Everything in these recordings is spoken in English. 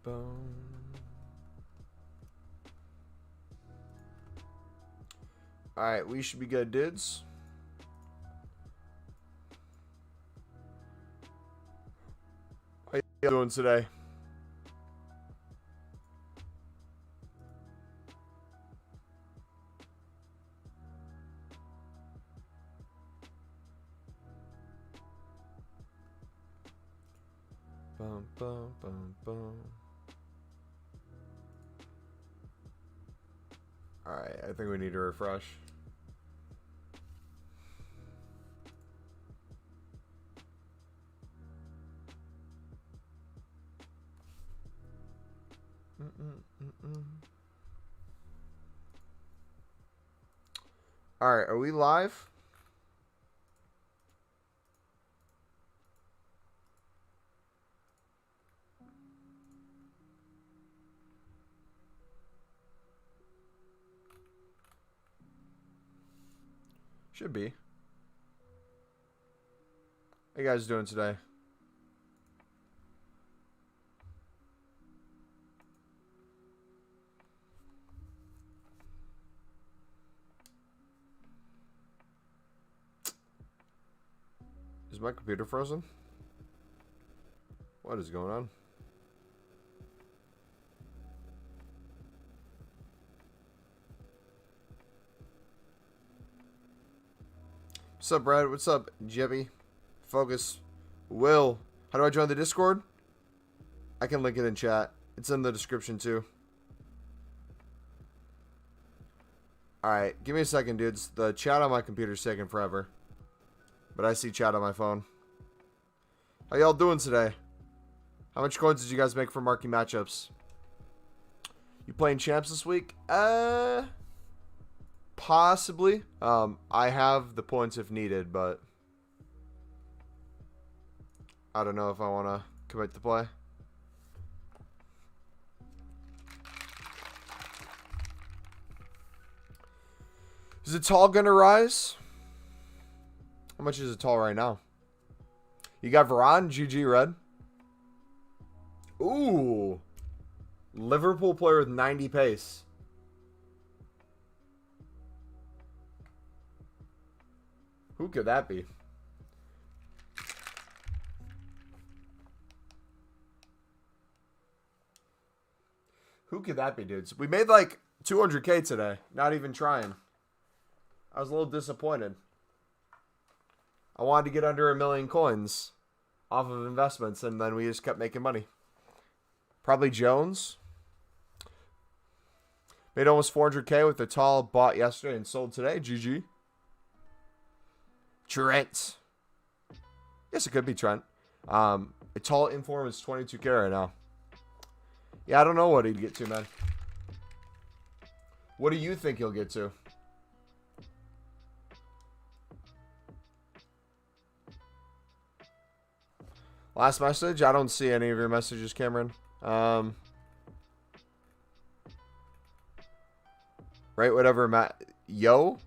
Boom. Alright, we should be good, dudes. How you doing today? Bum, bum, bum, bum. Alright, I think we need to refresh. Alright, are we live? Should be. How you guys doing today? Is my computer frozen? What is going on? What's up, Brad? What's up, Jebby? Focus. Will. How do I join the Discord? I can link it in chat. It's in the description, too. Alright, give me a second, dudes. The chat on my computer is taking forever. But I see chat on my phone. How y'all doing today? How much coins did you guys make for marquee matchups? You playing champs this week? Possibly. I have the points if needed, but I don't know if I want to commit to play. Is it tall gonna rise? How much is it tall right now? You got Varane, GG Red. Ooh. Liverpool player with 90 pace. Who could that be? Who could that be, dudes? We made like 200k today. Not even trying. I was a little disappointed. I wanted to get under 1 million coins off of investments, and then we just kept making money. Probably Jones. Made almost 400k with the tall bought yesterday and sold today. GG. Trent. Yes, it could be Trent. A tall inform is 22k right now. Yeah, I don't know what he'd get to, man. What do you think he'll get to? Last message? I don't see any of your messages, Cameron. Right, whatever, Matt. Yo?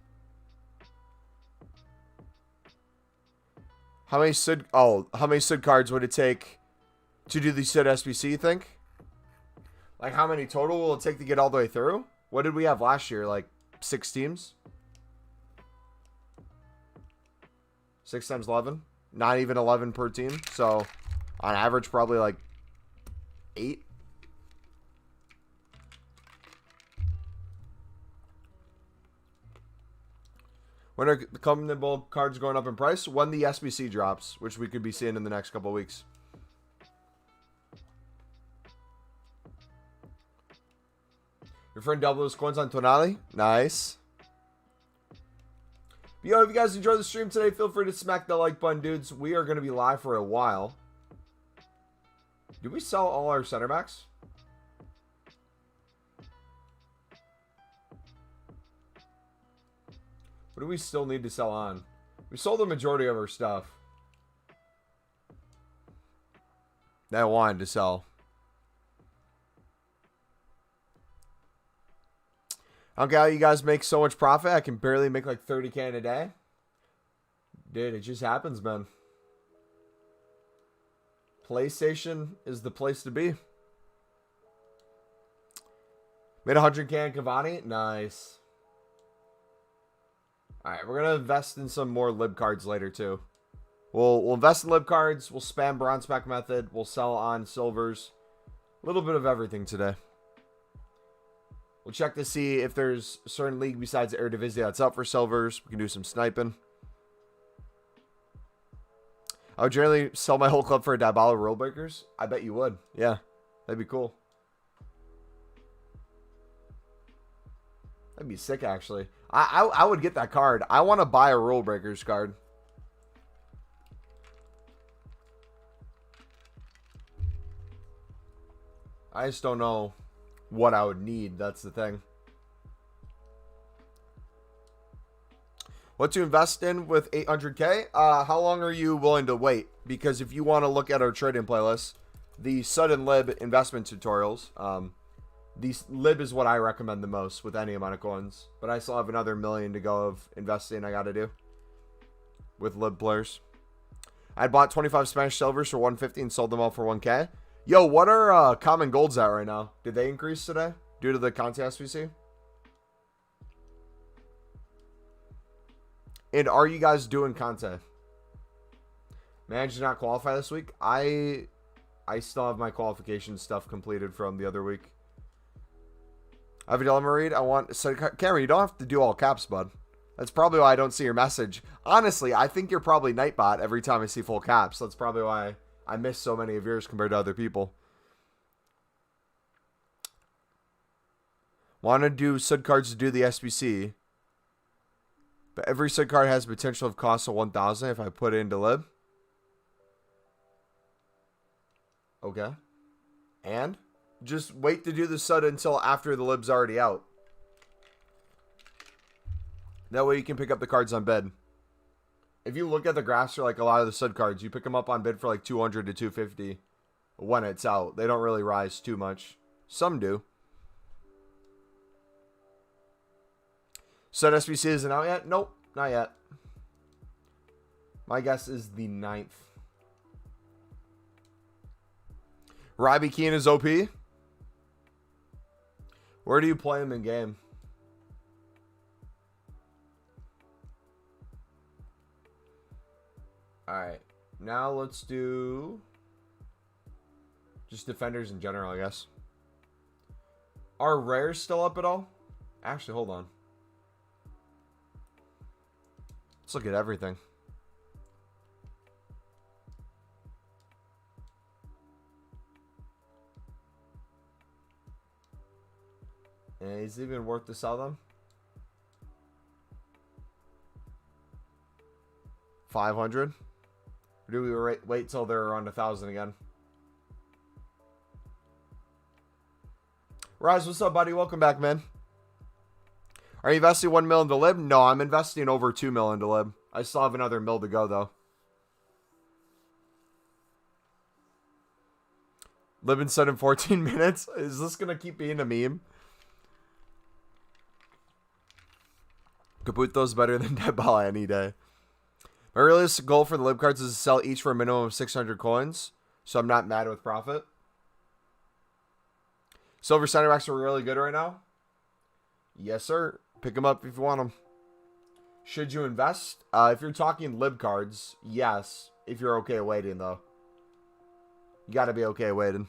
How many SID... Oh, how many SID cards would it take to do the SID SBC, you think? Like, how many total will it take to get all the way through? What did we have last year? Like, 6 teams? 6 times 11? Not even 11 per team. So, on average, probably like 8. When are the comparable cards going up in price? When the SBC drops, which we could be seeing in the next couple of weeks. Your friend doubled his coins on Tonali? Nice. Yo, if you guys enjoyed the stream today, feel free to smack the like button, dudes. We are going to be live for a while. Did we sell all our center backs? What do we still need to sell on? We sold the majority of our stuff that I wanted to sell. I don't get how you guys make so much profit. I can barely make like 30k in a day. Dude, it just happens, man. PlayStation is the place to be. Made 100k on Cavani. Nice. All right, we're gonna invest in some more lib cards later too. We'll invest in lib cards. We'll spam bronze pack method. We'll sell on silvers. A little bit of everything today. We'll check to see if there's a certain league besides the Eredivisie that's up for silvers. We can do some sniping. I would generally sell my whole club for a Dybala rule breakers. I bet you would. Yeah, that'd be cool. That'd be sick, actually. I would get that card. I want to buy a rule breakers card. I just don't know what I would need. That's the thing. What to invest in with 800k? How long are you willing to wait? Because if you want to look at our trading playlist, the sudden lib investment tutorials, the lib is what I recommend the most with any amount of coins. But I still have another million to go of investing I got to do with lib players. I bought 25 Spanish silvers for 150 and sold them all for 1k. Yo, what are common golds at right now? Did they increase today due to the contest we see? And are you guys doing content? Managed to not qualify this week. I still have my qualification stuff completed from the other week. I have a dilemma read. I want... So, Cameron, you don't have to do all caps, bud. That's probably why I don't see your message. Honestly, I think you're probably Nightbot every time I see full caps. That's probably why I miss so many of yours compared to other people. Want to do Sud cards to do the SBC. But every Sud card has potential of cost of 1,000 if I put it into lib. Okay. And just wait to do the Sud until after the lib's already out. That way you can pick up the cards on bid. If you look at the graphs for like a lot of the Sud cards, you pick them up on bid for like 200 to 250 when it's out. They don't really rise too much. Some do. Sud SBC isn't out yet? Nope, not yet. My guess is the 9th. Robbie Keane is OP. Where do you play him in game? Alright. Now let's do just defenders in general, I guess. Are rares still up at all? Actually, hold on. Let's look at everything. And is it even worth to sell them? 500? Or do we wait till they're around 1,000 again? Rise, what's up, buddy? Welcome back, man. Are you investing 1 mil into lib? No, I'm investing over 2 mil into lib. I still have another mil to go, though. Lib and Sud in 14 minutes? Is this going to keep being a meme? Caputo's better than Dybala any day. My realistic goal for the lib cards is to sell each for a minimum of 600 coins, so I'm not mad with profit. Silver center backs are really good right now. Yes, sir. Pick them up if you want them. Should you invest? If you're talking lib cards, yes. If you're okay waiting, though. You got to be okay waiting.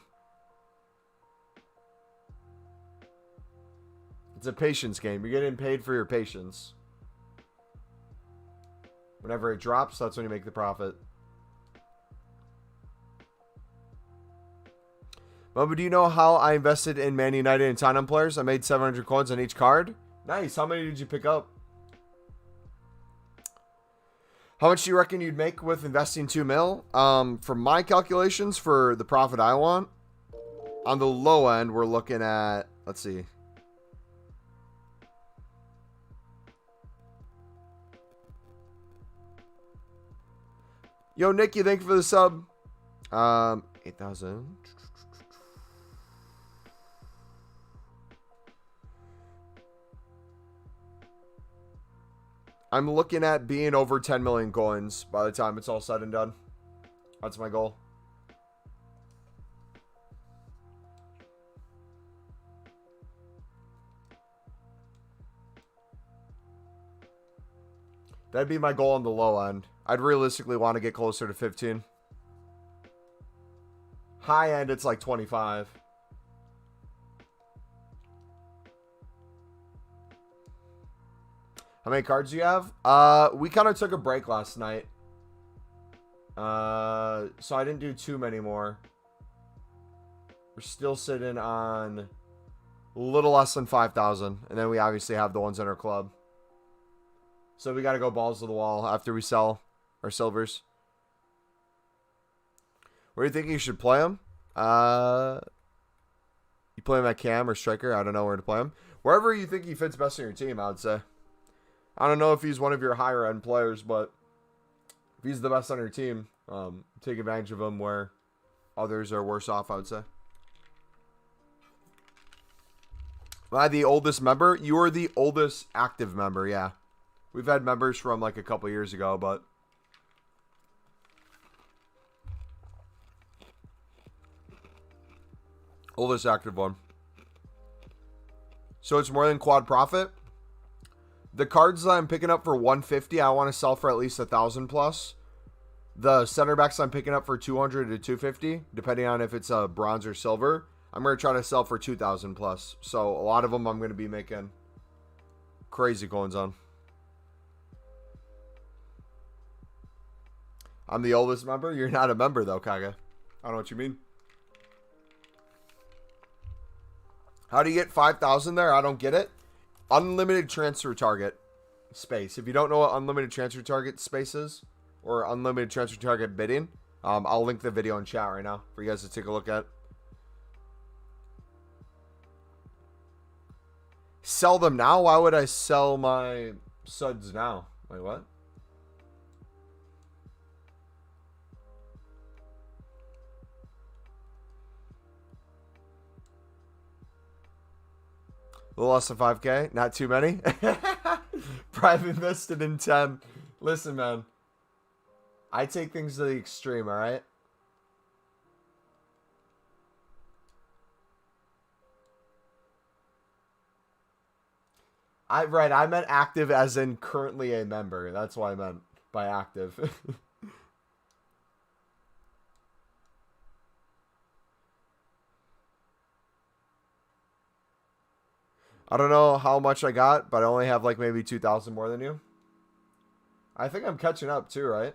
It's a patience game. You're getting paid for your patience. Whenever it drops, that's when you make the profit. But do you know how I invested in Man United and Tottenham players? I made 700 coins on each card. Nice. How many did you pick up? How much do you reckon you'd make with investing 2 mil? From my calculations for the profit I want, on the low end, we're looking at, let's see. Yo, Nicky, thank you for the sub. 8,000. I'm looking at being over 10 million coins by the time it's all said and done. That's my goal. That'd be my goal on the low end. I'd realistically want to get closer to 15. High end, it's like 25. How many cards do you have? We kind of took a break last night. So I didn't do too many more. We're still sitting on a little less than 5,000. And then we obviously have the ones in our club. So we got to go balls to the wall after we sell our silvers. Where do you think you should play him? You play him at cam or striker? I don't know where to play him. Wherever you think he fits best in your team, I would say. I don't know if he's one of your higher end players, but if he's the best on your team, take advantage of him where others are worse off, I would say. Am I the oldest member? You are the oldest active member, yeah. We've had members from like a couple years ago, but oldest active one. So it's more than quad profit. The cards that I'm picking up for 150, I want to sell for at least 1,000 plus. The center backs I'm picking up for 200 to 250, depending on if it's a bronze or silver. I'm going to try to sell for 2,000 plus. So a lot of them I'm going to be making crazy coins on. I'm the oldest member? You're not a member though, Kaga. I don't know what you mean. How do you get 5,000 there? I don't get it. Unlimited transfer target space. If you don't know what unlimited transfer target space is, or unlimited transfer target bidding, I'll link the video in chat right now for you guys to take a look at. Sell them now? Why would I sell my suds now? Wait, what? A little less than 5K. Not too many. Private invested in 10. Listen, man. I take things to the extreme, alright? I meant active as in currently a member. That's what I meant by active. I don't know how much I got, but I only have like maybe 2,000 more than you. I think I'm catching up too, right?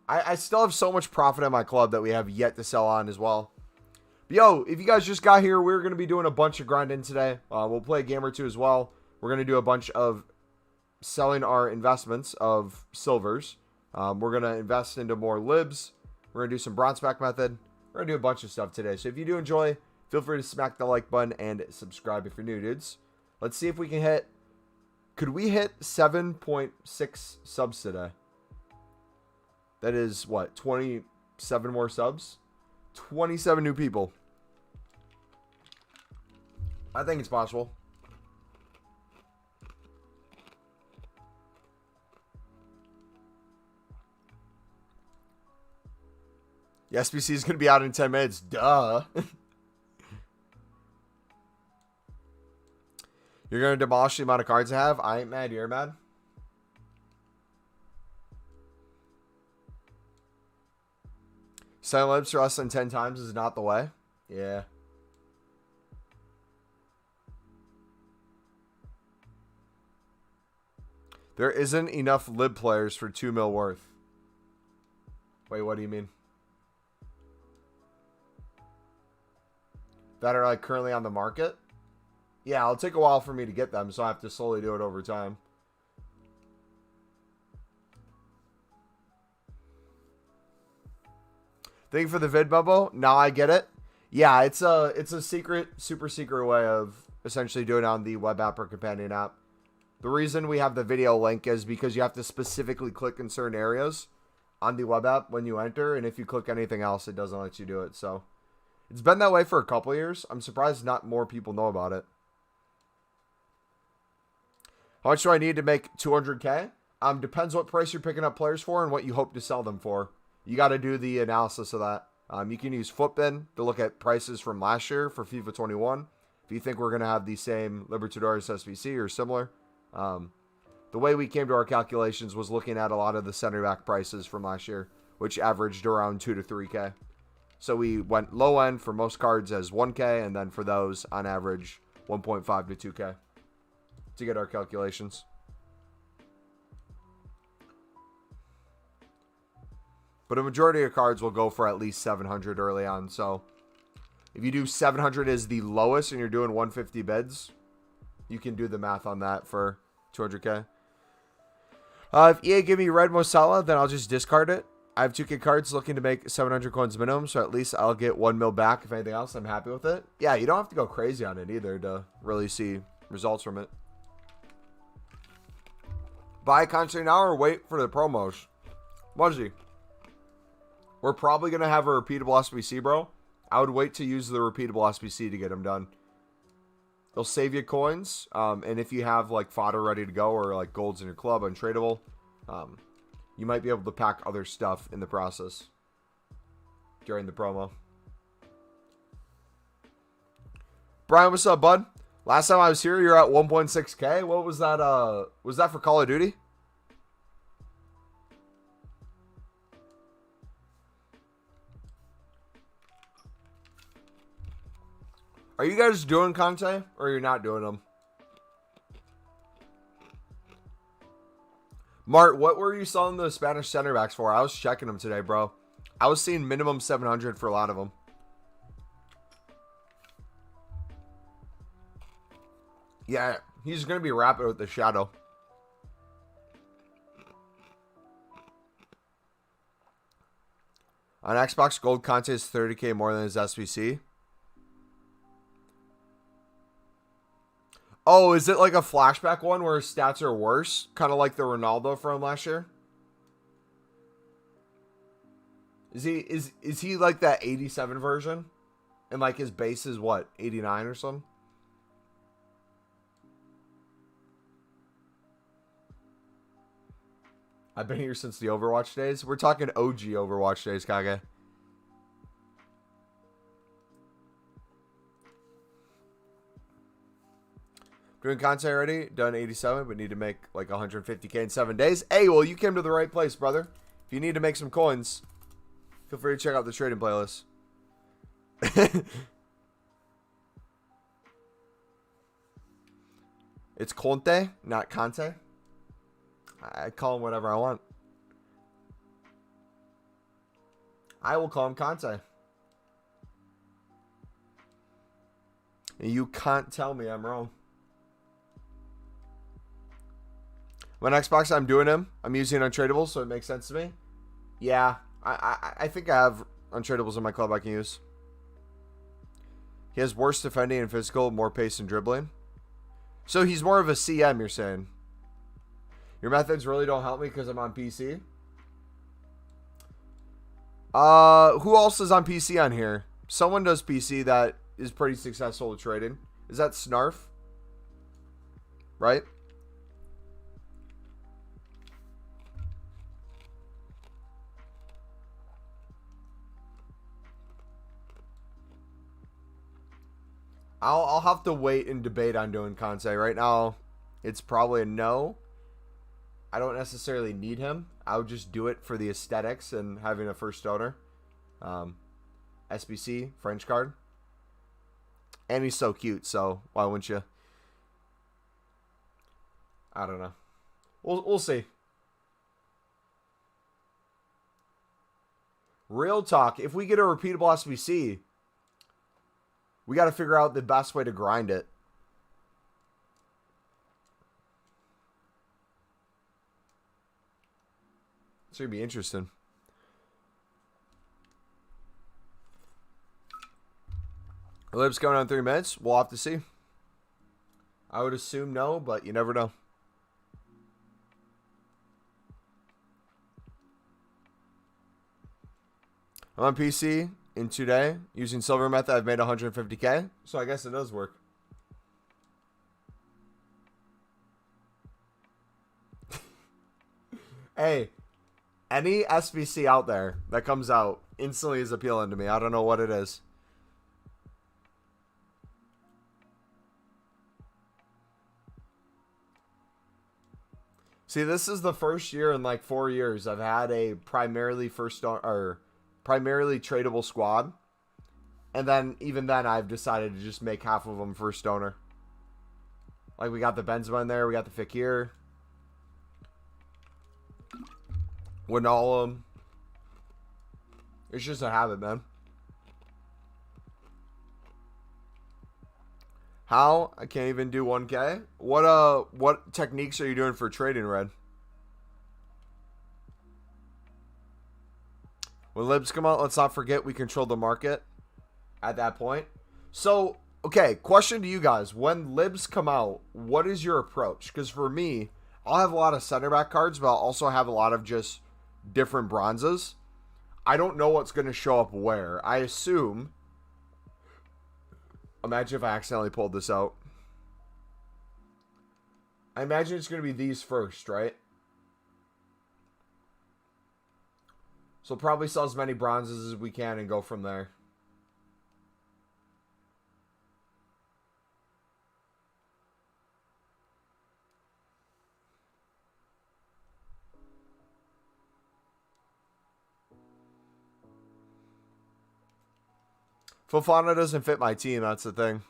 I still have so much profit in my club that we have yet to sell on as well. But yo, if you guys just got here, we're going to be doing a bunch of grinding today. We'll play a game or two as well. We're going to do a bunch of selling our investments of silvers. We're going to invest into more libs. We're going to do some bronze pack method. We're going to do a bunch of stuff today. So if you do enjoy, feel free to smack the like button and subscribe if you're new, dudes. Let's see if we can hit... Could we hit 7.6 subs today? That is, what, 27 more subs? 27 new people. I think it's possible. The SBC is going to be out in 10 minutes. Duh. You're going to demolish the amount of cards I have? I ain't mad. You're mad? Selling lips for less than 10 times is not the way. Yeah. There isn't enough lib players for 2 mil worth. Wait, what do you mean? That are like currently on the market? Yeah, it'll take a while for me to get them, so I have to slowly do it over time. Thank you for the vid, Bubbo. Now I get it. Yeah, it's a secret, super secret way of essentially doing it on the web app or companion app. The reason we have the video link is because you have to specifically click in certain areas on the web app when you enter, and if you click anything else, it doesn't let you do it. So it's been that way for a couple years. I'm surprised not more people know about it. How much do I need to make 200K? Depends what price you're picking up players for and what you hope to sell them for. You got to do the analysis of that. You can use Footbin to look at prices from last year for FIFA 21. If you think we're going to have the same Libertadores SBC or similar, the way we came to our calculations was looking at a lot of the center back prices from last year, which averaged around 2 to 3K. So we went low end for most cards as 1K, and then for those on average 1.5 to 2K to get our calculations. But a majority of cards will go for at least 700 early on. So if you do 700 as the lowest and you're doing 150 bids, you can do the math on that for 200K. If EA give me red Mosala, then I'll just discard it. I have 2K cards looking to make 700 coins minimum, so at least I'll get 1 mil back. If anything else, I'm happy with it. Yeah, you don't have to go crazy on it either to really see results from it. Buy constantly now or wait for the promos? Muzzy. We're probably going to have a repeatable SBC, bro. I would wait to use the repeatable SBC to get them done. They'll save you coins, and if you have like fodder ready to go or like golds in your club, untradeable, you might be able to pack other stuff in the process during the promo. Brian, what's up, bud? Last time I was here, you're at 1.6K. What was that? Was that for Call of Duty? Are you guys doing Conte or you're not doing them? Mart, what were you selling the Spanish center backs for? I was checking them today, bro. I was seeing minimum 700 for a lot of them. Yeah, he's going to be rapid with the shadow. On Xbox, Gold Conte is 30K more than his SBC. Oh, is it like a flashback one where his stats are worse? Kind of like the Ronaldo from last year? Is he like that 87 version? And like his base is what, 89 or something? I've been here since the Overwatch days. We're talking OG Overwatch days, Kage. Doing content already, done 87, but need to make like 150K in 7 days. Hey, well, you came to the right place, brother. If you need to make some coins, feel free to check out the trading playlist. It's Conte, not Conte. I call him whatever I want. I will call him Conte. And you can't tell me I'm wrong. When Xbox, I'm doing him. I'm using untradables, so it makes sense to me. Yeah, I think I have untradables in my club I can use. He has worse defending and physical, more pace and dribbling. So he's more of a CM, you're saying. Your methods really don't help me because I'm on PC. Who else is on PC on here? Someone does PC that is pretty successful with trading. Is that Snarf? Right? I'll have to wait and debate on doing Conte. Right now, it's probably a no. I don't necessarily need him. I would just do it for the aesthetics and having a first owner. SBC, French card. And he's so cute, so why wouldn't you? I don't know. We'll see. Real talk. If we get a repeatable SBC, we got to figure out the best way to grind it. It's going to be interesting. Lib's coming on 3 minutes. We'll have to see. I would assume no, but you never know. I'm on PC in today using silver method. I've made 150K, so I guess it does work. Hey, any SBC out there that comes out instantly is appealing to me. I don't know what it is. See, this is the first year in like 4 years I've had a primarily primarily tradable squad. And then, even then, I've decided to just make half of them first owner. Like, we got the Benzema in there. We got the Fekir. Wijnaldum. It's just a habit, man. How? I can't even do 1K? What techniques are you doing for trading, Red? When libs come out, let's not forget we control the market at that point. So, okay, question to you guys. When libs come out, what is your approach? Because for me, I'll have a lot of center back cards, but I'll also have a lot of just different bronzes. I don't know what's going to show up where. I assume... Imagine if I accidentally pulled this out. I imagine it's going to be these first, right? So we'll probably sell as many bronzes as we can and go from there. Fofana doesn't fit my team, that's the thing.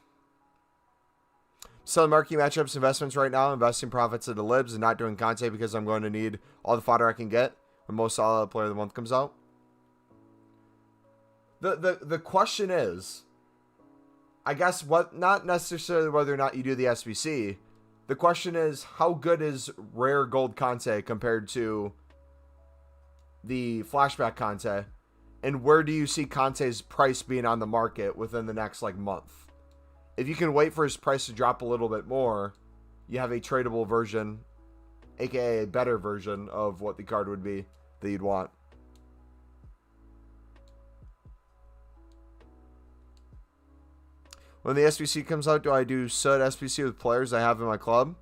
Selling marquee matchups investments right now, investing profits into libs and not doing content because I'm going to need all the fodder I can get when most solid player of the month comes out. The question is, I guess, not necessarily whether or not you do the SBC. The question is, how good is rare gold Conte compared to the flashback Conte? And where do you see Conte's price being on the market within the next, like, month? If you can wait for his price to drop a little bit more, you have a tradable version, aka a better version of what the card would be that you'd want. When the SBC comes out, do I do SUD SBC with players I have in my club?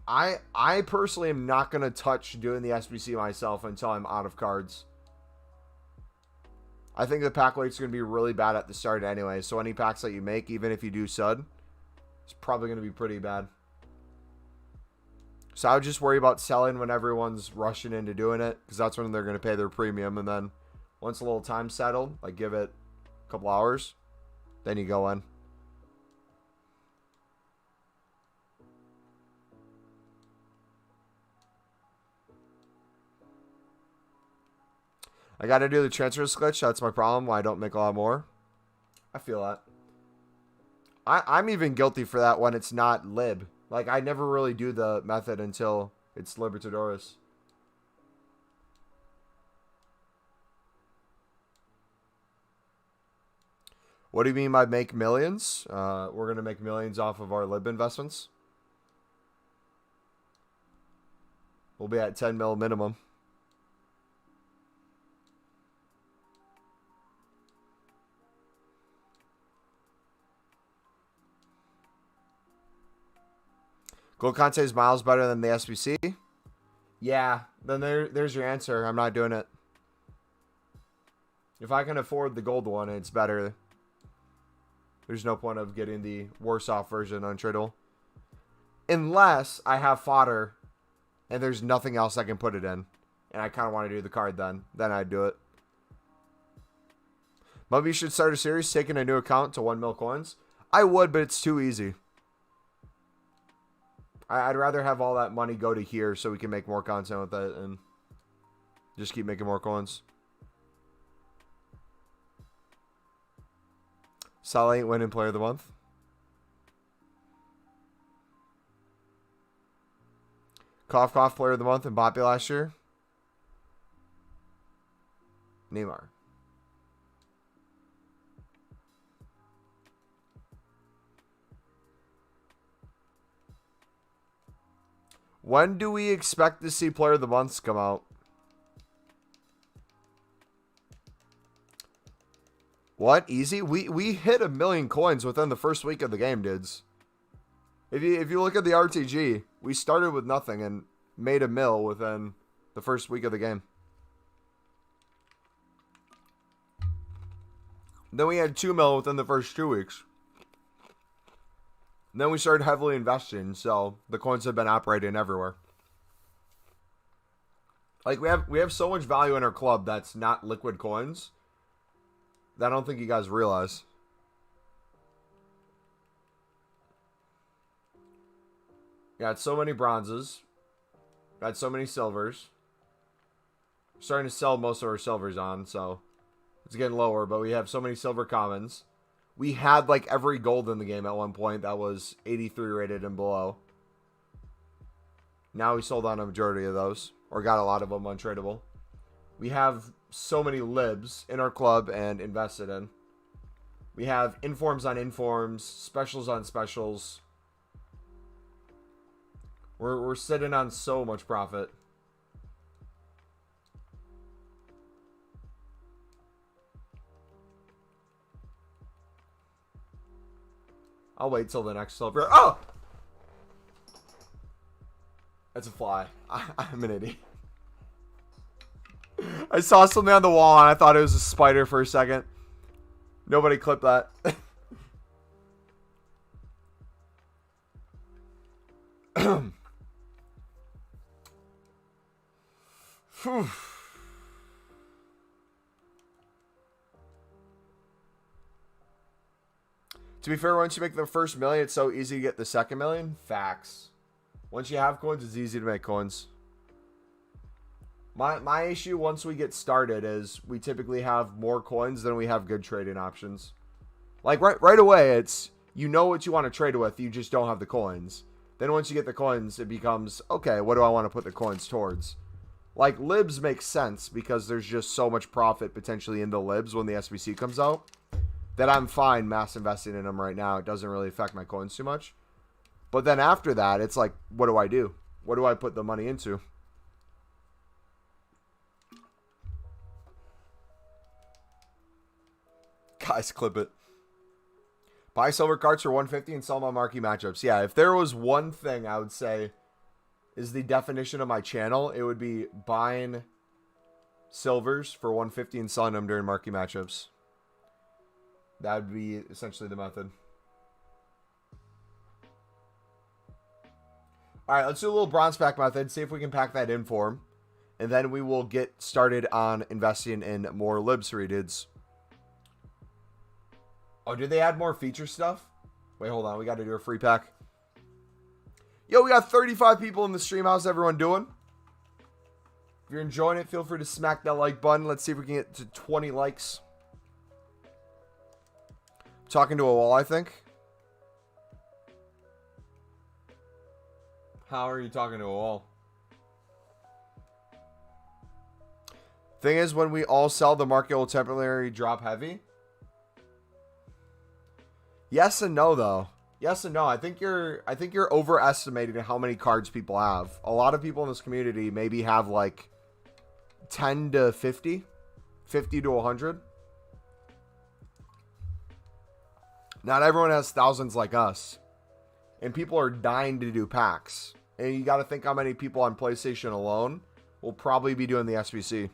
I personally am not going to touch doing the SBC myself until I'm out of cards. I think the pack weight's going to be really bad at the start anyway, so any packs that you make, even if you do SUD, it's probably going to be pretty bad. So I would just worry about selling when everyone's rushing into doing it, because that's when they're going to pay their premium, and then once a little time settled, like give it a couple hours, then you go in. I got to do the transfer glitch. That's my problem. Why I don't make a lot more. I feel that. I'm even guilty for that when it's not lib. Like, I never really do the method until it's Libertadores. What do you mean by make millions? We're going to make millions off of our lib investments. We'll be at 10 mil minimum. Gold Conte is miles better than the SBC? Yeah, then there's your answer. I'm not doing it. If I can afford the gold one, it's better. There's no point of getting the worse off version untradeable. Unless I have fodder and there's nothing else I can put it in. And I kind of want to do the card then. Then I'd do it. Maybe you should start a series taking a new account to 1 mil coins. I would, but it's too easy. I'd rather have all that money go to here so we can make more content with it and just keep making more coins. Salah ain't winning player of the month. Cough cough player of the month in Mbappe last year. Neymar. When do we expect to see player of the months come out? What? Easy? We hit 1 million coins within the first week of the game, dudes. If you look at the RTG, we started with nothing and made 1 mil within the first week of the game. Then we had 2 mil within the first 2 weeks. And then we started heavily investing, so the coins have been operating everywhere. Like, we have so much value in our club that's not liquid coins that I don't think you guys realize. Got so many bronzes. Got so many silvers. Starting to sell most of our silvers on, so it's getting lower, but we have so many silver commons. We had like every gold in the game at one point that was 83 rated and below. Now we sold on a majority of those, or got a lot of them untradeable. We have so many libs in our club and invested in. We have informs on informs, specials on specials. We're sitting on so much profit. I'll wait till the next silver. Oh! That's a fly. I'm an idiot. I saw something on the wall and I thought it was a spider for a second. Nobody clipped that. To be fair, once you make the first million, it's so easy to get the second million. Facts. Once you have coins, it's easy to make coins. My issue once we get started is we typically have more coins than we have good trading options. Like right away, it's you know what you want to trade with, you just don't have the coins. Then once you get the coins, it becomes, okay, what do I want to put the coins towards? Like, libs make sense because there's just so much profit potentially in the libs when the SBC comes out that I'm fine mass investing in them right now. It doesn't really affect my coins too much. But then after that, it's like, what do I do? What do I put the money into? Guys, clip it. Buy silver cards for 150 and sell them on marquee matchups. Yeah, if there was one thing I would say is the definition of my channel, it would be buying silvers for 150 and selling them during marquee matchups. That would be essentially the method. Alright, let's do a little bronze pack method. See if we can pack that in for him. And then we will get started on investing in more libs for you dudes. Oh, did they add more feature stuff? Wait, hold on. We got to do a free pack. Yo, we got 35 people in the stream. How's everyone doing? If you're enjoying it, feel free to smack that like button. Let's see if we can get to 20 likes. Talking to a wall, I think. How are you talking to a wall? Thing is, when we all sell, the market will temporarily drop heavy. Yes and no, though. Yes and no. I think you're overestimating how many cards people have. A lot of people in this community maybe have like 10 to 50, 50 to 100. Not everyone has thousands like us. And people are dying to do packs. And you got to think how many people on PlayStation alone will probably be doing the SBC.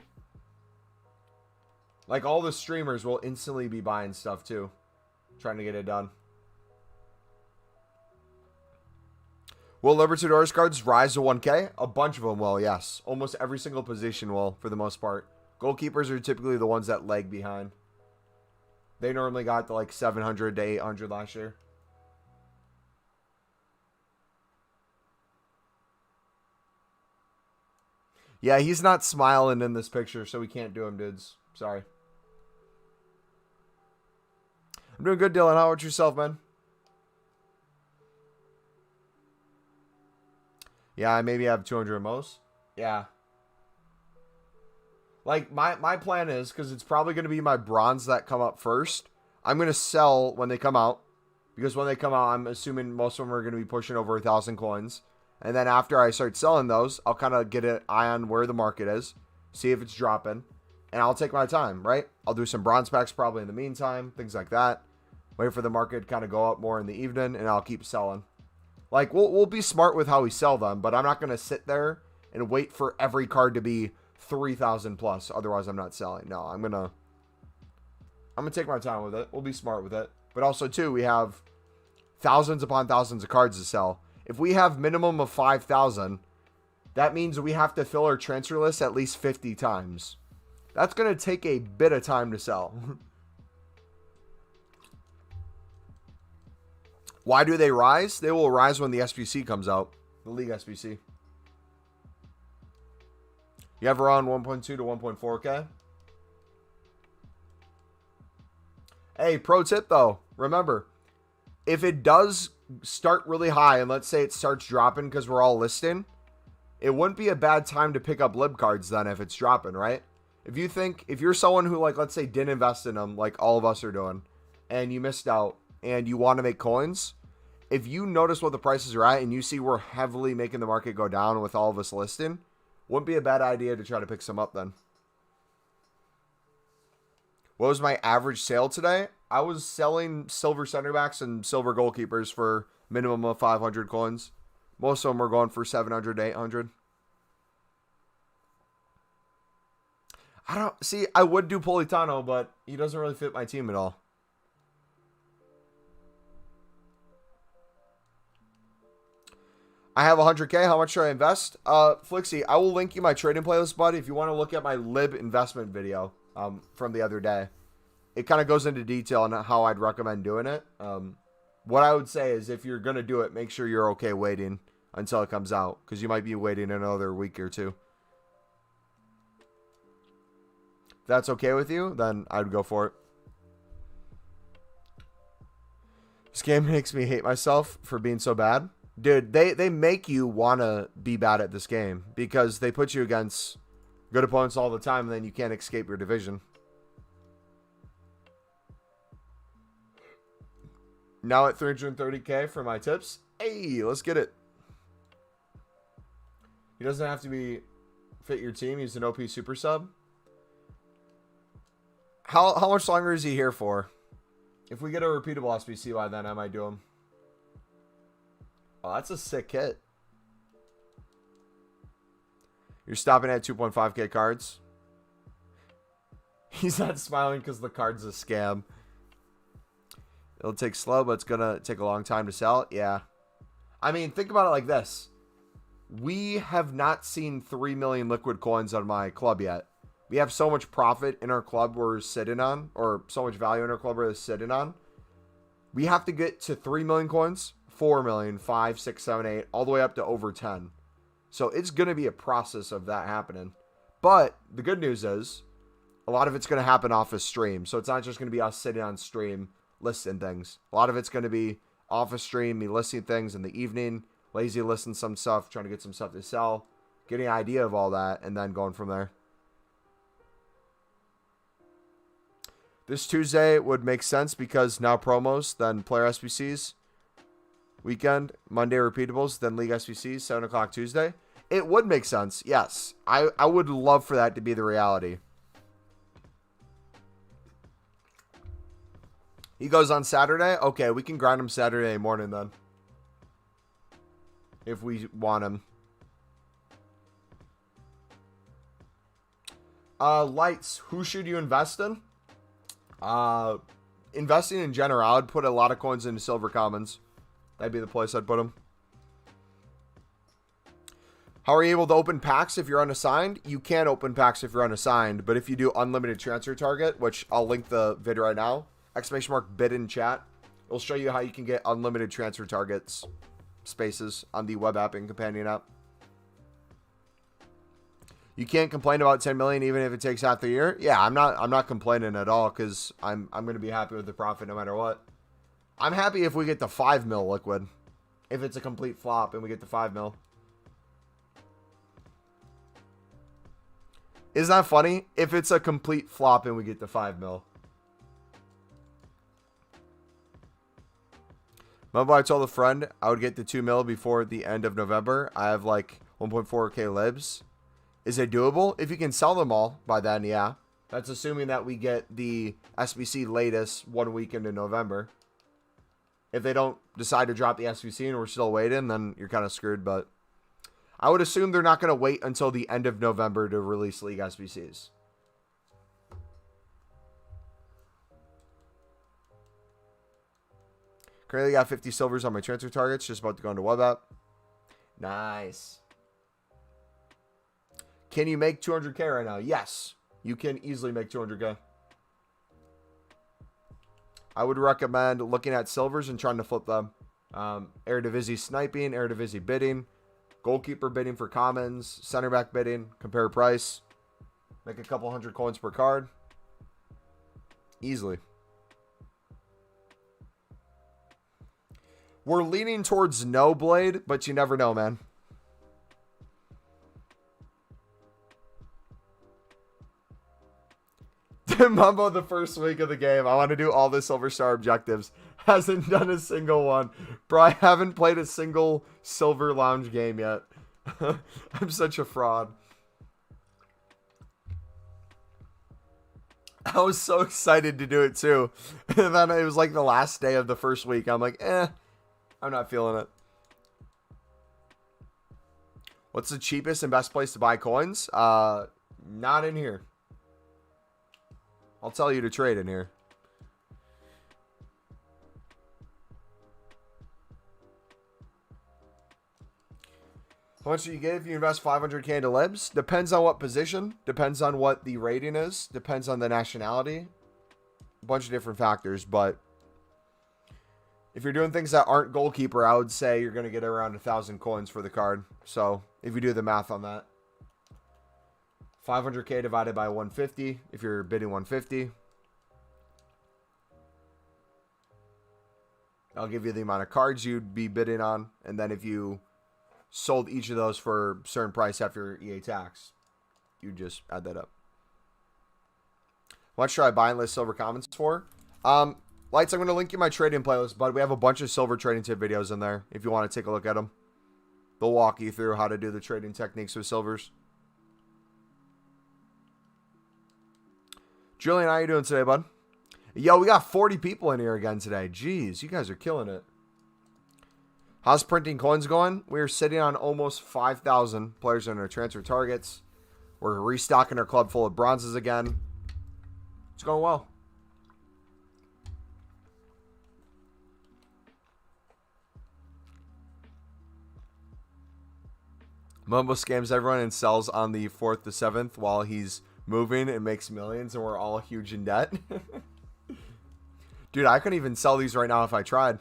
Like, all the streamers will instantly be buying stuff too. Trying to get it done. Will Libertadores cards rise to 1K? A bunch of them will, yes. Almost every single position will, for the most part. Goalkeepers are typically the ones that lag behind. They normally got to like 700 to 800 last year. Yeah, he's not smiling in this picture, so we can't do him, dudes. Sorry. I'm doing good, Dylan. How about yourself, man? Yeah, I maybe have 200 at most. Yeah. Like, my plan is, because it's probably going to be my bronze that come up first, I'm going to sell when they come out. Because when they come out, I'm assuming most of them are going to be pushing over 1,000 coins. And then after I start selling those, I'll kind of get an eye on where the market is. See if it's dropping. And I'll take my time, right? I'll do some bronze packs probably in the meantime. Things like that. Wait for the market to kind of go up more in the evening. And I'll keep selling. Like, we'll be smart with how we sell them. But I'm not going to sit there and wait for every card to be 3,000 plus. Otherwise, I'm not selling. No, I'm going to take my time with it. We'll be smart with it. But also, too, we have thousands upon thousands of cards to sell. If we have minimum of 5,000, that means we have to fill our transfer list at least 50 times. That's going to take a bit of time to sell. Why do they rise? They will rise when the SBC comes out. The League SBC. You have around 1.2 to 1.4K. Hey, pro tip though. Remember, if it does start really high, and let's say it starts dropping because we're all listing, it wouldn't be a bad time to pick up lib cards then if it's dropping, right? If you're someone who, like, let's say didn't invest in them like all of us are doing, and you missed out and you want to make coins, if you notice what the prices are at and you see we're heavily making the market go down with all of us listing, wouldn't be a bad idea to try to pick some up then. What was my average sale today? I was selling silver center backs and silver goalkeepers for minimum of 500 coins. Most of them were going for 700 to 800. I would do Politano, but he doesn't really fit my team at all. I have 100K. How much should I invest? Flixie, I will link you my trading playlist, buddy, if you want to look at my lib investment video from the other day. It kind of goes into detail on how I'd recommend doing it. What I would say is if you're going to do it, make sure you're okay waiting until it comes out, because you might be waiting another week or two. If that's okay with you, then I would go for it. This game makes me hate myself for being so bad. Dude, they make you want to be bad at this game because they put you against good opponents all the time, and then you can't escape your division. Now at 330K for my tips. Hey, let's get it. He doesn't have to fit your team. He's an OP super sub. How much longer is he here for? If we get a repeatable SBC by then, I might do him. Oh, that's a sick hit. You're stopping at 2.5K cards. He's not smiling because the card's a scam. It'll take slow, but it's going to take a long time to sell. Yeah. I mean, think about it like this. We have not seen 3 million liquid coins on my club yet. We have so much profit in our club we're sitting on, or so much value in our club we're sitting on. We have to get to 3 million coins, 4 million, 5, 6, 7, 8, all the way up to over 10. So it's going to be a process of that happening. But the good news is a lot of it's going to happen off of stream. So it's not just going to be us sitting on stream listing things. A lot of it's going to be off of stream, me listing things in the evening, lazy listing some stuff, trying to get some stuff to sell, getting an idea of all that, and then going from there. This Tuesday would make sense because now promos, then player SBCs. Weekend, Monday repeatables, then League SBCs, 7 o'clock Tuesday. It would make sense, yes. I would love for that to be the reality. He goes on Saturday? Okay, we can grind him Saturday morning then. If we want him. Lights, who should you invest in? Investing in general, I would put a lot of coins into silver commons. That'd be the place I'd put them. How are you able to open packs if you're unassigned? You can't open packs if you're unassigned, but if you do unlimited transfer target, which I'll link the vid right now, !bid in chat, it'll show you how you can get unlimited transfer targets spaces on the web app and companion app. You can't complain about 10 million even if it takes half the year. Yeah, I'm not complaining at all because I'm going to be happy with the profit no matter what. I'm happy if we get the 5 mil liquid. If it's a complete flop and we get the 5 mil. Isn't that funny? If it's a complete flop and we get the 5 mil. Remember I told a friend I would get the 2 mil before the end of November. I have like 1.4K libs. Is it doable? If you can sell them all by then, yeah. That's assuming that we get the SBC latest 1 week into November. If they don't decide to drop the SBC and we're still waiting, then you're kind of screwed. But I would assume they're not going to wait until the end of November to release League SBCs. Currently got 50 silvers on my transfer targets. Just about to go into web app. Nice. Can you make 200K right now? Yes. You can easily make 200K. I would recommend looking at silvers and trying to flip them. Eredivisie sniping, Eredivisie bidding, goalkeeper bidding for commons, center back bidding, compare price. Make a couple hundred coins per card. Easily. We're leaning towards no blade, but you never know, man. Mumbo the first week of the game. I want to do all the silver star objectives. Hasn't done a single one. Bro, I haven't played a single silver lounge game yet. I'm such a fraud. I was so excited to do it too. And then it was like the last day of the first week. I'm like, I'm not feeling it. What's the cheapest and best place to buy coins? Not in here. I'll tell you to trade in here. How much do you get if you invest 500K into libs? Depends on what position. Depends on what the rating is. Depends on the nationality. A bunch of different factors. But if you're doing things that aren't goalkeeper, I would say you're going to get around 1,000 coins for the card. So if you do the math on that. 500K divided by 150 if you're bidding 150. I'll give you the amount of cards you'd be bidding on. And then if you sold each of those for a certain price after EA tax, you just add that up. How much should I buy and list silver commons for? Lights, I'm going to link you my trading playlist, but we have a bunch of silver trading tip videos in there if you want to take a look at them. They'll walk you through how to do the trading techniques with silvers. Julian, how you doing today, bud? Yo, we got 40 people in here again today. Jeez, you guys are killing it. How's printing coins going? We're sitting on almost 5,000 players in our transfer targets. We're restocking our club full of bronzes again. It's going well. Mumbo scams everyone and sells on the 4th to 7th while he's moving and makes millions and we're all huge in debt. Dude, I couldn't even sell these right now if I tried.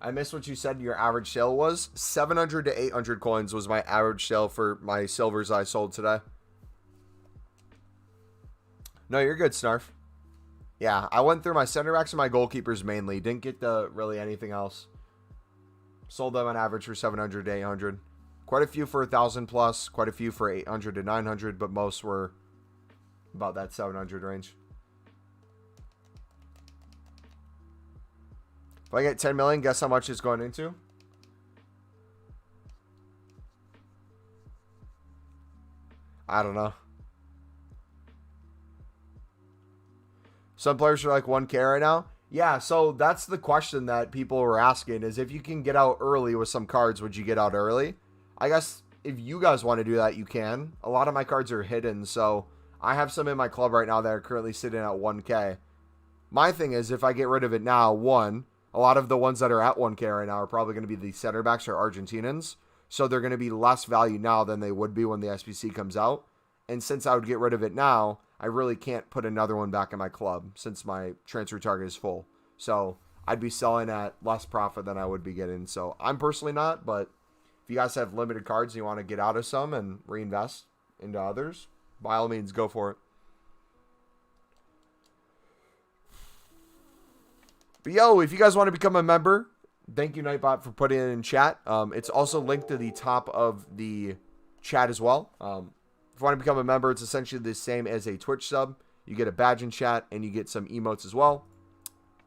I missed what you said your average sale was. 700 to 800 coins was my average sale for my silvers I sold today. No, you're good, Snarf. Yeah, I went through my center backs and my goalkeepers mainly. Didn't get to really anything else. Sold them on average for 700 to 800. Quite a few for 1,000 plus. Quite a few for 800 to 900. But most were about that 700 range. If I get 10 million, guess how much it's going into? I don't know. Some players are like 1K right now. Yeah, so that's the question that people were asking is if you can get out early with some cards, would you get out early? I guess if you guys want to do that, you can. A lot of my cards are hidden, so I have some in my club right now that are currently sitting at 1K. My thing is if I get rid of it now, one, a lot of the ones that are at 1K right now are probably going to be the center backs or Argentinians, so they're going to be less value now than they would be when the SBC comes out. And since I would get rid of it now, I really can't put another one back in my club since my transfer target is full. So I'd be selling at less profit than I would be getting. So I'm personally not, but if you guys have limited cards and you want to get out of some and reinvest into others, by all means, go for it. But yo, if you guys want to become a member, thank you, Nightbot, for putting it in chat. It's also linked to the top of the chat as well. If you want to become a member, it's essentially the same as a Twitch sub. You get a badge in chat, and you get some emotes as well.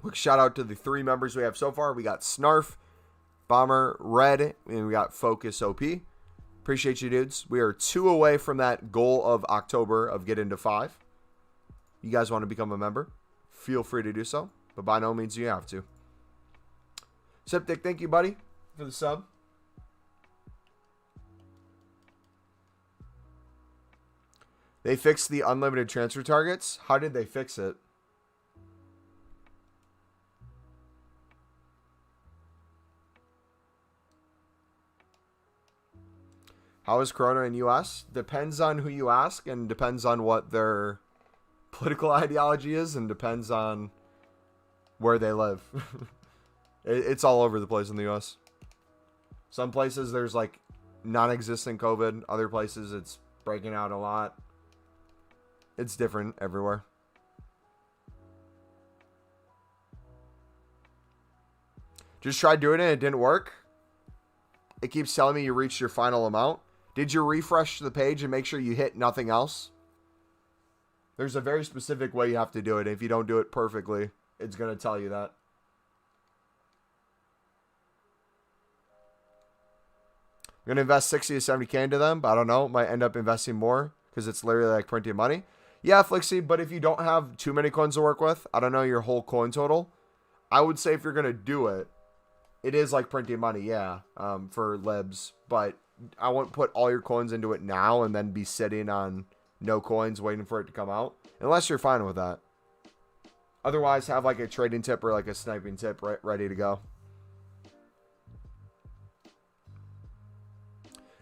Quick shout out to the 3 members we have so far. We got Snarf, Bomber, Red, and we got Focus OP. Appreciate you, dudes. We are 2 away from that goal of October of getting to 5. You guys want to become a member? Feel free to do so, but by no means you have to. Septic, thank you, buddy, for the sub. They fixed the unlimited transfer targets. How did they fix it? How is Corona in U.S.? Depends on who you ask and depends on what their political ideology is and depends on where they live. It's all over the place in the U.S. Some places there's like non-existent COVID. Other places it's breaking out a lot. It's different everywhere. Just tried doing it and it didn't work. It keeps telling me you reached your final amount. Did you refresh the page and make sure you hit nothing else? There's a very specific way you have to do it. If you don't do it perfectly, it's going to tell you that. I'm going to invest 60 to 70K into them, but I don't know. Might end up investing more because it's literally like printing money. Yeah, Flixie, but if you don't have too many coins to work with, I don't know your whole coin total. I would say if you're going to do it, it is like printing money, yeah, for libs. But I wouldn't put all your coins into it now and then be sitting on no coins waiting for it to come out. Unless you're fine with that. Otherwise, have like a trading tip or like a sniping tip ready to go.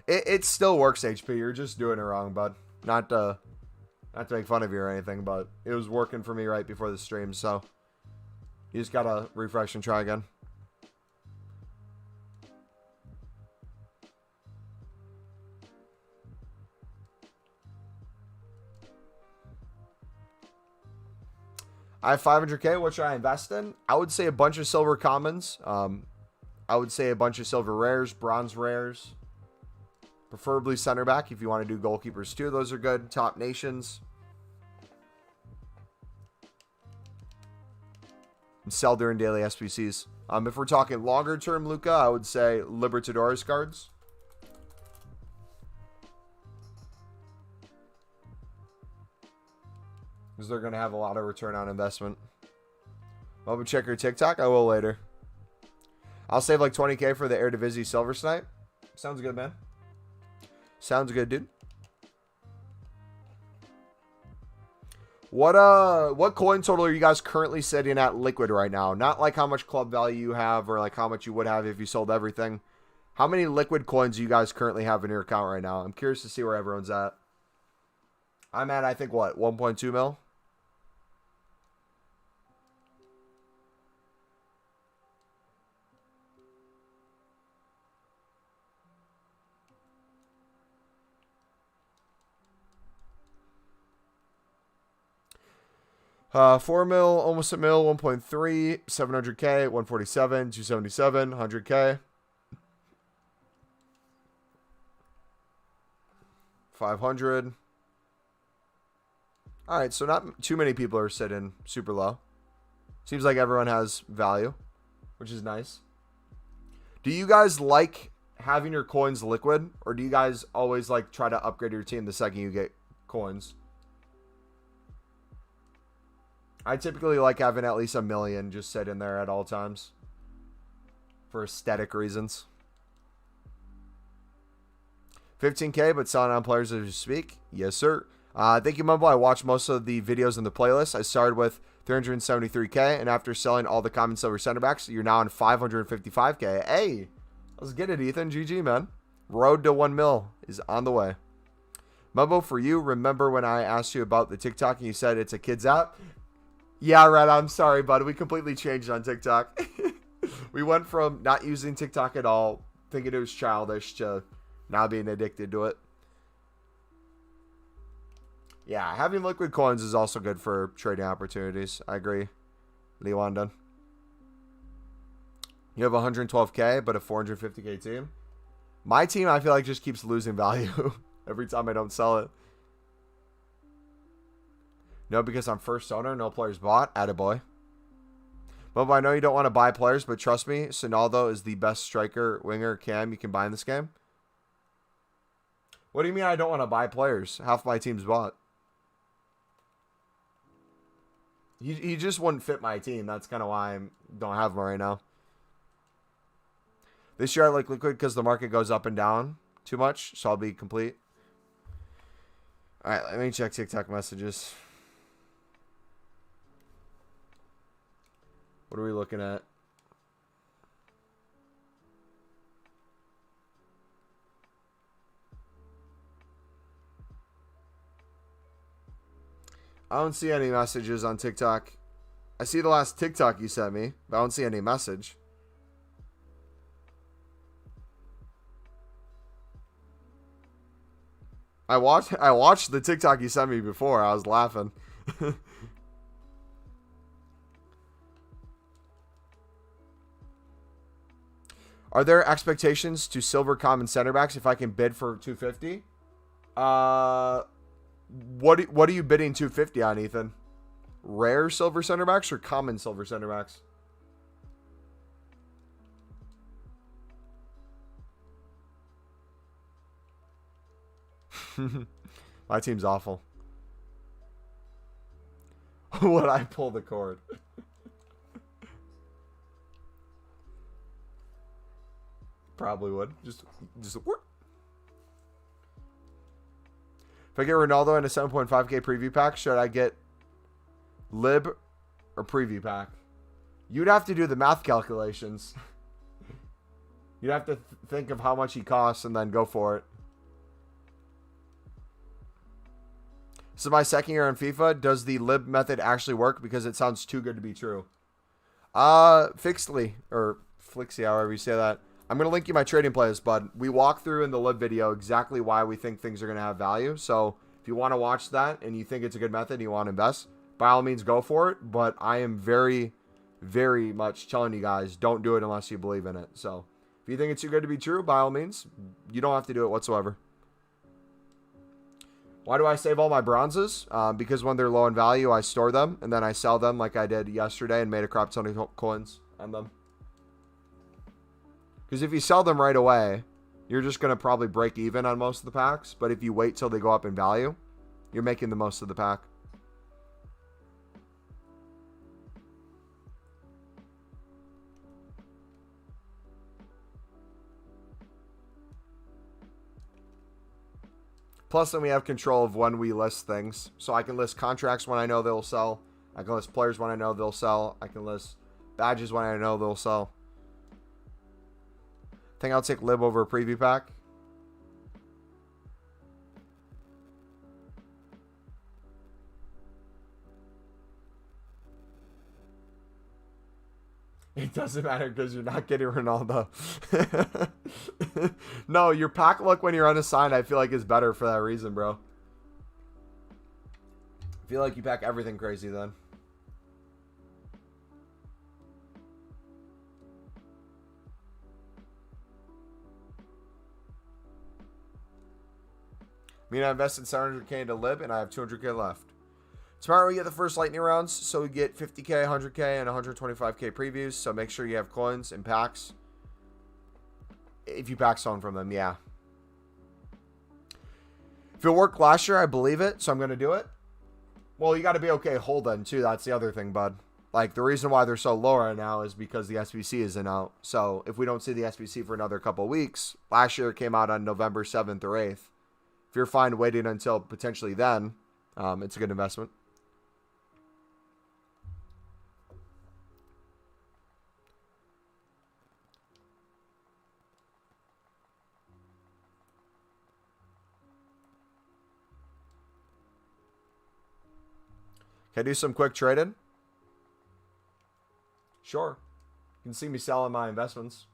It still works, HP. You're just doing it wrong, bud. Not to make fun of you or anything, but it was working for me right before the stream, so you just gotta refresh and try again. I have 500K. What should I invest in? I would say a bunch of silver commons. I would say a bunch of silver rares, bronze rares. Preferably center back if you want to do goalkeepers too. Those are good. Top nations. And sell during daily SPCs. If we're talking longer term, Luca, I would say Libertadores cards. Because they're going to have a lot of return on investment. I'll check your TikTok. I will later. I'll save like 20K for the Eredivisie Silver Snipe. Sounds good, man. Sounds good, dude. What coin total are you guys currently sitting at liquid right now? Not like how much club value you have or like how much you would have if you sold everything. How many liquid coins do you guys currently have in your account right now? I'm curious to see where everyone's at. I'm at, I think, what, 1.2 mil? $4 mil, almost a mil, 1.3, 700K, 147, 277, 100K, 500. All right, so not too many people are sitting super low. Seems like everyone has value, which is nice. Do you guys like having your coins liquid, or do you guys always like try to upgrade your team the second you get coins? I typically like having at least 1 million just sit in there at all times for aesthetic reasons. 15K, but selling on players as you speak. Yes, sir. Thank you, Mumbo. I watched most of the videos in the playlist. I started with 373K, and after selling all the common silver center backs, you're now on 555K. Hey, let's get it, Ethan. GG, man. Road to 1 mil is on the way. Mumbo, for you, remember when I asked you about the TikTok and you said it's a kid's app? Yeah, Red, I'm sorry, bud. We completely changed on TikTok. We went from not using TikTok at all, thinking it was childish, to now being addicted to it. Yeah, having liquid coins is also good for trading opportunities. I agree. Lewandon. You have 112K, but a 450K team. My team, I feel like, just keeps losing value every time I don't sell it. No, because I'm first owner, no players bought. Attaboy. But I know you don't want to buy players, but trust me, Sonaldo is the best striker, winger, cam you can buy in this game. What do you mean I don't want to buy players? Half my team's bought. He just wouldn't fit my team. That's kind of why I don't have him right now. This year I like liquid because the market goes up and down too much, so I'll be complete. All right, let me check TikTok messages. What are we looking at? I don't see any messages on TikTok. I see the last TikTok you sent me, but I don't see any message. I watched the TikTok you sent me before. I was laughing. Are there expectations to silver common center backs if I can bid for 250? What are you bidding 250 on, Ethan? Rare silver center backs or common silver center backs? My team's awful. Would I pull the cord? Probably would. Just work. If I get Ronaldo in a 7.5k preview pack, should I get lib or preview pack? You'd have to do the math calculations. You'd have to think of how much he costs and then go for it. This is my second year on FIFA. Does the lib method actually work? Because it sounds too good to be true. Fixly, or Flixie, however you say that. I'm going to link you my trading playlist, bud. We walk through in the lib video exactly why we think things are going to have value. So if you want to watch that and you think it's a good method and you want to invest, by all means, go for it. But I am very, very much telling you guys, don't do it unless you believe in it. So if you think it's too good to be true, by all means, you don't have to do it whatsoever. Why do I save all my bronzes? Because when they're low in value, I store them, and then I sell them like I did yesterday and made a crap ton of coins on them. Because if you sell them right away, you're just going to probably break even on most of the packs. But if you wait till they go up in value, you're making the most of the pack. Plus, then we have control of when we list things. So I can list contracts when I know they'll sell. I can list players when I know they'll sell. I can list badges when I know they'll sell. I think I'll take lib over a preview pack. It doesn't matter because you're not getting Ronaldo. No, your pack luck when you're unassigned, I feel like is better for that reason, bro. I feel like you pack everything crazy then. I mean, I invested 700k into lib and I have 200k left. Tomorrow we get the first lightning rounds, so we get 50k, 100k, and 125k previews. So make sure you have coins and packs. If you pack someone from them, yeah. If it worked last year, I believe it, so I'm going to do it. Well, you got to be okay holding, too. That's the other thing, bud. Like, the reason why they're so low right now is because the SBC isn't out. So if we don't see the SBC for another couple of weeks, last year it came out on November 7th or 8th. If you're fine waiting until potentially then, it's a good investment. Can I do some quick trading? Sure. You can see me selling my investments.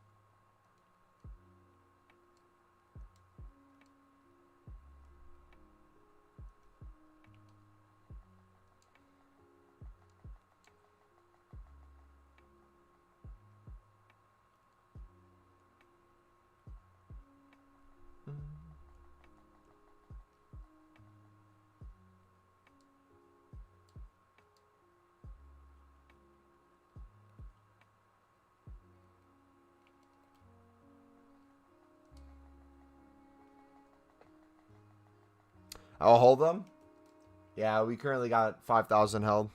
I'll hold them. Yeah, we currently got 5,000 held.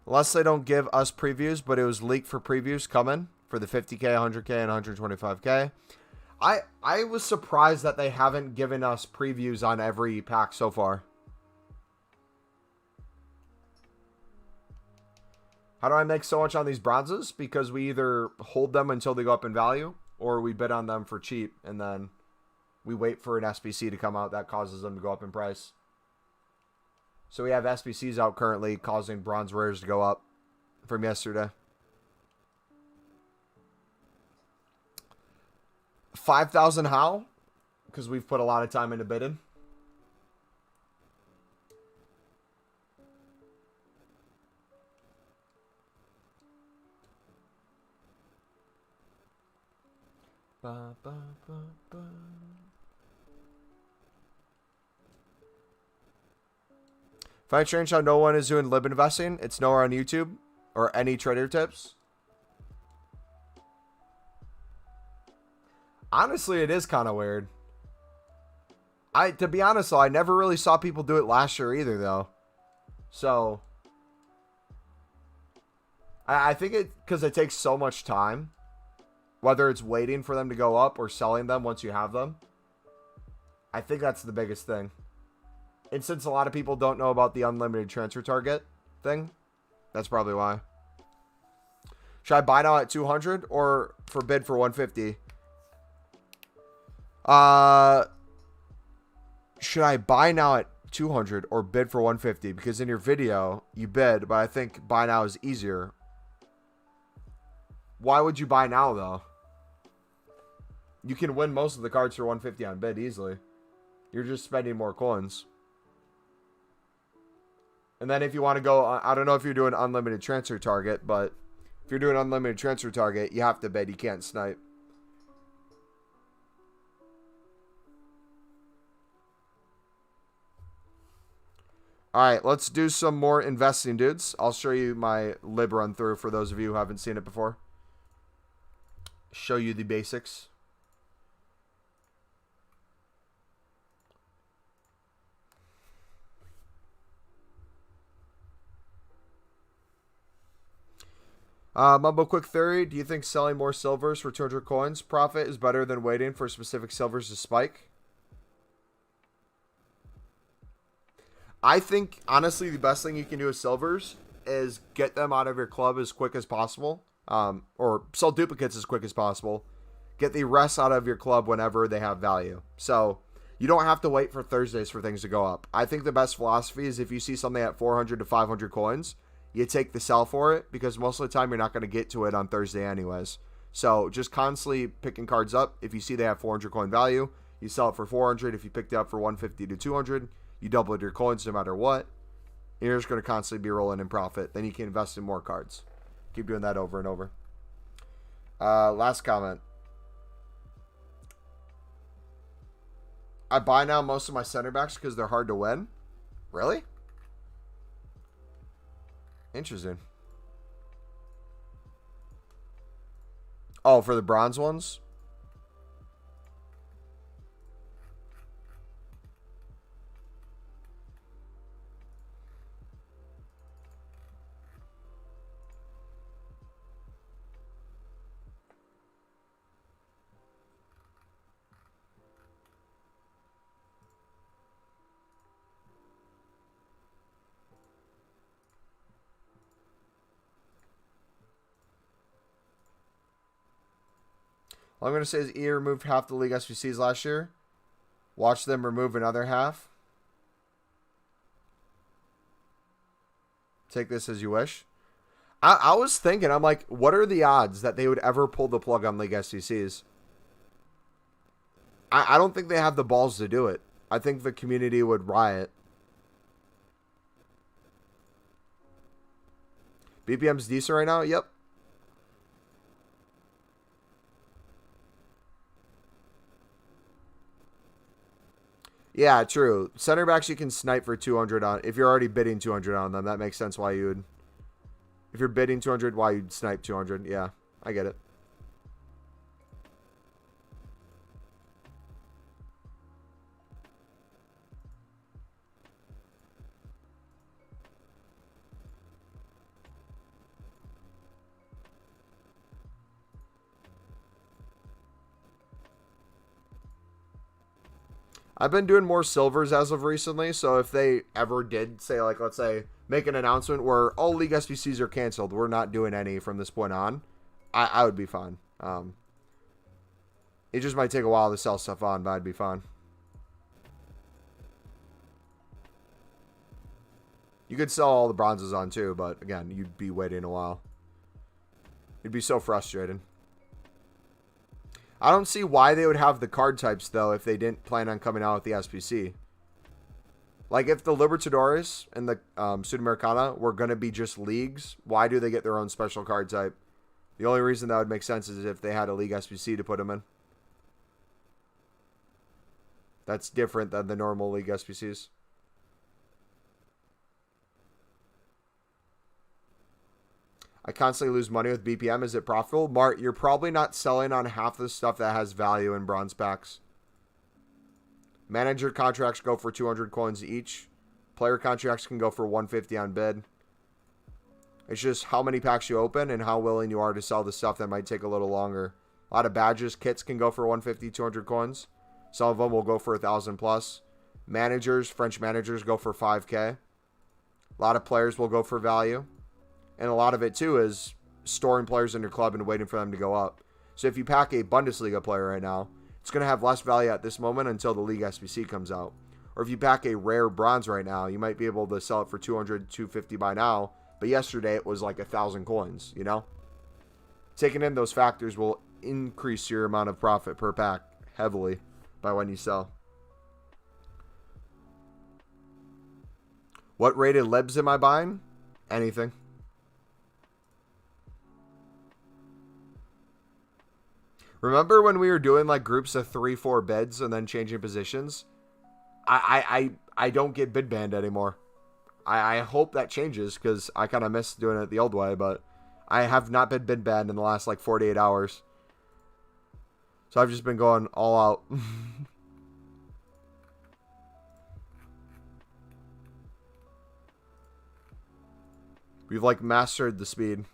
Unless they don't give us previews, but it was leaked for previews coming for the 50k, 100k, and 125k. I was surprised that they haven't given us previews on every pack so far. How do I make so much on these bronzes? Because we either hold them until they go up in value, or we bid on them for cheap, and then we wait for an SBC to come out that causes them to go up in price. So we have SBCs out currently causing bronze rares to go up from yesterday. 5,000 how? Because we've put a lot of time into bidding. Ba, ba, ba, ba. If I change how no one is doing lib investing, it's nowhere on YouTube or any trader tips. Honestly, it is kind of weird. To be honest though, I never really saw people do it last year either though. So I think because it takes so much time, whether it's waiting for them to go up or selling them once you have them. I think that's the biggest thing. And since a lot of people don't know about the unlimited transfer target thing, that's probably why. Should I buy now at 200 or for bid for 150? Should I buy now at 200 or bid for 150? Because in your video, you bid, but I think buy now is easier. Why would you buy now, though? You can win most of the cards for 150 on bid easily. You're just spending more coins. And then if you want to go, I don't know if you're doing unlimited transfer target, but if you're doing unlimited transfer target, you have to bid. You can't snipe. Alright, let's do some more investing, dudes. I'll show you my lib run through for those of you who haven't seen it before. Show you the basics. Mumbo, quick theory. Do you think selling more silvers for 200 coins profit is better than waiting for specific silvers to spike? I think, honestly, the best thing you can do with silvers is get them out of your club as quick as possible. Or sell duplicates as quick as possible. Get the rest out of your club whenever they have value. So you don't have to wait for Thursdays for things to go up. I think the best philosophy is if you see something at 400 to 500 coins, you take the sell for it, because most of the time you're not going to get to it on Thursday anyways. So just constantly picking cards up. If you see they have 400 coin value, you sell it for 400. If you picked it up for 150 to 200, you doubled your coins no matter what. And you're just going to constantly be rolling in profit. Then you can invest in more cards. Keep doing that over and over. Last comment. I buy now most of my center backs because they're hard to win. Really? Interesting. Oh, for the bronze ones? All I'm going to say is EA removed half the league SBCs last year. Watch them remove another half. Take this as you wish. I was thinking, I'm like, what are the odds that they would ever pull the plug on league SBCs? I don't think they have the balls to do it. I think the community would riot. BPM's decent right now? Yep. Yeah, true. Center backs you can snipe for 200 on. If you're already bidding 200 on them, that makes sense why you would. If you're bidding 200, why you'd snipe 200. Yeah, I get it. I've been doing more silvers as of recently, so if they ever did say, like, let's say make an announcement where all League SBCs are canceled. We're not doing any from this point on. I would be fine. It just might take a while to sell stuff on, but I'd be fine. You could sell all the bronzes on too, but again, you'd be waiting a while. It'd be so frustrating. I don't see why they would have the card types, though, if they didn't plan on coming out with the SBC. Like, if the Libertadores and the Sudamericana were going to be just leagues, why do they get their own special card type? The only reason that would make sense is if they had a League SBC to put them in. That's different than the normal League SBCs. I constantly lose money with BPM. Is it profitable? Mart, you're probably not selling on half the stuff that has value in bronze packs. Manager contracts go for 200 coins each. Player contracts can go for 150 on bid. It's just how many packs you open and how willing you are to sell the stuff that might take a little longer. A lot of badges, kits can go for 150, 200 coins. Some of them will go for 1,000 plus. Managers, French managers go for 5K. A lot of players will go for value. And a lot of it, too, is storing players in your club and waiting for them to go up. So if you pack a Bundesliga player right now, it's going to have less value at this moment until the League SBC comes out. Or if you pack a rare bronze right now, you might be able to sell it for 200, 250 by now. But yesterday, it was like 1,000 coins, you know? Taking in those factors will increase your amount of profit per pack heavily by when you sell. What rated libs am I buying? Anything. Remember when we were doing like groups of 3-4 bids and then changing positions? I don't get bid banned anymore. I hope that changes because I kind of miss doing it the old way, but I have not been bid banned in the last like 48 hours. So I've just been going all out. We've like mastered the speed.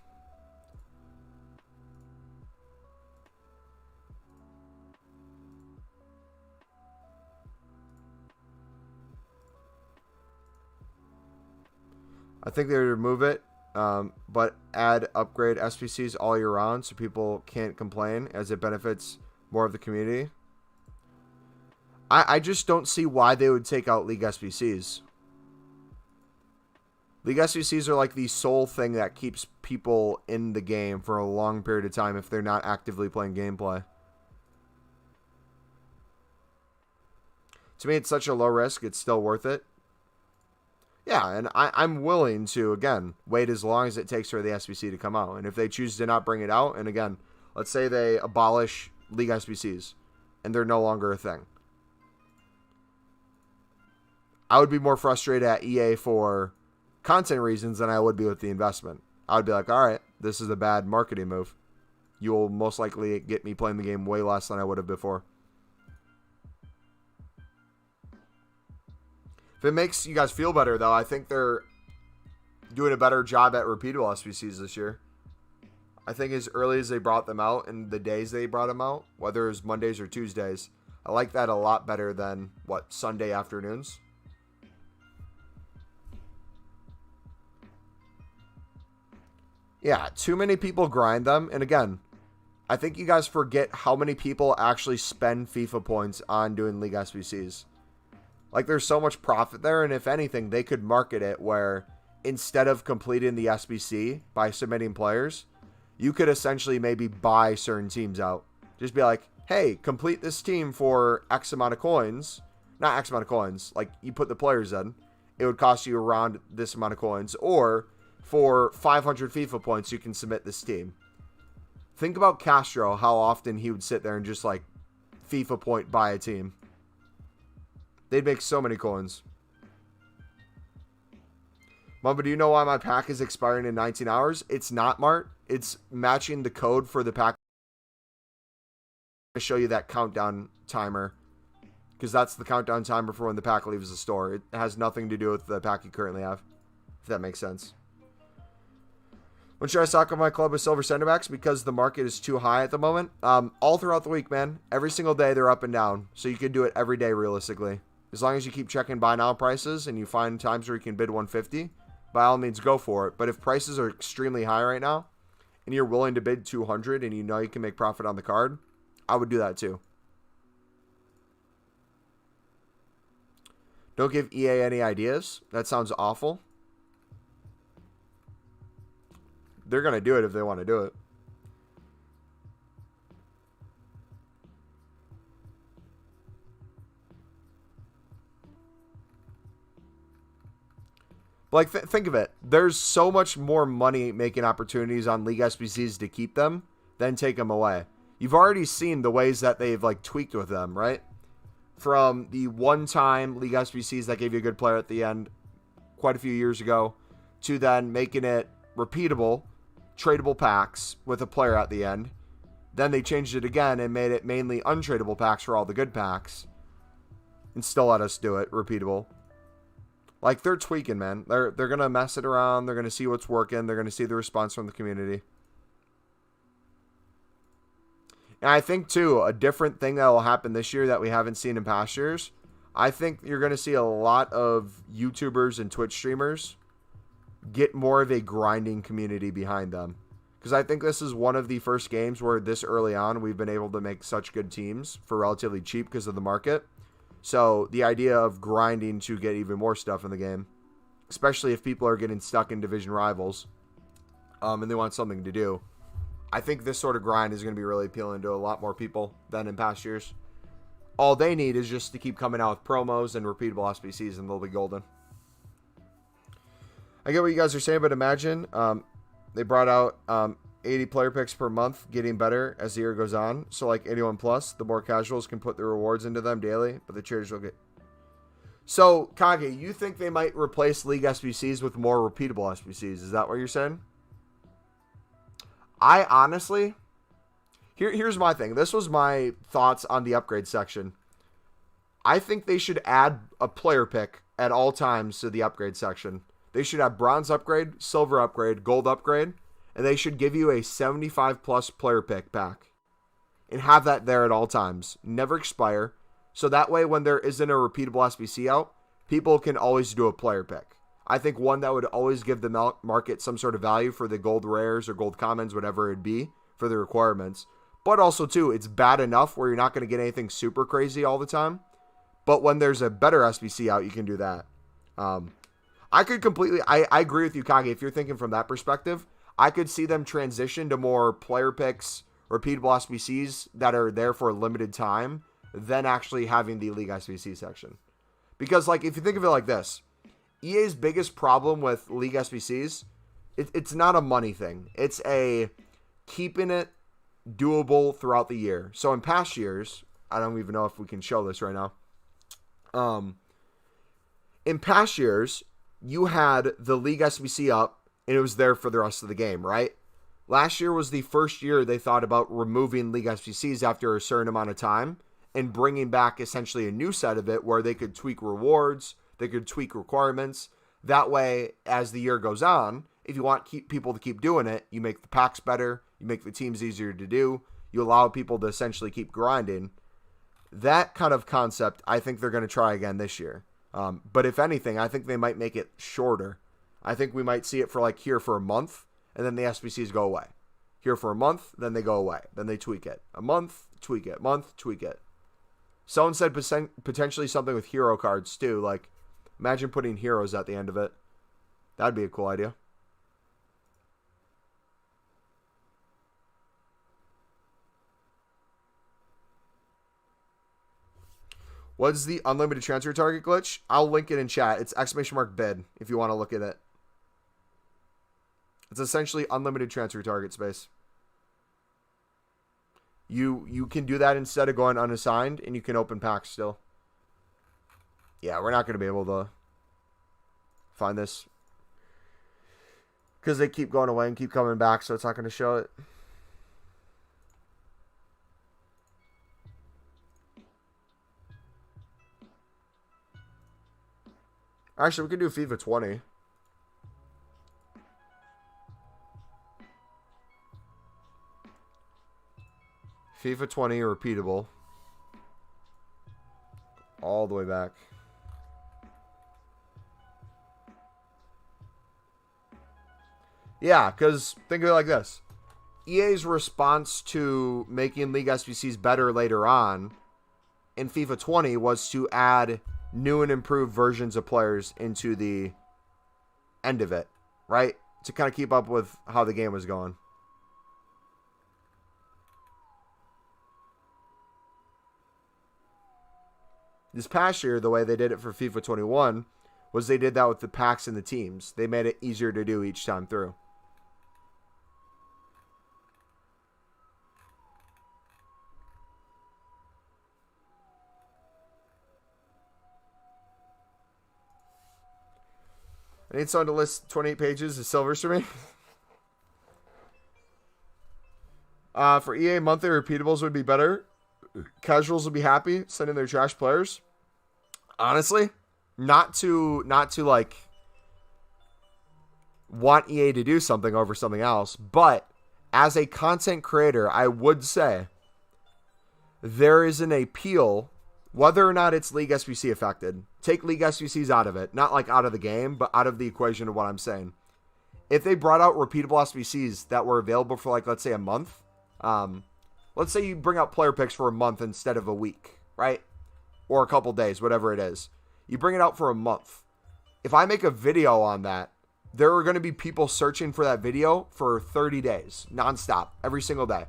I think they would remove it, but add upgrade SPCs all year round so people can't complain as it benefits more of the community. I just don't see why they would take out League SPCs. League SPCs are like the sole thing that keeps people in the game for a long period of time if they're not actively playing gameplay. To me, it's such a low risk, it's still worth it. Yeah, and I'm willing to, again, wait as long as it takes for the SBC to come out. And if they choose to not bring it out, and again, let's say they abolish League SBCs, and they're no longer a thing. I would be more frustrated at EA for content reasons than I would be with the investment. I would be like, all right, this is a bad marketing move. You will most likely get me playing the game way less than I would have before. If it makes you guys feel better, though, I think they're doing a better job at repeatable SBCs this year. I think as early as they brought them out and the days they brought them out, whether it was Mondays or Tuesdays, I like that a lot better than, what, Sunday afternoons? Yeah, too many people grind them. And again, I think you guys forget how many people actually spend FIFA points on doing League SBCs. Like, there's so much profit there, and if anything, they could market it where instead of completing the SBC by submitting players, you could essentially maybe buy certain teams out. Just be like, hey, complete this team for X amount of coins. Not X amount of coins. Like, you put the players in. It would cost you around this amount of coins. Or for 500 FIFA points, you can submit this team. Think about Castro, how often he would sit there and just, like, FIFA point buy a team. They'd make so many coins. Mumbo, do you know why my pack is expiring in 19 hours? It's not, Mart. It's matching the code for the pack. I'm going to show you that countdown timer. Because that's the countdown timer for when the pack leaves the store. It has nothing to do with the pack you currently have. If that makes sense. When should I stock up my club with silver center backs? Because the market is too high at the moment. All throughout the week, man. Every single day they're up and down. So you can do it every day realistically. As long as you keep checking buy now prices and you find times where you can bid 150, by all means go for it. But if prices are extremely high right now and you're willing to bid 200 and you know you can make profit on the card, I would do that too. Don't give EA any ideas. That sounds awful. They're going to do it if they want to do it. Like, think of it. There's so much more money making opportunities on League SBCs to keep them than take them away. You've already seen the ways that they've, like, tweaked with them, right? From the one-time League SBCs that gave you a good player at the end quite a few years ago to then making it repeatable, tradable packs with a player at the end. Then they changed it again and made it mainly untradable packs for all the good packs. And still let us do it, repeatable. Like, they're tweaking, man. They're going to mess it around. They're going to see what's working. They're going to see the response from the community. And I think, too, a different thing that will happen this year that we haven't seen in past years, I think you're going to see a lot of YouTubers and Twitch streamers get more of a grinding community behind them. Because I think this is one of the first games where this early on we've been able to make such good teams for relatively cheap because of the market. So the idea of grinding to get even more stuff in the game, especially if people are getting stuck in division rivals and they want something to do, I think this sort of grind is going to be really appealing to a lot more people than in past years. All they need is just to keep coming out with promos and repeatable SBCs and they'll be golden. I get what you guys are saying, but imagine they brought out 80 player picks per month, getting better as the year goes on. So like 81 plus, the more casuals can put their rewards into them daily, but the traders will get. So Kage, you think they might replace League SBCs with more repeatable SBCs? Is that what you're saying? I honestly, here's my thing. This was my thoughts on the upgrade section. I think they should add a player pick at all times to the upgrade section. They should have bronze upgrade, silver upgrade, gold upgrade, and they should give you a 75 plus player pick pack and have that there at all times. Never expire. So that way when there isn't a repeatable SBC out, people can always do a player pick. I think one that would always give the market some sort of value for the gold rares or gold commons, whatever it'd be for the requirements. But also too, it's bad enough where you're not going to get anything super crazy all the time. But when there's a better SBC out, you can do that. I could completely, I agree with you, Kage. If you're thinking from that perspective, I could see them transition to more player picks, repeatable SBCs that are there for a limited time than actually having the League SBC section. Because, like, if you think of it like this, EA's biggest problem with League SBCs, it's not a money thing. It's a keeping it doable throughout the year. So in past years, I don't even know if we can show this right now. In past years, you had the League SBC up, and it was there for the rest of the game, right? Last year was the first year they thought about removing League SBCs after a certain amount of time and bringing back essentially a new set of it where they could tweak rewards, they could tweak requirements. That way, as the year goes on, if you want people to keep doing it, you make the packs better, you make the teams easier to do, you allow people to essentially keep grinding. That kind of concept, I think they're going to try again this year. But if anything, I think they might make it shorter. I think we might see it for like here for a month, and then the SBCs go away. Here for a month, then they go away. Then they tweak it. A month, tweak it. Month, tweak it. Someone said potentially something with hero cards too. Like, imagine putting heroes at the end of it. That'd be a cool idea. What's the unlimited transfer target glitch? I'll link it in chat. It's !bid if you want to look at it. It's essentially unlimited transfer target space. You can do that instead of going unassigned, and you can open packs still. Yeah, we're not going to be able to find this. Because they keep going away and keep coming back, so it's not going to show it. Actually, we could do FIFA 20. FIFA 20 repeatable. All the way back. Yeah, because think of it like this. EA's response to making League SBCs better later on in FIFA 20 was to add new and improved versions of players into the end of it, right? To kind of keep up with how the game was going. This past year, the way they did it for FIFA 21 was they did that with the packs and the teams. They made it easier to do each time through. I need someone to list 28 pages of silvers for me. For EA, monthly repeatables would be better. Casuals would be happy sending their trash players. Honestly, not to like want EA to do something over something else, but as a content creator, I would say there is an appeal, whether or not it's League SBC affected. Take League SBCs out of it, not like out of the game, but out of the equation of what I'm saying. If they brought out repeatable SBCs that were available for, like, let's say a month, let's say you bring out player picks for a month instead of a week, right? Or a couple days, whatever it is. You bring it out for a month. If I make a video on that, there are going to be people searching for that video for 30 days, nonstop, every single day.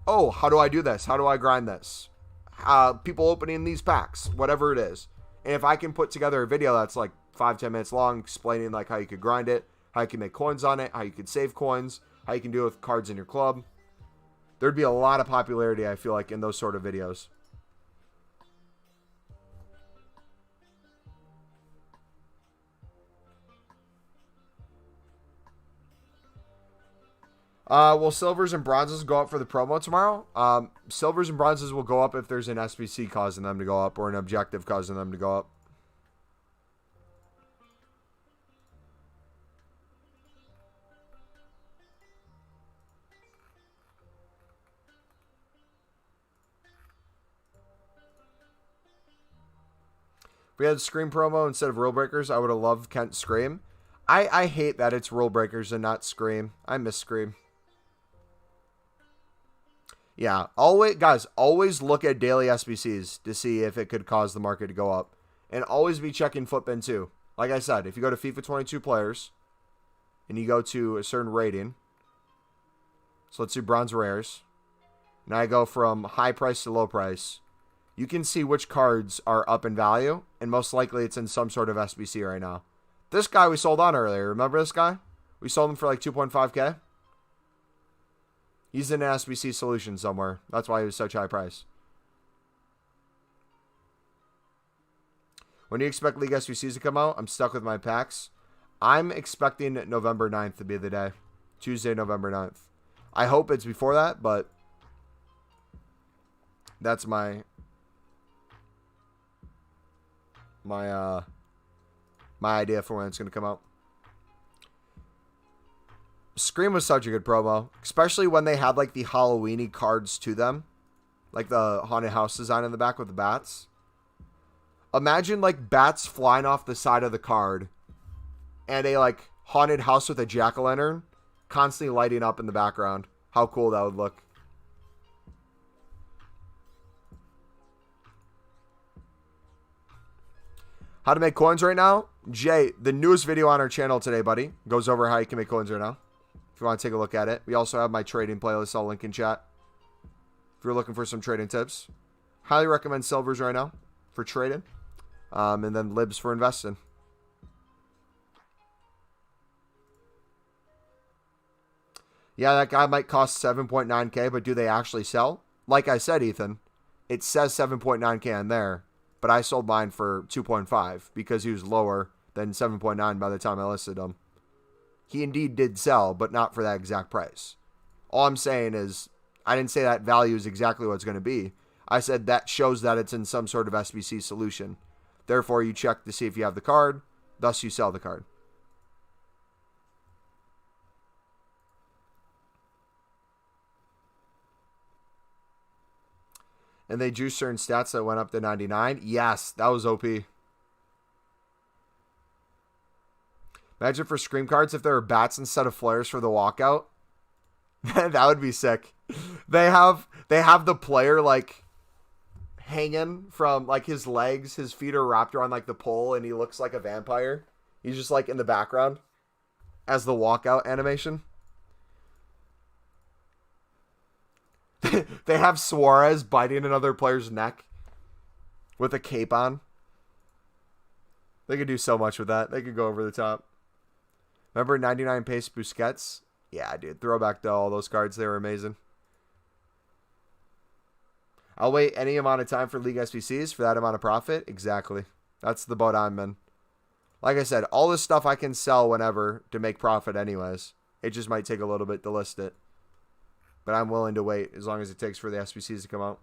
Oh, how do I do this? How do I grind this? People opening these packs, whatever it is. And if I can put together a video that's like 5-10 minutes long, explaining like how you could grind it, how you can make coins on it, how you could save coins, how you can do it with cards in your club, there'd be a lot of popularity, I feel like, in those sort of videos. Will silvers and bronzes go up for the promo tomorrow? Silvers and bronzes will go up if there's an SBC causing them to go up or an objective causing them to go up. If we had Scream promo instead of Rule Breakers, I would have loved Kent Scream. I hate that it's Rule Breakers and not Scream. I miss Scream. Yeah, always look at daily SBCs to see if it could cause the market to go up. And always be checking Footbin too. Like I said, if you go to FIFA 22 players and you go to a certain rating, so let's do bronze rares. Now I go from high price to low price. You can see which cards are up in value, and most likely it's in some sort of SBC right now. This guy we sold on earlier, remember this guy? We sold him for like 2.5k. He's in an SBC solution somewhere. That's why he was such high price. When do you expect League SBCs to come out? I'm stuck with my packs. I'm expecting November 9th to be the day. Tuesday, November 9th. I hope it's before that, but that's my idea for when it's going to come out. Scream was such a good promo, especially when they had like the Halloween-y cards to them, like the haunted house design in the back with the bats. Imagine like bats flying off the side of the card and a like haunted house with a jack-o'-lantern constantly lighting up in the background. How cool that would look. How to make coins right now? Jay, the newest video on our channel today, buddy, goes over how you can make coins right now. If you want to take a look at it. We also have my trading playlist. I'll link in chat. If you're looking for some trading tips. Highly recommend silvers right now for trading. And then libs for investing. Yeah, that guy might cost 7.9k, but do they actually sell? Like I said, Ethan, it says 7.9k on there, but I sold mine for 2.5 because he was lower than 7.9 by the time I listed him. He indeed did sell, but not for that exact price. All I'm saying is, I didn't say that value is exactly what it's going to be. I said that shows that it's in some sort of SBC solution. Therefore, you check to see if you have the card. Thus, you sell the card. And they juiced certain stats that went up to 99. Yes, that was OP. Imagine for scream cards if there were bats instead of flares for the walkout. That would be sick. They have the player like hanging from like his legs, his feet are wrapped around like the pole, and he looks like a vampire. He's just like in the background as the walkout animation. They have Suarez biting another player's neck with a cape on. They could do so much with that. They could go over the top. Remember 99 pace Busquets? Yeah, dude. Throwback to all those cards. They were amazing. I'll wait any amount of time for League SBCs for that amount of profit. Exactly. That's the boat I'm in. Like I said, all this stuff I can sell whenever to make profit anyways. It just might take a little bit to list it. But I'm willing to wait as long as it takes for the SBCs to come out.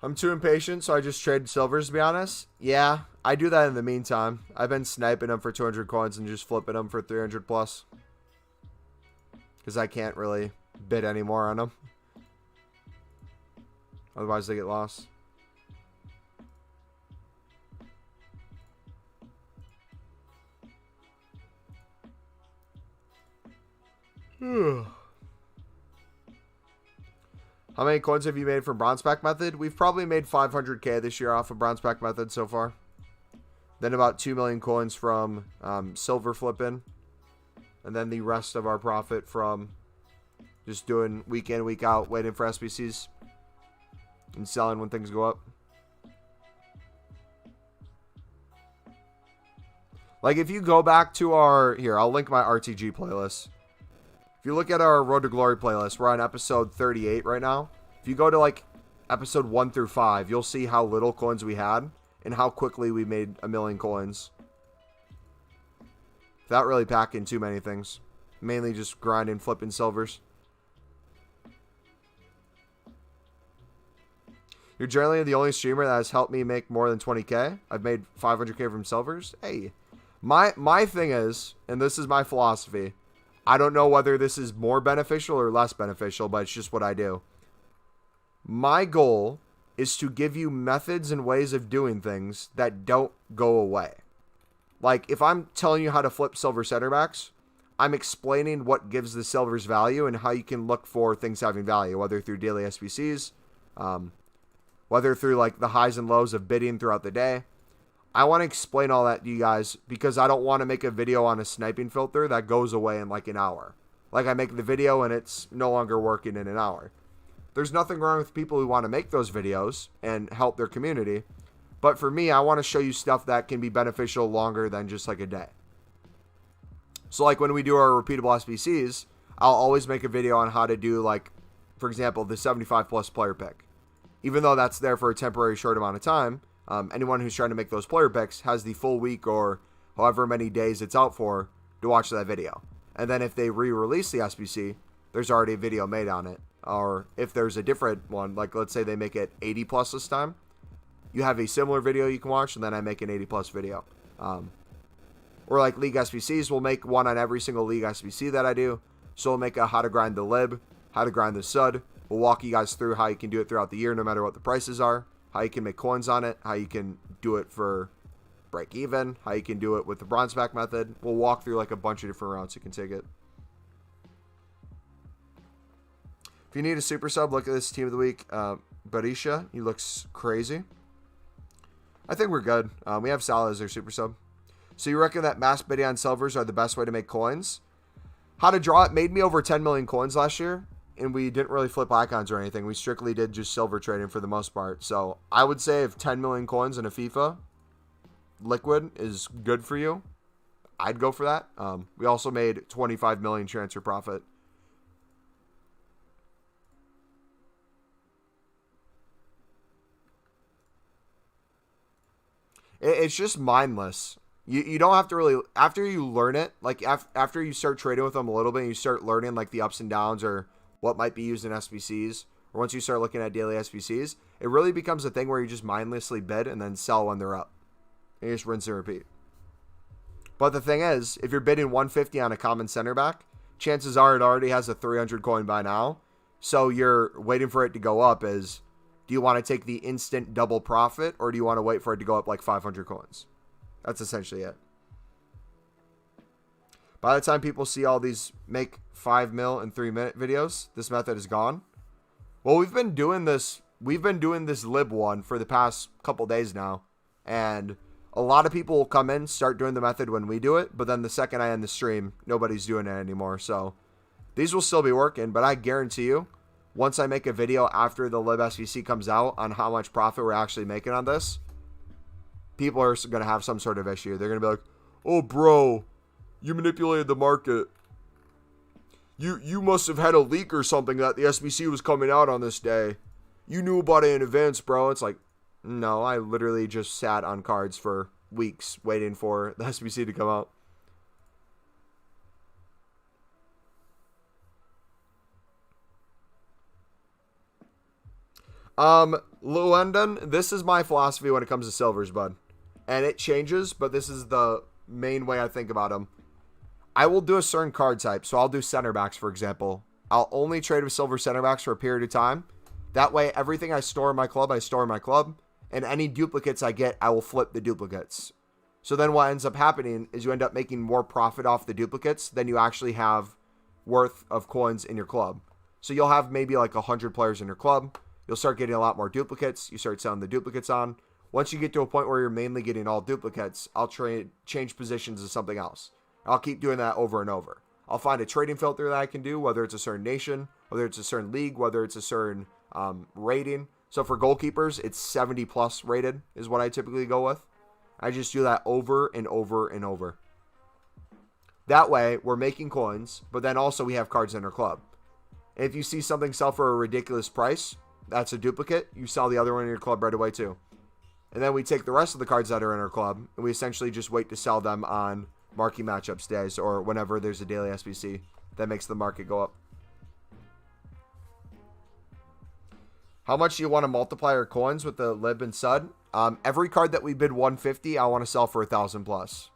I'm too impatient, so I just trade silvers, to be honest. Yeah, I do that in the meantime. I've been sniping them for 200 coins and just flipping them for 300 plus. Because I can't really bid anymore on them. Otherwise, they get lost. How many coins have you made from bronze pack method? We've probably made 500k this year off of bronze pack method so far. Then about 2 million coins from silver flipping. And then the rest of our profit from just doing week in, week out, waiting for SBCs. And selling when things go up. Like if you go back to our... Here, I'll link my RTG playlist. If you look at our Road to Glory playlist, we're on episode 38 right now. If you go to like episode 1 through 5, you'll see how little coins we had and how quickly we made 1 million coins. Without really packing too many things. Mainly just grinding, flipping silvers. You're generally the only streamer that has helped me make more than 20k. I've made 500k from silvers. Hey, my thing is, and this is my philosophy, I don't know whether this is more beneficial or less beneficial, but it's just what I do. My goal is to give you methods and ways of doing things that don't go away. Like, if I'm telling you how to flip silver center backs, I'm explaining what gives the silvers value and how you can look for things having value, whether through daily SBCs, whether through, like, the highs and lows of bidding throughout the day. I want to explain all that to you guys because I don't want to make a video on a sniping filter that goes away in like an hour. Like I make the video and it's no longer working in an hour. There's nothing wrong with people who want to make those videos and help their community. But for me, I want to show you stuff that can be beneficial longer than just like a day. So like when we do our repeatable SBCs, I'll always make a video on how to do like, for example, the 75 plus player pick. Even though that's there for a temporary short amount of time, anyone who's trying to make those player picks has the full week or however many days it's out for to watch that video. And then if they re-release the SBC, there's already a video made on it. Or if there's a different one, like let's say they make it 80 plus this time, you have a similar video you can watch, and then I make an 80 plus video. Or like League SBCs, we'll make one on every single League SBC that I do. So we'll make a how to grind the lib, how to grind the sud. We'll walk you guys through how you can do it throughout the year no matter what the prices are. How you can make coins on it, how you can do it for break even, how you can do it with the bronze pack method. We'll walk through like a bunch of different routes you can take it. If you need a super sub, look at this team of the week. Barisha, he looks crazy. I think we're good. We have Salah as our super sub. So you reckon that mass bidding on silvers are the best way to make coins? How to draw it made me over 10 million coins last year. And we didn't really flip icons or anything. We strictly did just silver trading for the most part. So I would say if 10 million coins in a FIFA liquid is good for you, I'd go for that. We also made 25 million transfer profit. It's just mindless. You don't have to really, after you learn it, like after you start trading with them a little bit and you start learning like the ups and downs or what might be used in SBCs, or once you start looking at daily SBCs, it really becomes a thing where you just mindlessly bid and then sell when they're up. And you just rinse and repeat. But the thing is, if you're bidding 150 on a common center back, chances are it already has a 300 coin by now. So you're waiting for it to go up. Do you want to take the instant double profit, or do you want to wait for it to go up like 500 coins? That's essentially it. By the time people see all these make 5 mil in 3 minute videos, this method is gone. Well, we've been doing this lib one for the past couple days now. And a lot of people will come in, start doing the method when we do it. But then the second I end the stream, nobody's doing it anymore. So these will still be working. But I guarantee you, once I make a video after the lib SVC comes out on how much profit we're actually making on this, people are going to have some sort of issue. They're going to be like, oh, bro, you manipulated the market. You must have had a leak or something that the SBC was coming out on this day. You knew about it in advance, bro. It's like, no, I literally just sat on cards for weeks waiting for the SBC to come out. Luendon, this is my philosophy when it comes to silvers, bud. And it changes, but this is the main way I think about them. I will do a certain card type. So I'll do center backs, for example. I'll only trade with silver center backs for a period of time. That way, everything I store in my club, I store in my club. And any duplicates I get, I will flip the duplicates. So then what ends up happening is you end up making more profit off the duplicates than you actually have worth of coins in your club. So you'll have maybe like 100 players in your club. You'll start getting a lot more duplicates. You start selling the duplicates on. Once you get to a point where you're mainly getting all duplicates, I'll change positions to something else. I'll keep doing that over and over. I'll find a trading filter that I can do, whether it's a certain nation, whether it's a certain league, whether it's a certain rating. So for goalkeepers, it's 70 plus rated is what I typically go with. I just do that over and over and over. That way, we're making coins, but then also we have cards in our club. And if you see something sell for a ridiculous price, that's a duplicate. You sell the other one in your club right away too. And then we take the rest of the cards that are in our club, and we essentially just wait to sell them on marquee matchups days or whenever there's a daily SBC that makes the market go up. How much do you want to multiply your coins with the lib and sud? Every card that we bid 150, I want to sell for 1,000 plus.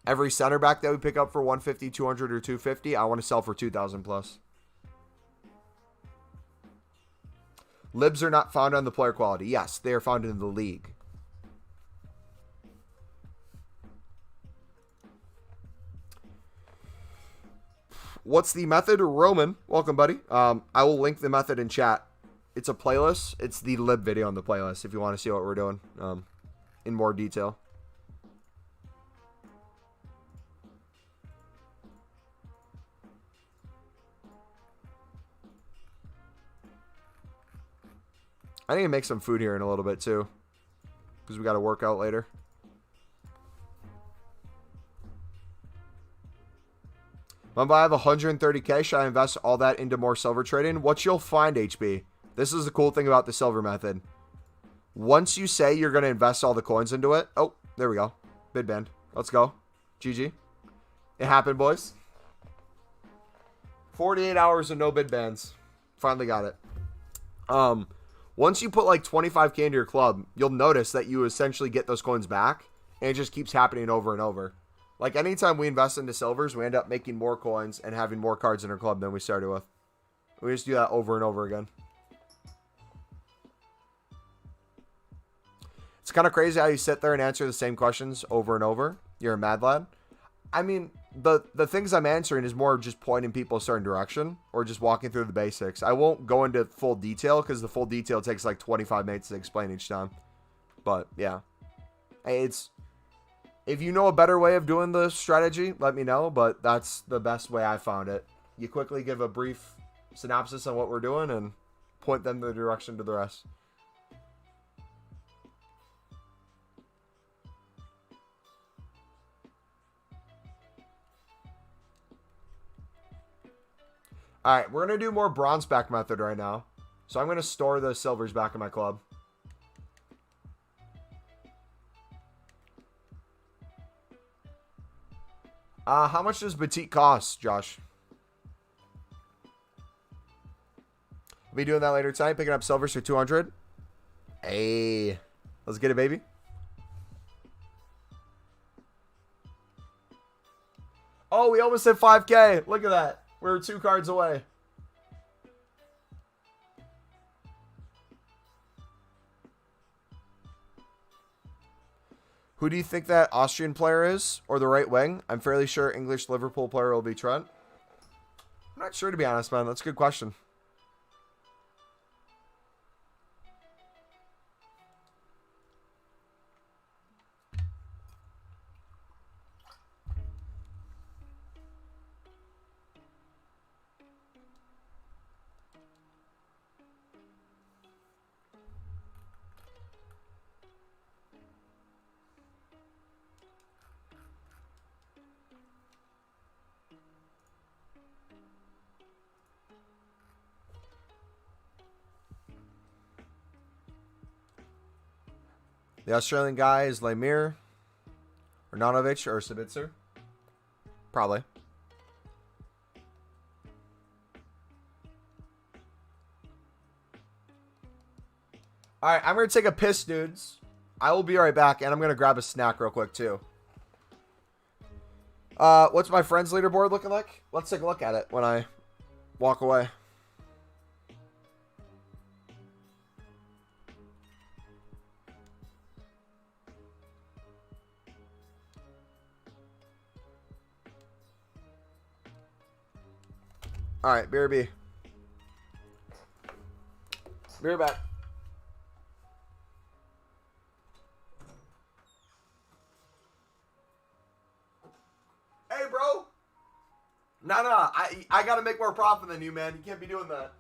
Every center back that we pick up for 150, 200, or 250, I want to sell for 2,000 plus. Libs are not found on the player quality. Yes, they are found in the league. What's the method? Roman, welcome, buddy. I will link the method in chat. It's a playlist. It's the lib video on the playlist if you want to see what we're doing in more detail. I need to make some food here in a little bit too, because we got to work out later. Remember, I have 130k. Should I invest all that into more silver trading? What you'll find, HB, this is the cool thing about the silver method. Once you say you're going to invest all the coins into it, oh, there we go. Bid band. Let's go. GG. It happened, boys. 48 hours of no bid bans. Finally got it. Once you put like 25k into your club, you'll notice that you essentially get those coins back, and it just keeps happening over and over. Like anytime we invest into silvers, we end up making more coins and having more cards in our club than we started with. We just do that over and over again. It's kind of crazy how you sit there and answer the same questions over and over. You're a mad lad. I mean, the things I'm answering is more just pointing people a certain direction or just walking through the basics. I won't go into full detail because the full detail takes like 25 minutes to explain each time. But yeah, it's, if you know a better way of doing the strategy, let me know. But that's the best way I found it. You quickly give a brief synopsis on what we're doing and point them the direction to the rest. All right, we're going to do more bronze back method right now. So I'm going to store the silvers back in my club. How much does Batik cost, Josh? We'll be doing that later tonight. Picking up silvers for 200. Hey. Let's get it, baby. Oh, we almost hit 5K. Look at that. We're 2 cards away. Who do you think that Austrian player is? Or the right wing? I'm fairly sure English Liverpool player will be Trent. I'm not sure, to be honest, man. That's a good question. The Australian guy is Lemire, or Nanovich, or Sabitzer. Probably. Alright, I'm going to take a piss, dudes. I will be right back, and I'm going to grab a snack real quick, too. What's my friend's leaderboard looking like? Let's take a look at it when I walk away. Alright, BRB. Be right back. Hey, bro. No. I gotta make more profit than you, man. You can't be doing that.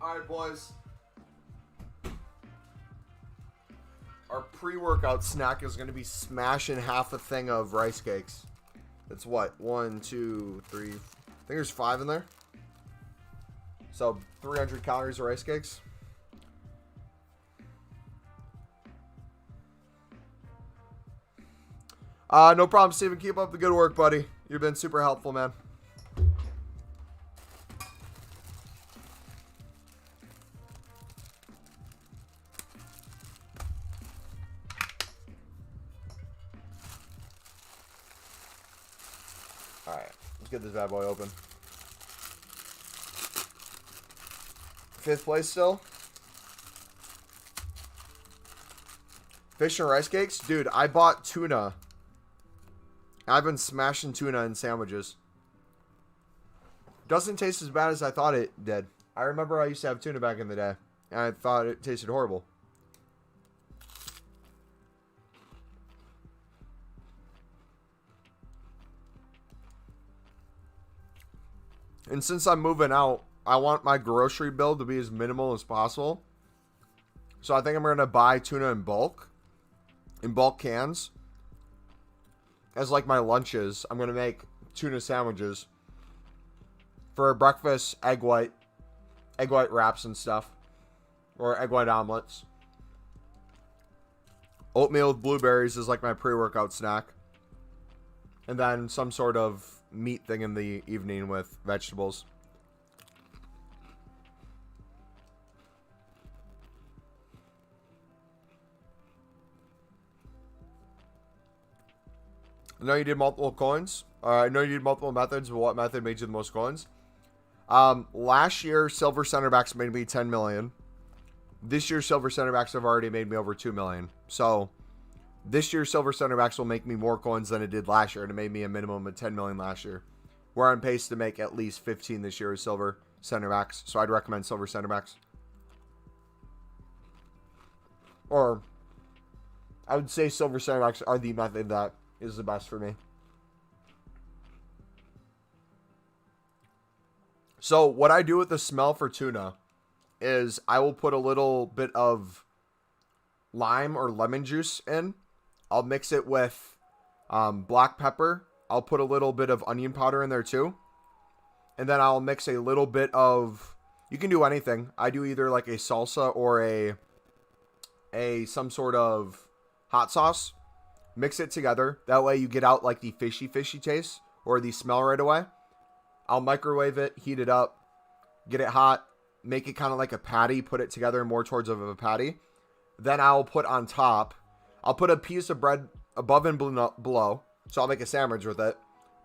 Alright, boys. Our pre-workout snack is going to be smashing half a thing of rice cakes. It's what? 1, 2, 3. I think there's 5 in there. So 300 calories of rice cakes. No problem, Steven. Keep up the good work, buddy. You've been super helpful, man. Alright, let's get this bad boy open. 5th place still. Fish and rice cakes? Dude, I bought tuna. I've been smashing tuna in sandwiches. Doesn't taste as bad as I thought it did. I remember I used to have tuna back in the day, and I thought it tasted horrible. And since I'm moving out, I want my grocery bill to be as minimal as possible. So I think I'm going to buy tuna in bulk cans. As like my lunches, I'm going to make tuna sandwiches. For breakfast, egg white wraps and stuff. Or egg white omelets. Oatmeal with blueberries is like my pre-workout snack. And then some sort of meat thing in the evening with vegetables. I know you did multiple coins. I know you did multiple methods, but what method made you the most coins? Last year, silver center backs made me 10 million. This year, silver center backs have already made me over 2 million. So, this year, silver center backs will make me more coins than it did last year, and it made me a minimum of 10 million last year. We're on pace to make at least 15 this year with silver center backs, so I'd recommend silver center backs. Or, I would say silver center backs are the method that is the best for me. So, what I do with the smell for tuna is I will put a little bit of lime or lemon juice in. I'll mix it with black pepper. I'll put a little bit of onion powder in there too. And then I'll mix a little bit of, you can do anything. I do either like a salsa or a some sort of hot sauce. Mix it together. That way you get out like the fishy taste or the smell right away. I'll microwave it, heat it up, get it hot, make it kind of like a patty, put it together more towards of a patty. Then I'll put on top, I'll put a piece of bread above and below, so I'll make a sandwich with it.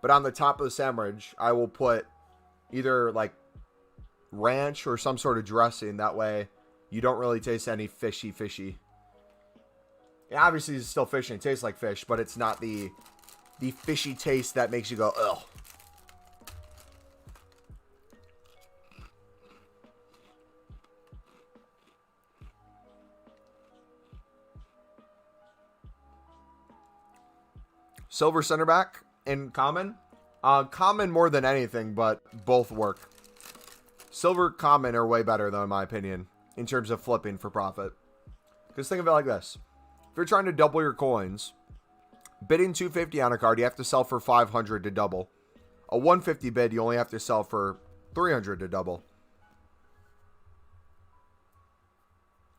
But on the top of the sandwich, I will put either like ranch or some sort of dressing. That way you don't really taste any fishy. And obviously it's still fish and it tastes like fish, but it's not the fishy taste that makes you go, ugh. Silver center back in common. Common more than anything, but both work. Silver common are way better though, in my opinion, in terms of flipping for profit. Because think of it like this. If you're trying to double your coins, bidding 250 on a card, you have to sell for 500 to double. A 150 bid, you only have to sell for 300 to double.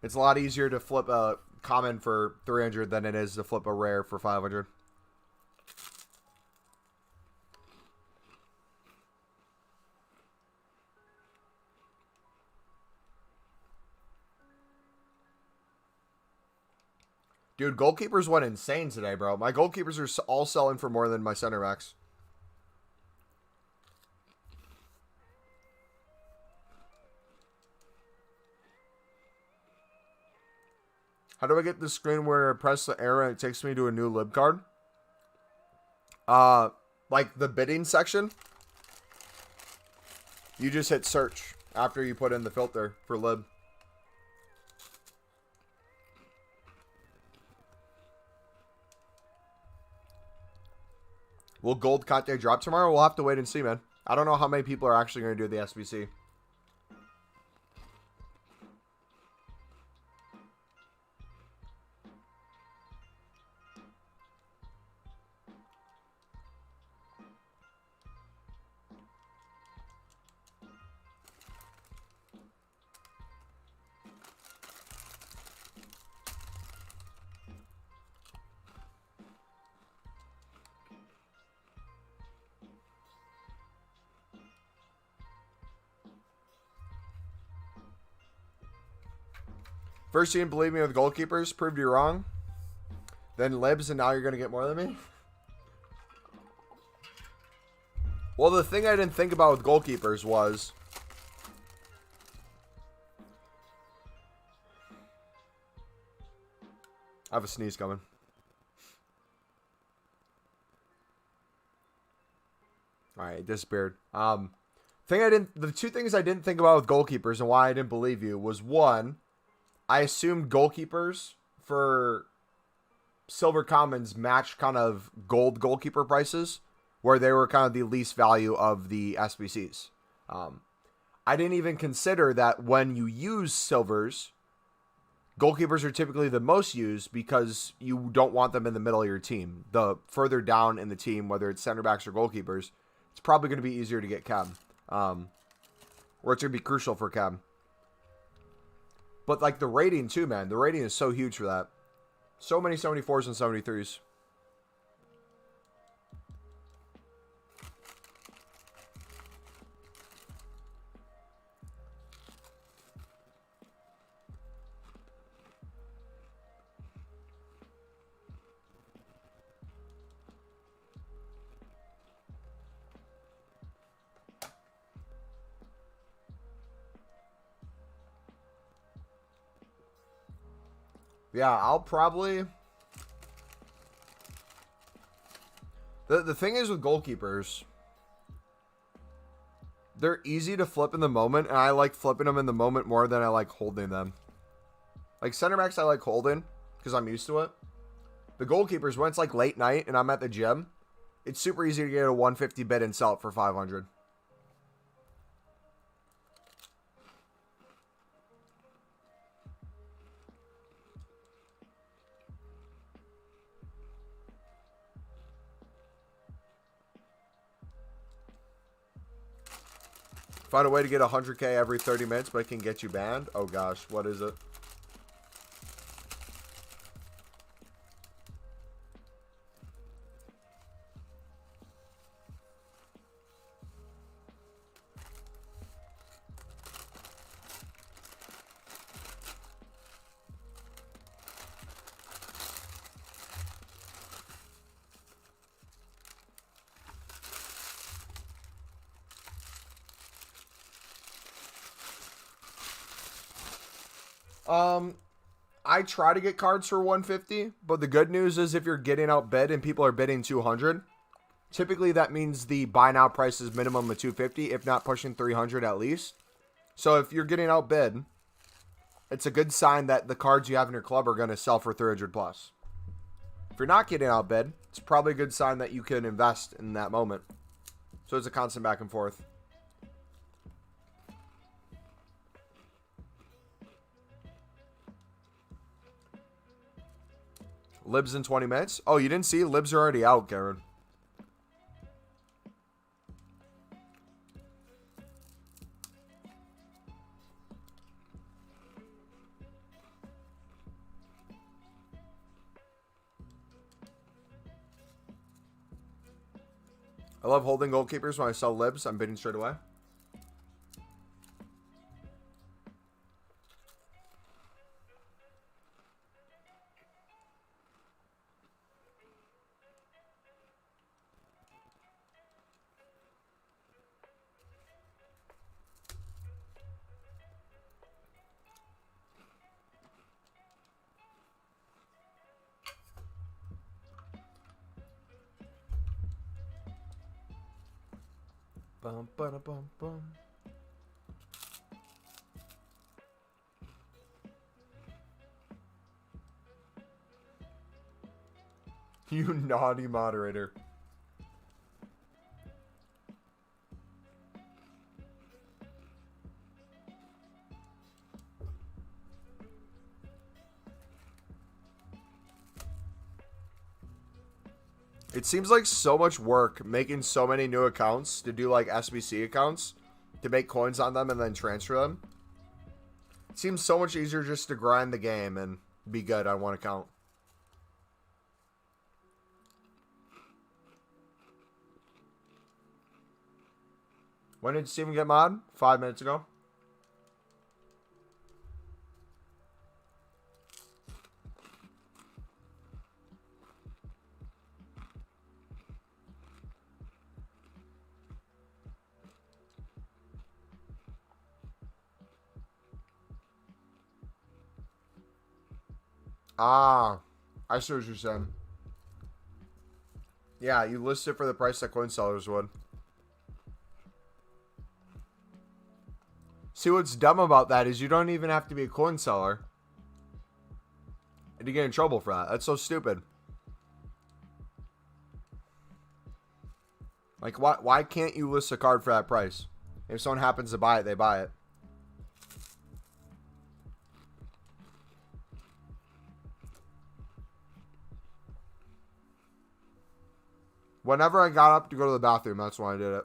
It's a lot easier to flip a common for 300 than it is to flip a rare for 500. Dude, goalkeepers went insane today, bro. My goalkeepers are all selling for more than my center backs. How do I get the screen where I press the arrow and it takes me to a new lib card? Like the bidding section. You just hit search after you put in the filter for lib. Will Gold Conte drop tomorrow? We'll have to wait and see, man. I don't know how many people are actually going to do the SBC. First you didn't believe me with goalkeepers, proved you wrong. Then libs, and now you're going to get more than me? Well, the thing I didn't think about with goalkeepers was I have a sneeze coming. All right, it disappeared. The two things I didn't think about with goalkeepers and why I didn't believe you was, one, I assumed goalkeepers for silver commons matched kind of gold goalkeeper prices, where they were kind of the least value of the SBCs. I didn't even consider that when you use silvers, goalkeepers are typically the most used because you don't want them in the middle of your team. The further down in the team, whether it's center backs or goalkeepers, it's probably going to be easier to get chem. Or it's going to be crucial for chem. But like the rating too, man. The rating is so huge for that. So many 74s and 73s. Yeah, I'll probably... The thing is with goalkeepers, they're easy to flip in the moment, and I like flipping them in the moment more than I like holding them. Like center backs I like holding, because I'm used to it. The goalkeepers, when it's like late night and I'm at the gym, it's super easy to get a 150 bid and sell it for 500. Find a way to get 100K every 30 minutes, but it can get you banned? Oh gosh, what is it? I try to get cards for 150, but the good news is if you're getting outbid and people are bidding 200, typically that means the buy now price is minimum of 250, if not pushing 300 at least. So if you're getting outbid, it's a good sign that the cards you have in your club are going to sell for 300 plus. If you're not getting outbid, it's probably a good sign that you can invest in that moment. So it's a constant back and forth. Libs in 20 minutes? Oh, you didn't see? Libs are already out, Karen. I love holding goalkeepers when I sell libs. I'm bidding straight away. Bum, ba, bum, bum. You naughty moderator. It seems like so much work making so many new accounts to do like SBC accounts to make coins on them and then transfer them. It seems so much easier just to grind the game and be good on one account. When did Steven get mod? 5 minutes ago. Ah, I see what you're saying. Yeah, you list it for the price that coin sellers would. See, what's dumb about that is you don't even have to be a coin seller. And you get in trouble for that. That's so stupid. Like, why can't you list a card for that price? If someone happens to buy it, they buy it. Whenever I got up to go to the bathroom, that's when I did it.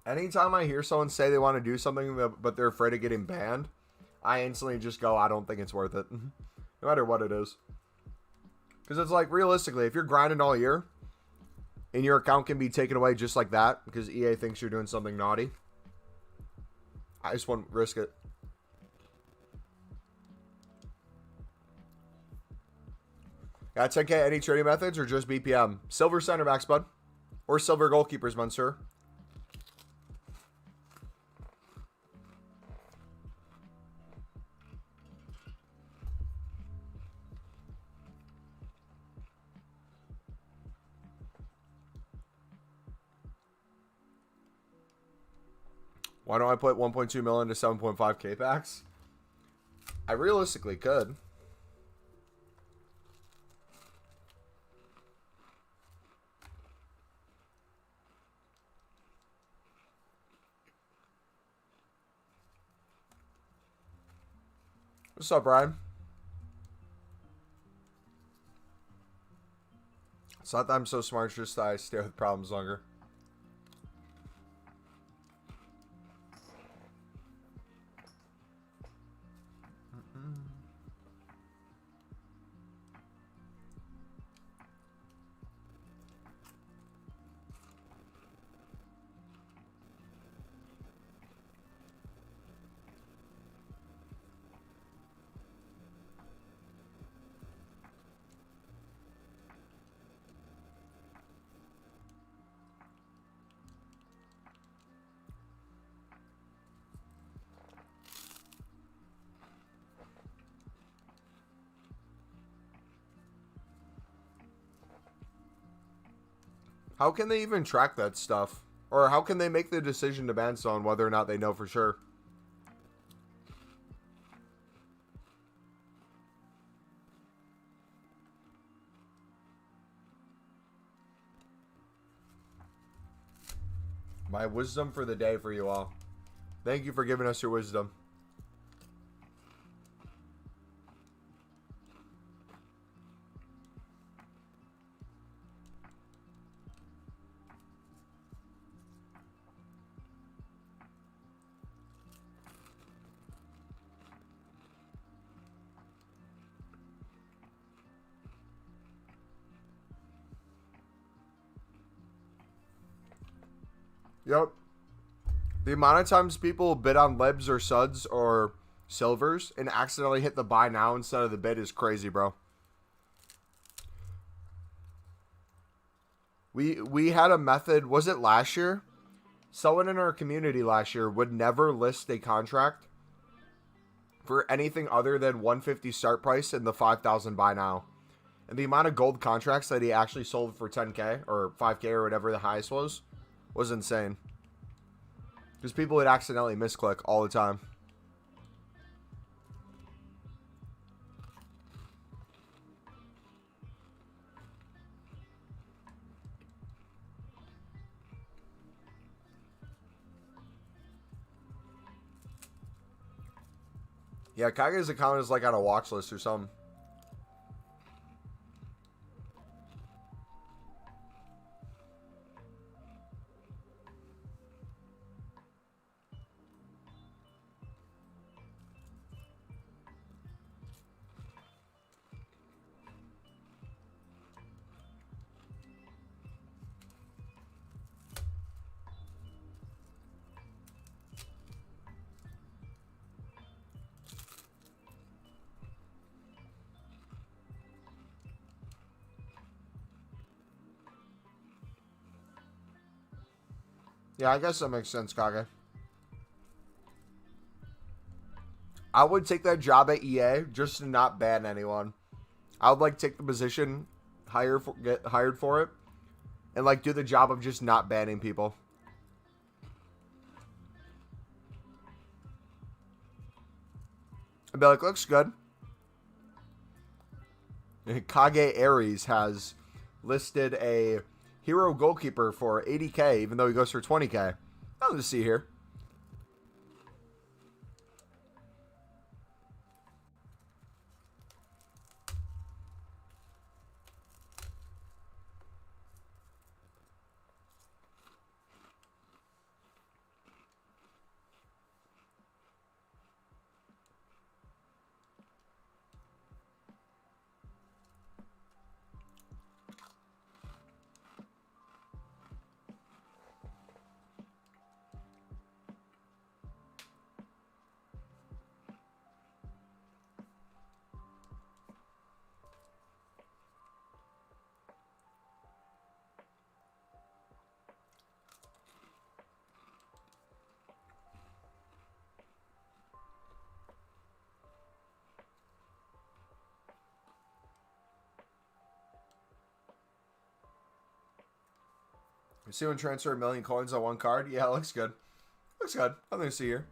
Anytime I hear someone say they want to do something, but they're afraid of getting banned, I instantly just go, I don't think it's worth it. No matter what it is. Because it's like, realistically, if you're grinding all year, and your account can be taken away just like that, because EA thinks you're doing something naughty, I just wouldn't risk it. Got 10K any trading methods or just BPM? Silver center backs, bud. Or silver goalkeepers, Monsieur. Why don't I put 1.2 million to 7.5K packs? I realistically could. What's up, Brian? It's not that I'm so smart, it's just that I stay with problems longer. How can they even track that stuff? Or how can they make the decision to ban someone whether or not they know for sure? My wisdom for the day for you all. Thank you for giving us your wisdom. Yep. The amount of times people bid on libs or suds or silvers and accidentally hit the buy now instead of the bid is crazy, bro. We had a method, was it last year? Someone in our community last year would never list a contract for anything other than 150 start price and the 5,000 buy now. And the amount of gold contracts that he actually sold for 10K or 5K or whatever the highest was insane. Because people would accidentally misclick all the time. Yeah, Kage's account is like on a watch list or something. Yeah, I guess that makes sense, Kage. I would take that job at EA just to not ban anyone. I would like take the position, get hired for it, and like do the job of just not banning people. I'd be like, looks good. Kage Aries has listed a hero goalkeeper for 80k, even though he goes for 20k. Nothing to see here. You see when transfer 1 million coins on one card? Yeah, it looks good. Looks good. Nothing to see here.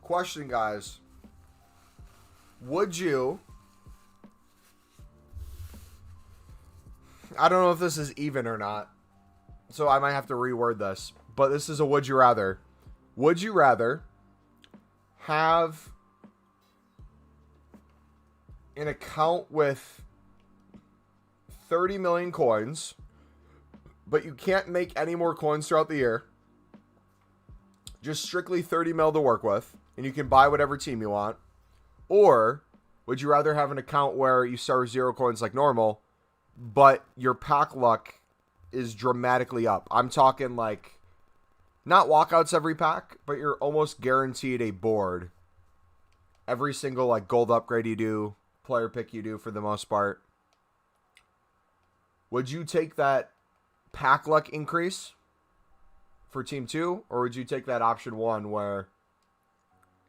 Question, guys. Would you... I don't know if this is even or not, so I might have to reword this. But this is a would you rather. Would you rather have an account with 30 million coins, but you can't make any more coins throughout the year? Just strictly 30 mil to work with, and you can buy whatever team you want. Or would you rather have an account where you start with 0 coins like normal, but your pack luck is dramatically up? I'm talking like, not walkouts every pack, but you're almost guaranteed a board every single like gold upgrade you do, player pick you do for the most part. Would you take that pack luck increase for Team 2, or would you take that option 1 where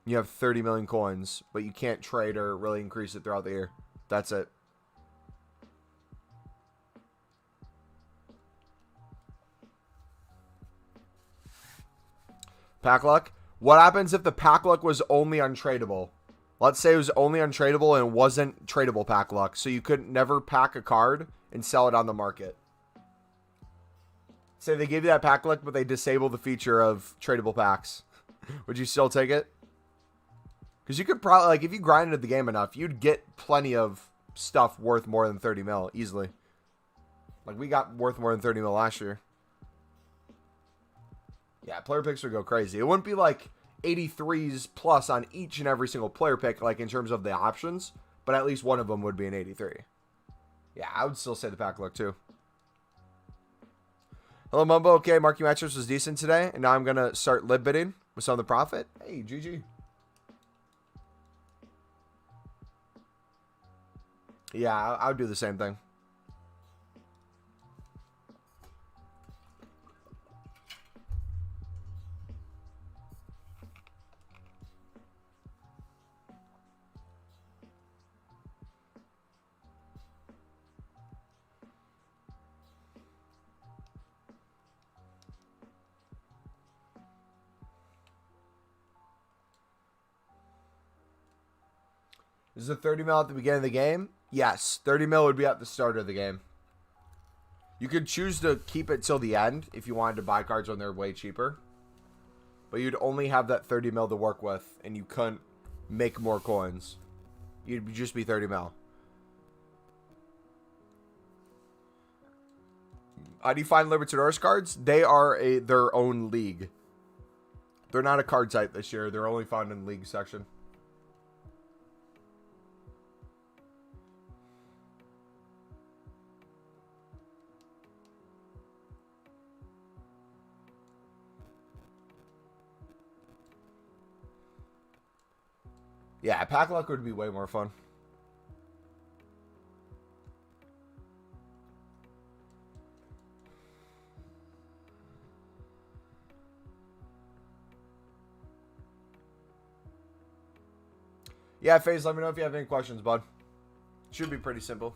you have 30 million coins, but you can't trade or really increase it throughout the year? That's it. Pack luck? What happens if the pack luck was only untradeable? Let's say it was only untradeable and wasn't tradable pack luck, so you couldn't never pack a card and sell it on the market. Say they gave you that pack luck, but they disable the feature of tradable packs. Would you still take it? Because you could probably, like, if you grinded the game enough, you'd get plenty of stuff worth more than 30 mil easily. Like, we got worth more than 30 mil last year. Yeah, player picks would go crazy. It wouldn't be like 83s plus on each and every single player pick, like in terms of the options, but at least one of them would be an 83. Yeah, I would still say the pack luck too. Hello, Mumbo. Okay, Marquinhos matchups was decent today, and now I'm going to start lib bidding with some of the profit. Hey, GG. Yeah, I would do the same thing. Is it 30 mil at the beginning of the game? Yes, 30 mil would be at the start of the game. You could choose to keep it till the end if you wanted to buy cards when they're way cheaper. But you'd only have that 30 mil to work with, and you couldn't make more coins. You'd just be 30 mil. How do you find Libertadores cards? They are their own league. They're not a card type this year. They're only found in the league section. Yeah, pack luck would be way more fun. Yeah, FaZe, let me know if you have any questions, bud. Should be pretty simple.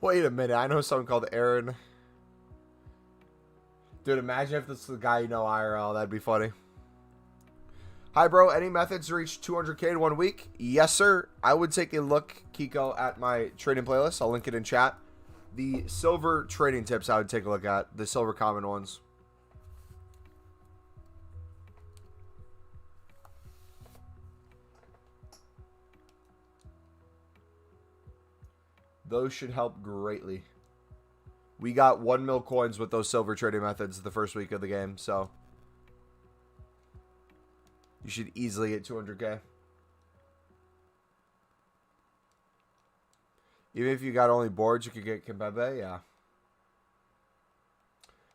Wait a minute. I know someone called Aaron. Dude, imagine if this is the guy you know IRL. That'd be funny. Hi, bro. Any methods to reach 200K in 1 week? Yes, sir. I would take a look, Kiko, at my trading playlist. I'll link it in chat. The silver trading tips I would take a look at. The silver common ones. Those should help greatly. We got 1 mil coins with those silver trading methods the first week of the game, so you should easily get 200K. Even if you got only boards, you could get Kimpembe, yeah.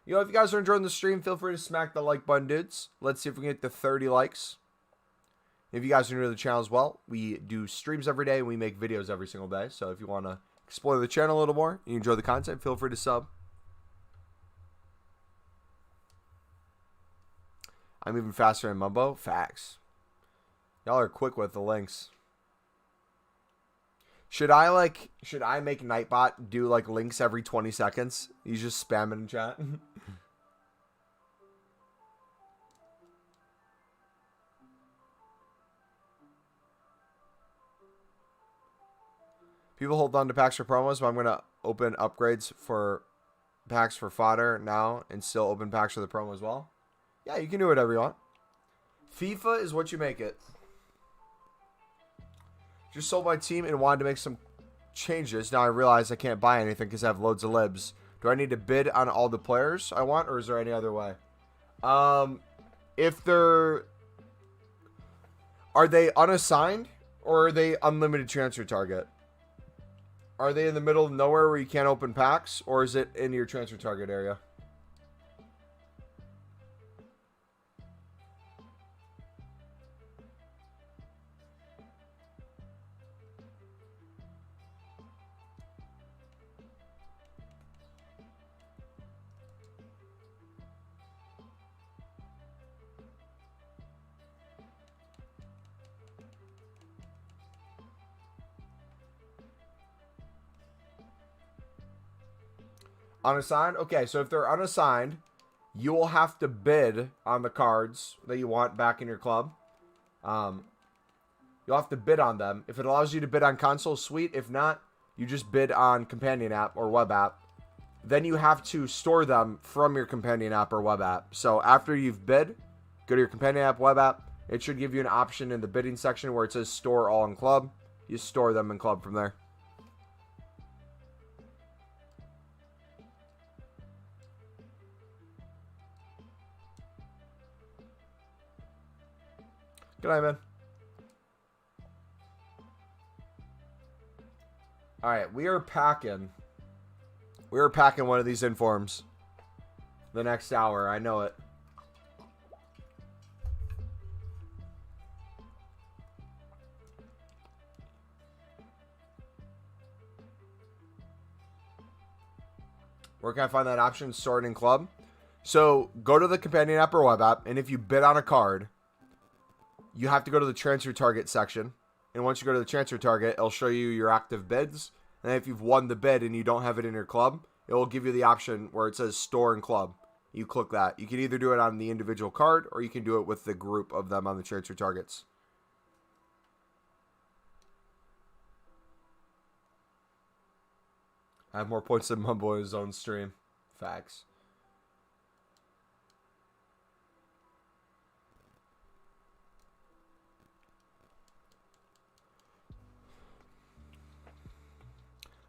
You know, if you guys are enjoying the stream, feel free to smack the like button, dudes. Let's see if we can get to 30 likes. If you guys are new to the channel as well, we do streams every day and we make videos every single day. So if you want to explore the channel a little more and you enjoy the content, feel free to sub. I'm even faster than Mumbo. Facts. Y'all are quick with the links. Should I make Nightbot do like links every 20 seconds? He's just spamming in chat. People hold on to packs for promos, but I'm going to open upgrades for packs for fodder now and still open packs for the promo as well. Yeah, you can do whatever you want. FIFA is what you make it. Just sold my team and wanted to make some changes. Now I realize I can't buy anything because I have loads of libs. Do I need to bid on all the players I want, or is there any other way? If they're... Are they unassigned, or are they unlimited transfer target? Are they in the middle of nowhere where you can't open packs, or is it in your transfer target area? Unassigned? Okay, so if they're unassigned, you will have to bid on the cards that you want back in your club. You'll have to bid on them. If it allows you to bid on console, sweet. If not, you just bid on companion app or web app. Then you have to store them from your companion app or web app. So after you've bid, go to your companion app, web app. It should give you an option in the bidding section where it says store all in club. You store them in club from there. Good night, man. Alright, we are packing. We are packing one of these informs. The next hour, I know it. Where can I find that option? Stored in club. So, go to the companion app or web app, and if you bid on a card, you have to go to the transfer target section. And once you go to the transfer target, it'll show you your active bids. And if you've won the bid and you don't have it in your club, it will give you the option where it says store and club. You click that. You can either do it on the individual card or you can do it with the group of them on the transfer targets. I have more points than Mumbo in his own stream. Facts.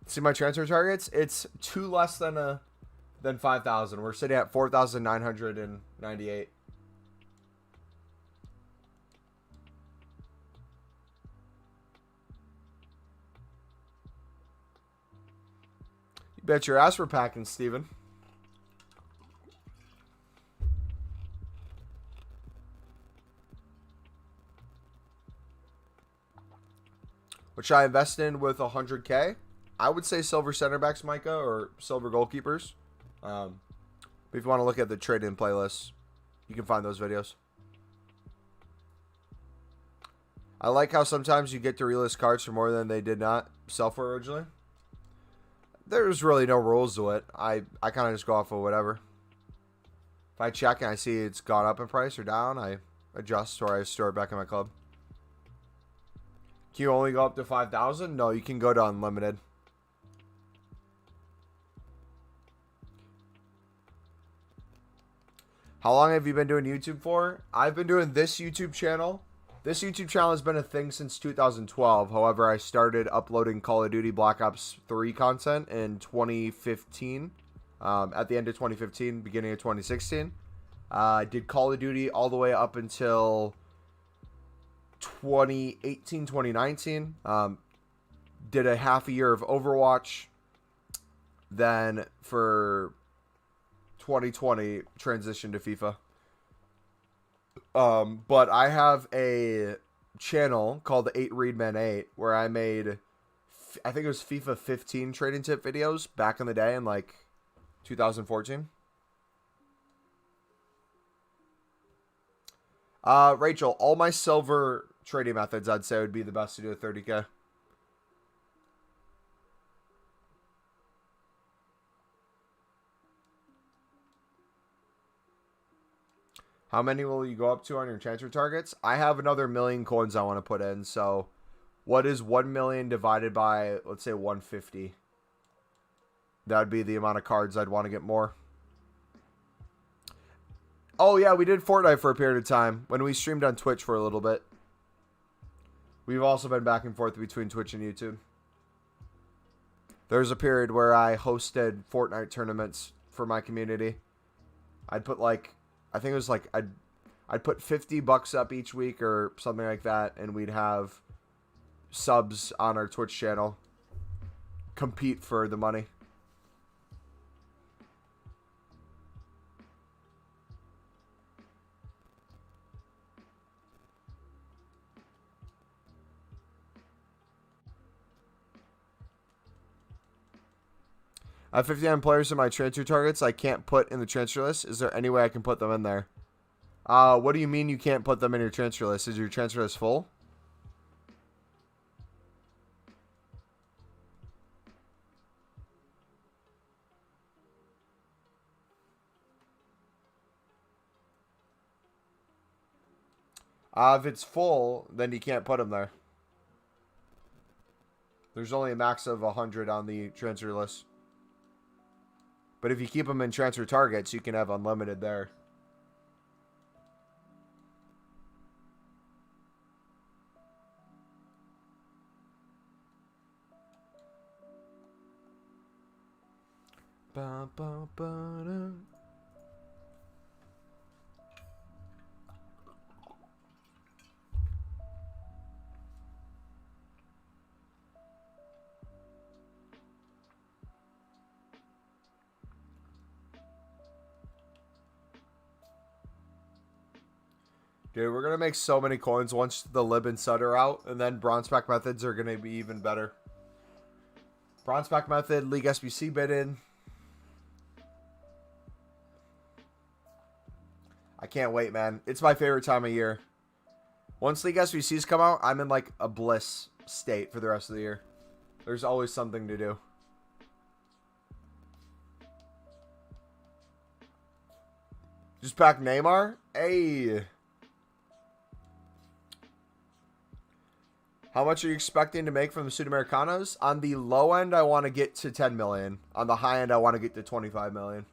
See my transfer targets? It's 2 less than 5,000. We're sitting at 4,998. You bet your ass we're packing, Steven. Which I invest in with 100K. I would say silver center backs, Micah, or silver goalkeepers. But if you want to look at the trade-in playlist, you can find those videos. I like how sometimes you get to relist cards for more than they did not sell for originally. There's really no rules to it. I kind of just go off of whatever. If I check and I see it's gone up in price or down, I adjust or I store it back in my club. Can you only go up to 5,000? No, you can go to unlimited. How long have you been doing YouTube for? I've been doing this YouTube channel. This YouTube channel has been a thing since 2012. However, I started uploading Call of Duty Black Ops 3 content in 2015. At the end of 2015, beginning of 2016. I did Call of Duty all the way up until 2018, 2019. Did a half a year of Overwatch. Then for 2020 transition to FIFA. But I have a channel called 8 Readman 8 where I made, I think it was FIFA 15 trading tip videos back in the day in like 2014. Rachel, all my silver trading methods I'd say would be the best to do at 30K. How many will you go up to on your transfer targets? I have another 1 million coins I want to put in. So what is 1 million divided by, let's say, 150? That would be the amount of cards I'd want to get more. Oh, yeah, we did Fortnite for a period of time when we streamed on Twitch for a little bit. We've also been back and forth between Twitch and YouTube. There's a period where I hosted Fortnite tournaments for my community. I'd put like, I think it was like, I'd put $50 up each week or something like that, and we'd have subs on our Twitch channel compete for the money. I have 59 players in my transfer targets I can't put in the transfer list. Is there any way I can put them in there? What do you mean you can't put them in your transfer list? Is your transfer list full? If it's full, then you can't put them there. There's only a max of 100 on the transfer list. But if you keep them in transfer targets, you can have unlimited there. Ba, ba, ba, da. Dude, we're going to make so many coins once the Lib and Sud are out, and then bronze pack methods are going to be even better. Bronze pack method, League SBC bid in. I can't wait, man. It's my favorite time of year. Once League SBCs come out, I'm in like a bliss state for the rest of the year. There's always something to do. Just pack Neymar? Hey. How much are you expecting to make from the Sudamericanos? On the low end, I want to get to 10 million. On the high end, I want to get to 25 million.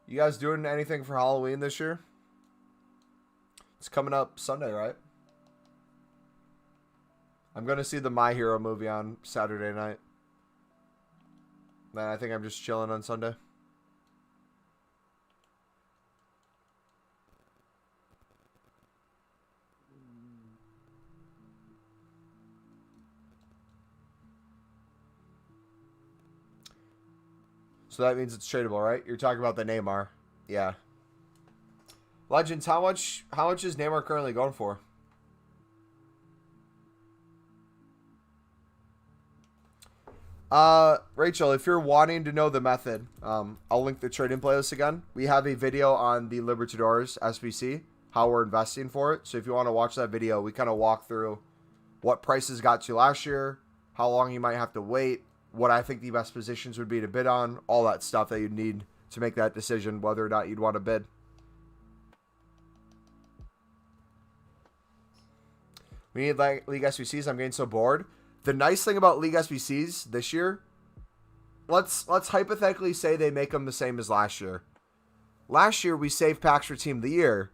You guys doing anything for Halloween this year? It's coming up Sunday, right? I'm going to see the My Hero movie on Saturday night. Then I think I'm just chilling on Sunday. So that means it's tradable, right? You're talking about the Neymar. Yeah. Legends, how much is Neymar currently going for? Rachel, if you're wanting to know the method, I'll link the trading playlist again. We have a video on the Libertadores SBC, how we're investing for it. So if you want to watch that video, we kind of walk through what prices got to last year, how long you might have to wait, what I think the best positions would be to bid on, all that stuff that you'd need to make that decision whether or not you'd want to bid. We need like League SBCs. I'm getting so bored. The nice thing about League SBCs this year, let's hypothetically say they make them the same as last year. Last year we saved packs for Team of the Year.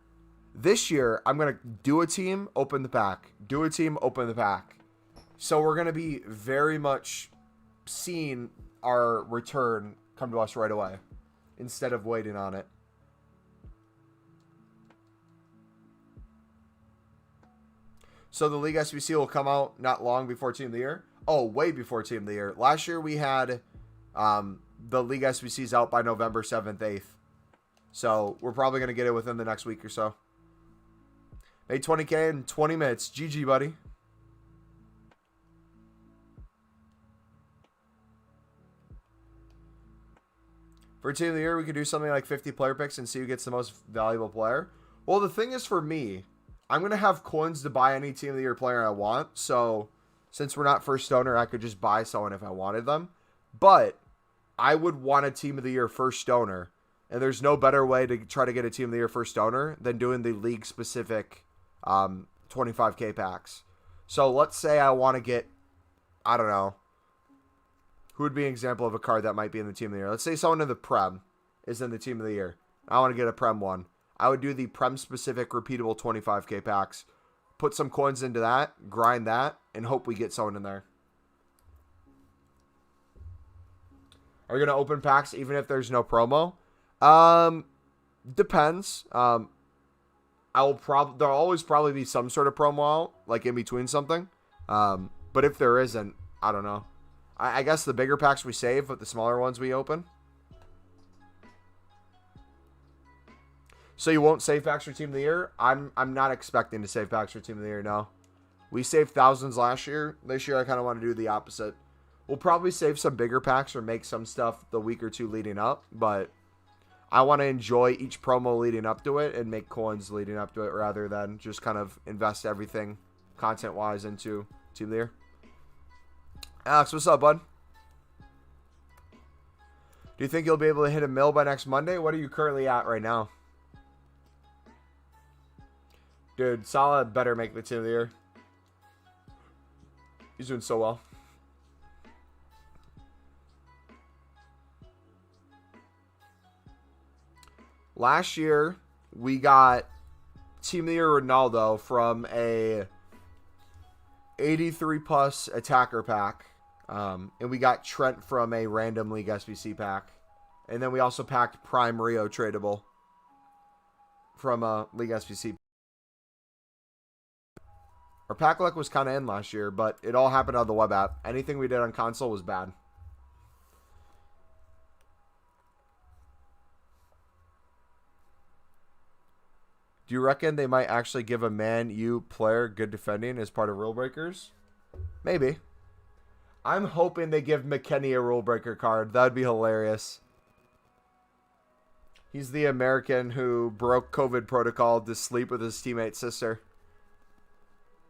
This year I'm gonna do a team, open the pack. Do a team, open the pack. So we're gonna be very much seeing our return come to us right away instead of waiting on it. So the League SBC will come out not long before Team of the Year. Oh, way before Team of the Year. Last year we had the League SBCs out by November 7th, 8th. So we're probably going to get it within the next week or so. Made 20K in 20 minutes. GG, buddy. For Team of the Year, we could do something like 50 player picks and see who gets the most valuable player. Well, the thing is for me, I'm going to have coins to buy any Team of the Year player I want. So since we're not first owner, I could just buy someone if I wanted them. But I would want a Team of the Year first owner. And there's no better way to try to get a Team of the Year first owner than doing the league-specific 25K packs. So let's say I want to get, I don't know, who would be an example of a card that might be in the Team of the Year? Let's say someone in the Prem is in the Team of the Year. I want to get a Prem one. I would do the Prem-specific repeatable 25K packs. Put some coins into that, grind that, and hope we get someone in there. Are you going to open packs even if there's no promo? Depends. There'll always probably be some sort of promo out, like in between something. But if there isn't, I don't know. I guess the bigger packs we save, but the smaller ones we open. So you won't save packs for Team of the Year? I'm not expecting to save packs for Team of the Year, no. We saved thousands last year. This year I kind of want to do the opposite. We'll probably save some bigger packs or make some stuff the week or two leading up, but I want to enjoy each promo leading up to it and make coins leading up to it rather than just kind of invest everything content-wise into Team of the Year. Alex, what's up, bud? Do you think you'll be able to hit a mil by next Monday? What are you currently at right now? Dude, Salah better make the Team of the Year. He's doing so well. Last year, we got Team of the Year Ronaldo from a 83 plus attacker pack. And we got Trent from a random League SBC pack. And then we also packed Prime Rio tradable from a League SBC. Our pack luck was kind of in last year, but it all happened on the web app. Anything we did on console was bad. Do you reckon they might actually give a Man U player good defending as part of rule breakers? Maybe. I'm hoping they give McKennie a rule breaker card. That would be hilarious. He's the American who broke COVID protocol to sleep with his teammate's sister.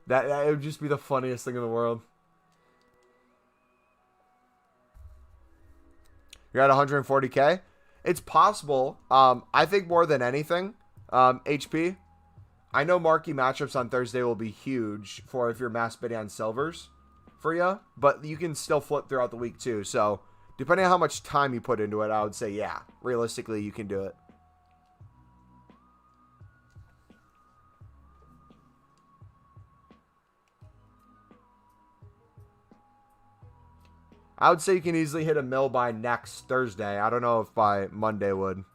That would just be the funniest thing in the world. You're at 140K? It's possible. I think more than anything, HP, I know marquee matchups on Thursday will be huge for if you're mass bidding on silvers for you, but you can still flip throughout the week too. So depending on how much time you put into it, I would say, yeah, realistically, you can do it. I would say you can easily hit a mil by next Thursday. I don't know if by Monday would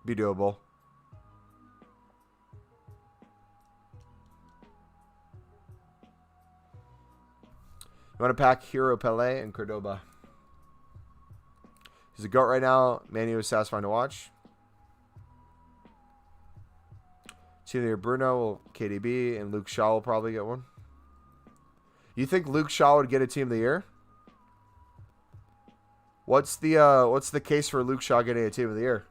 be doable. You want to pack Hero Pele and Cordoba. He's a GOAT right now. Manu is satisfying to watch. Team of the year Bruno will KDB, and Luke Shaw will probably get one. You think Luke Shaw would get a team of the year? What's the case for Luke Shaw getting a team of the year?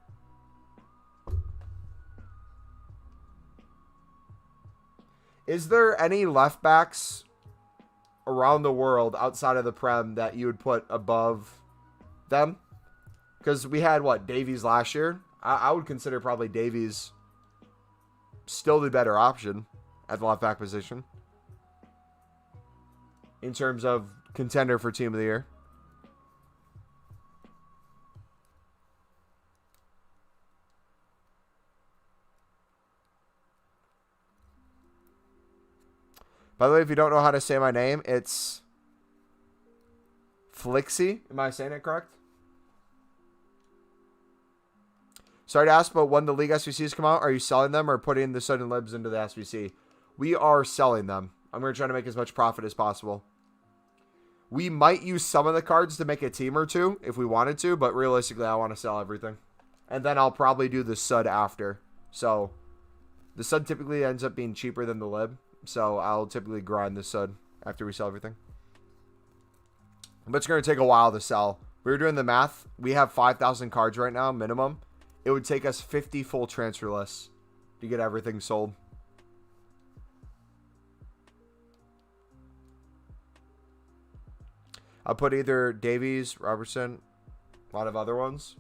Is there any left backs around the world outside of the Prem that you would put above them? Because we had, what, Davies last year? I would consider probably Davies still the better option at the left back position in terms of contender for team of the year. By the way, if you don't know how to say my name, it's Flixie. Am I saying it correct? Sorry to ask, but when the League SBCs come out, are you selling them or putting the Sudden Libs into the SBC? We are selling them. I'm going to try to make as much profit as possible. We might use some of the cards to make a team or two if we wanted to, but realistically, I want to sell everything. And then I'll probably do the Sud after. So, the Sud typically ends up being cheaper than the Lib. So, I'll typically grind the Sud after we sell everything. But it's going to take a while to sell. We were doing the math. We have 5,000 cards right now, minimum. It would take us 50 full transfer lists to get everything sold. I'll put either Davies, Robertson, a lot of other ones.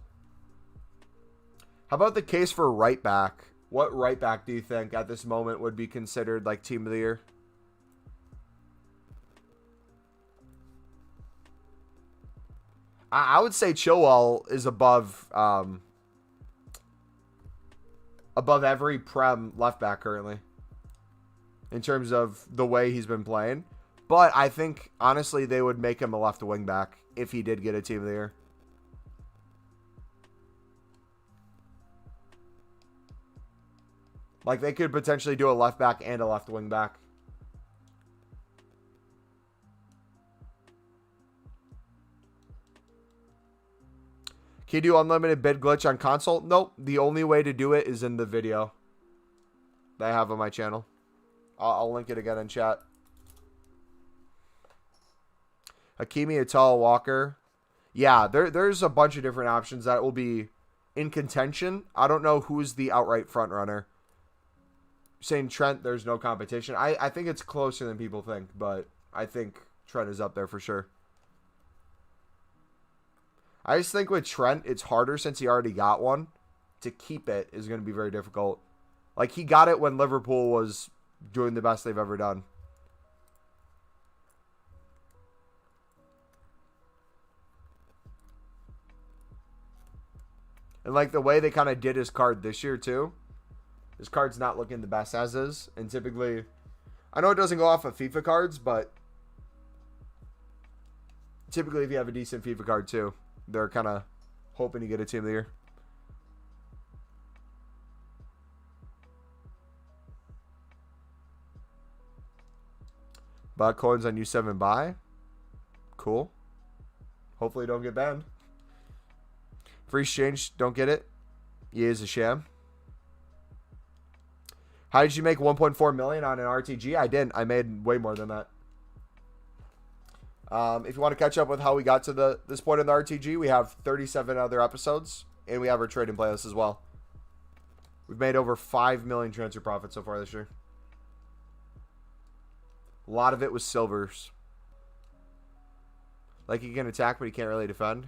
How about the case for right back? What right back do you think at this moment would be considered like team of the year? I would say Chilwell is above every Prem left back currently in terms of the way he's been playing. But I think, honestly, they would make him a left wing back if he did get a team of the year. Like, they could potentially do a left back and a left wing back. Can you do unlimited bid glitch on console? Nope. The only way to do it is in the video that I have on my channel. I'll link it again in chat. Hakimi, Atal, Walker. Yeah, there's a bunch of different options that will be in contention. I don't know who's the outright front runner. Saying Trent, there's no competition. I think it's closer than people think, but I think Trent is up there for sure. I just think with Trent, it's harder since he already got one. To keep it is going to be very difficult. Like, he got it when Liverpool was doing the best they've ever done. And, like, the way they kind of did his card this year, too. His card's not looking the best as is. And typically, I know it doesn't go off of FIFA cards, but typically if you have a decent FIFA card, too, they're kind of hoping to get a team of the year. Bought coins on U7 buy. Cool. Hopefully don't get banned. Free exchange, don't get it. EA is a sham. How did you make 1.4 million on an RTG? I didn't. I made way more than that. If you want to catch up with how we got to this point in the RTG, we have 37 other episodes, and we have our trading playlist as well. We've made over 5 million transfer profits so far this year. A lot of it was silvers. Like, he can attack, but he can't really defend.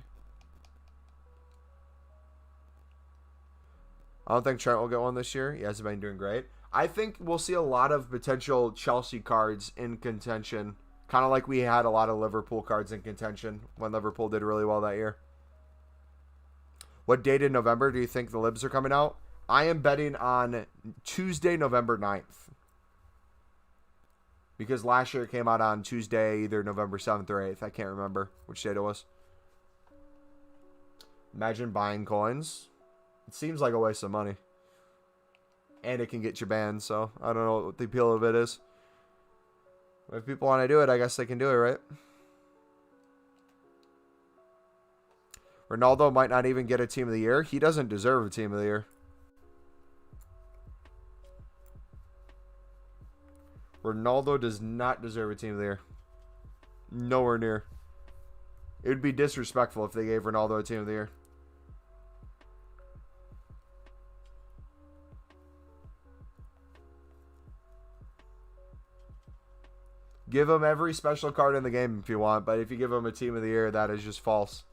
I don't think Trent will get one this year. He hasn't been doing great. I think we'll see a lot of potential Chelsea cards in contention. Kind of like we had a lot of Liverpool cards in contention when Liverpool did really well that year. What date in November do you think the libs are coming out? I am betting on Tuesday, November 9th. Because last year it came out on Tuesday, either November 7th or 8th. I can't remember which date it was. Imagine buying coins. It seems like a waste of money. And it can get you banned, so I don't know what the appeal of it is. If people want to do it, I guess they can do it, right? Ronaldo might not even get a Team of the Year. He doesn't deserve a Team of the Year. Ronaldo does not deserve a Team of the Year. Nowhere near. It would be disrespectful if they gave Ronaldo a Team of the Year. Give him every special card in the game if you want, but if you give him a Team of the Year, that is just false.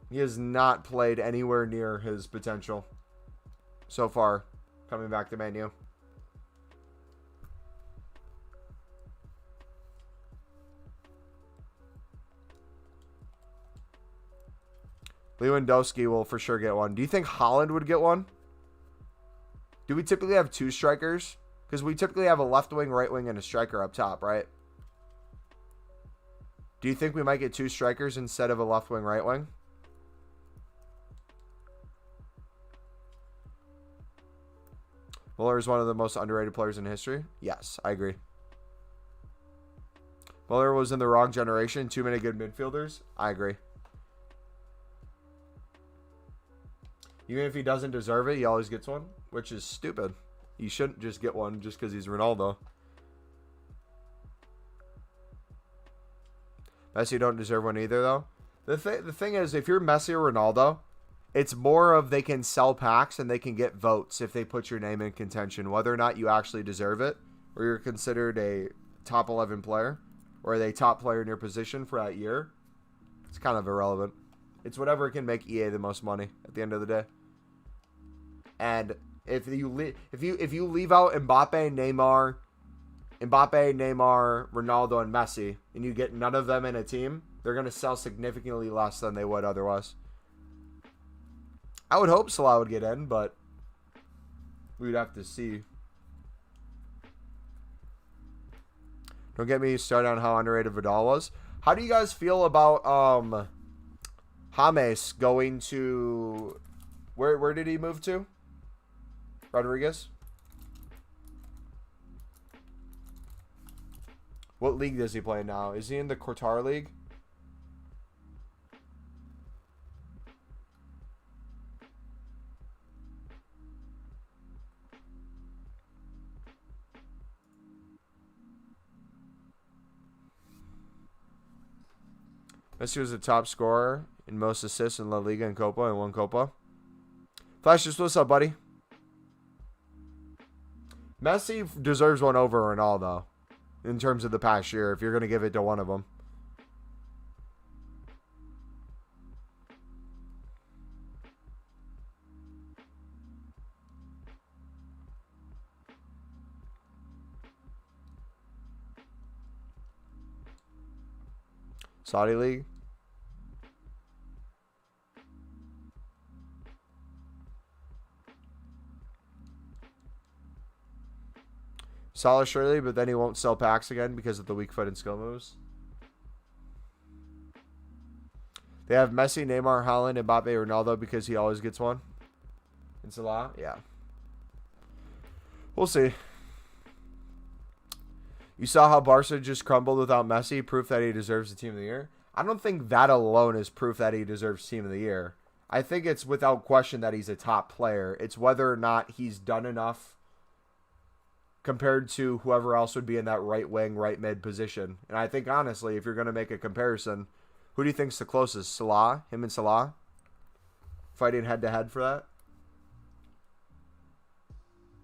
He has not played anywhere near his potential so far, coming back to Man U. Lewandowski will for sure get one. Do you think Haaland would get one? Do we typically have 2 strikers? Because we typically have a left wing, right wing, and a striker up top, right? Do you think we might get 2 strikers instead of a left wing, right wing? Muller is one of the most underrated players in history. Yes, I agree. Muller was in the wrong generation. Too many good midfielders. I agree. Even if he doesn't deserve it, he always gets one, which is stupid. You shouldn't just get one just because he's Ronaldo. Messi don't deserve one either, though. The thing is, if you're Messi or Ronaldo, it's more of they can sell packs and they can get votes if they put your name in contention, whether or not you actually deserve it, or you're considered a top 11 player, or a top player in your position for that year. It's kind of irrelevant. It's whatever can make EA the most money at the end of the day. And if you leave out Mbappe, Neymar, Ronaldo, and Messi, and you get none of them in a team, they're going to sell significantly less than they would otherwise. I would hope Salah would get in, but we'd have to see. Don't get me started on how underrated Vidal was. How do you guys feel about James going to... Where did he move to? Rodriguez? What league does he play now? Is he in the Qatar League? Messi was the top scorer in most assists in La Liga and Copa and won Copa. Flash, just what's up, buddy? Messi deserves one over Ronaldo in terms of the past year, if you're going to give it to one of them. Saudi League. Salah surely, but then he won't sell packs again because of the weak foot and skill moves. They have Messi, Neymar, Haaland, Mbappe, Ronaldo because he always gets one. And Salah? Yeah. We'll see. You saw how Barca just crumbled without Messi, proof that he deserves the Team of the Year? I don't think that alone is proof that he deserves Team of the Year. I think it's without question that he's a top player. It's whether or not he's done enough compared to whoever else would be in that right wing, right mid position. And I think, honestly, if you're going to make a comparison, who do you think's the closest? Salah? Him and Salah? Fighting head-to-head for that?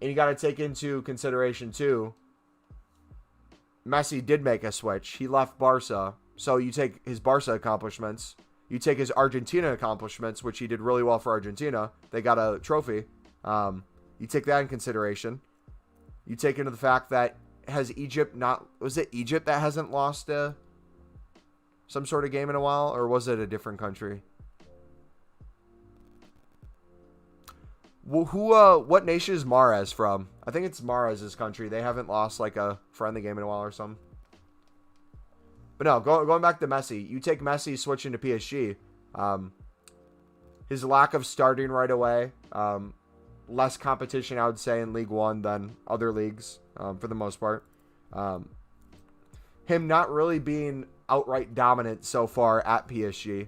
And you got to take into consideration, too, Messi did make a switch. He left Barca. So you take his Barca accomplishments. You take his Argentina accomplishments, which he did really well for Argentina. They got a trophy. You take that in consideration. You take into the fact that has Egypt not... Was it Egypt that hasn't lost some sort of game in a while? Or was it a different country? Well, what nation is Mahrez from? I think it's Mahrez's country. They haven't lost like a friendly game in a while or something. But no, going back to Messi. You take Messi switching to PSG. His lack of starting right away. Less competition, I would say, in League One than other leagues for the most part. Him not really being outright dominant so far at PSG.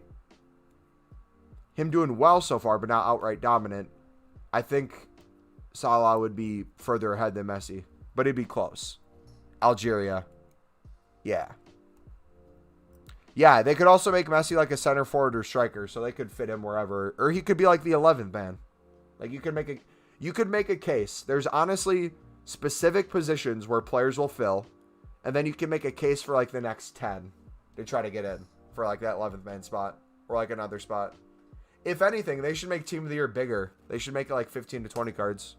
Him doing well so far, but not outright dominant. I think Salah would be further ahead than Messi, but it'd be close. Algeria. Yeah. Yeah, they could also make Messi like a center forward or striker, so they could fit him wherever. Or he could be like the 11th man. Like you could make a case. There's honestly specific positions where players will fill, and then you can make a case for like the next 10 to try to get in for like that 11th man spot or like another spot. If anything, they should make Team of the Year bigger. They should make it like 15 to 20 cards.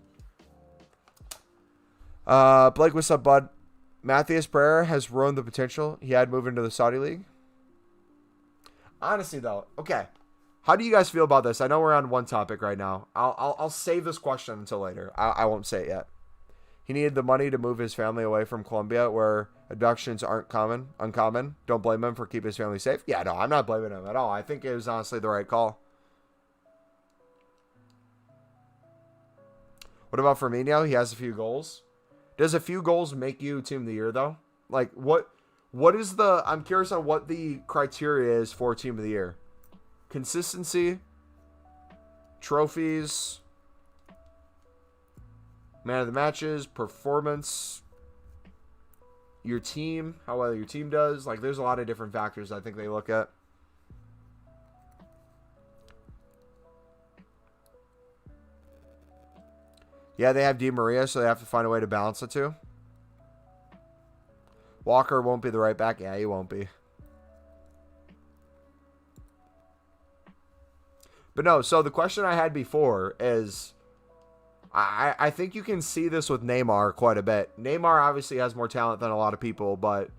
Blake, what's up, bud? Matthias Pereira has ruined the potential he had moving to the Saudi League. Honestly, though, okay. How do you guys feel about this? I know we're on one topic right now. I'll save this question until later. I won't say it yet. He needed the money to move his family away from Colombia, where abductions aren't uncommon. Don't blame him for keeping his family safe. Yeah, no, I'm not blaming him at all. I think it was honestly the right call. What about Firmino? He has a few goals. Does a few goals make you Team of the Year, though? Like, what is the... I'm curious on what the criteria is for Team of the Year. Consistency. Trophies. Man of the matches. Performance. Your team. How well your team does. Like, there's a lot of different factors I think they look at. Yeah, they have Di Maria, so they have to find a way to balance the two. Walker won't be the right back. Yeah, he won't be. But no, so the question I had before is, I think you can see this with Neymar quite a bit. Neymar obviously has more talent than a lot of people, but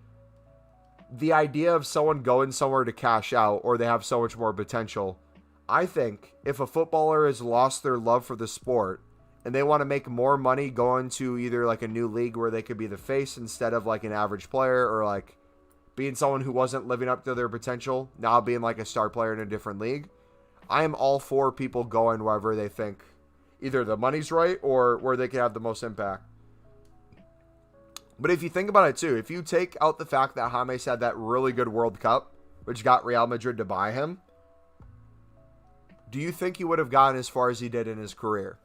the idea of someone going somewhere to cash out or they have so much more potential, I think if a footballer has lost their love for the sport, and they want to make more money going to either like a new league where they could be the face instead of like an average player, or like being someone who wasn't living up to their potential, now being like a star player in a different league. I am all for people going wherever they think either the money's right or where they can have the most impact. But if you think about it too, if you take out the fact that James had that really good World Cup, which got Real Madrid to buy him, do you think he would have gotten as far as he did in his career?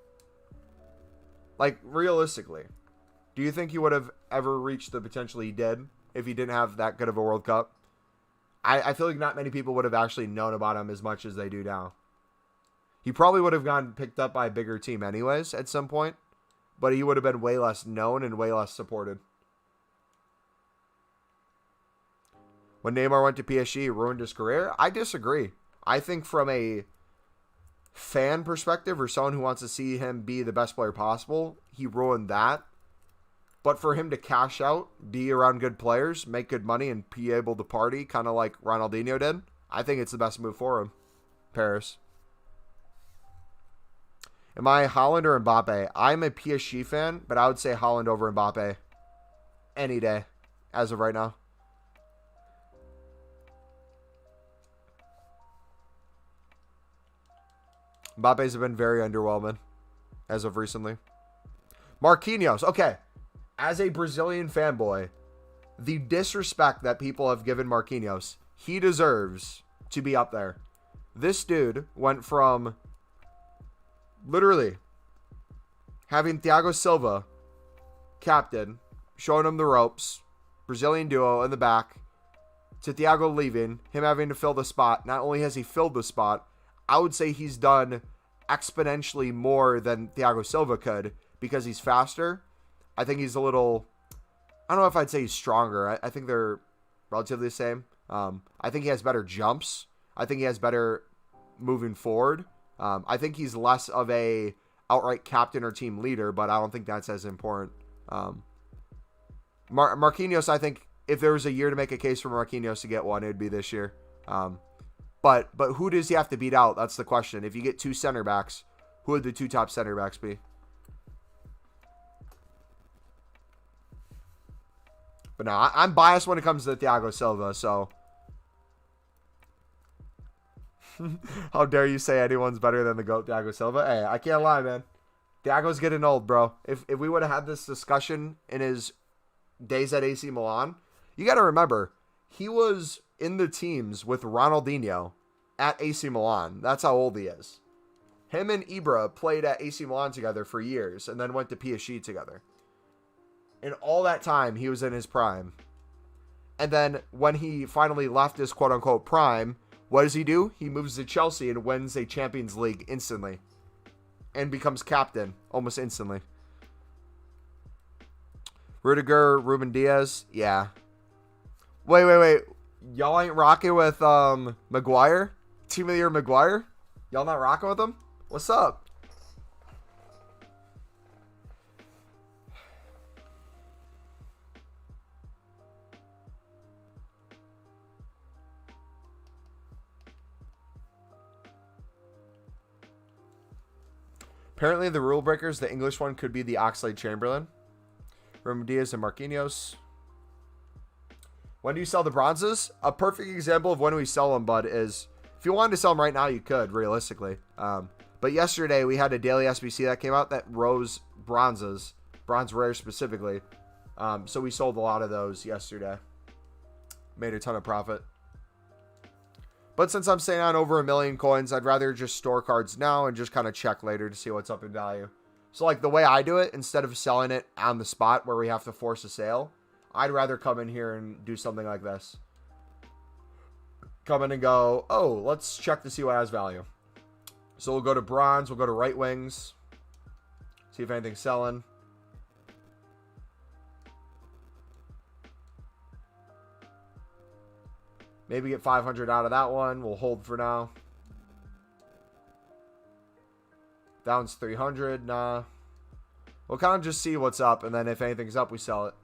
Like, realistically, do you think he would have ever reached the potential he did if he didn't have that good of a World Cup? I feel like not many people would have actually known about him as much as they do now. He probably would have gotten picked up by a bigger team anyways at some point, but he would have been way less known and way less supported. When Neymar went to PSG, he ruined his career? I disagree. I think from a fan perspective or someone who wants to see him be the best player possible, he ruined that. But for him to cash out, be around good players, make good money, and be able to party, kind of like Ronaldinho did, I think it's the best move for him. Paris. Am I Haaland or Mbappe? I'm a PSG fan, but I would say Haaland over Mbappe any day as of right now. Mbappe's been very underwhelming as of recently. Marquinhos. Okay. As a Brazilian fanboy, the disrespect that people have given Marquinhos, he deserves to be up there. This dude went from literally having Thiago Silva captain, showing him the ropes, Brazilian duo in the back, to Thiago leaving, him having to fill the spot. Not only has he filled the spot, I would say he's done exponentially more than Thiago Silva could because he's faster. I think he's a little, I don't know if I'd say he's stronger. I think they're relatively the same. I think he has better jumps. I think he has better moving forward. I think he's less of a outright captain or team leader, but I don't think that's as important. Marquinhos, I think if there was a year to make a case for Marquinhos to get one, it'd be this year. But who does he have to beat out? That's the question. If you get two center backs, who would the two top center backs be? But no, I'm biased when it comes to Thiago Silva, so. How dare you say anyone's better than the GOAT Thiago Silva? Hey, I can't lie, man. Thiago's getting old, bro. If we would have had this discussion in his days at AC Milan, you got to remember, he was in the teams with Ronaldinho at AC Milan. That's how old he is. Him and Ibra played at AC Milan together for years and then went to PSG together. And all that time, he was in his prime. And then when he finally left his quote-unquote prime, what does he do? He moves to Chelsea and wins a Champions League instantly. And becomes captain almost instantly. Rudiger, Ruben Diaz, yeah. Wait. Y'all ain't rocking with Maguire? Team of the Year Maguire? Y'all not rocking with him? What's up? Apparently the rule breakers, the English one could be the Oxlade-Chamberlain. Ruben Diaz and Marquinhos. When do you sell the bronzes? A perfect example of when we sell them, bud, is if you wanted to sell them right now, you could, realistically. But yesterday, we had a daily SBC that came out that rose bronzes, bronze rare specifically. So we sold a lot of those yesterday. Made a ton of profit. But since I'm staying on over 1 million coins, I'd rather just store cards now and just kind of check later to see what's up in value. So like the way I do it, instead of selling it on the spot where we have to force a sale, I'd rather come in here and do something like this. Come in and go, oh, let's check to see what has value. So we'll go to bronze, we'll go to right wings, see if anything's selling. Maybe get 500 out of that one. We'll hold for now. That one's 300. Nah. We'll kind of just see what's up, and then if anything's up, we sell it.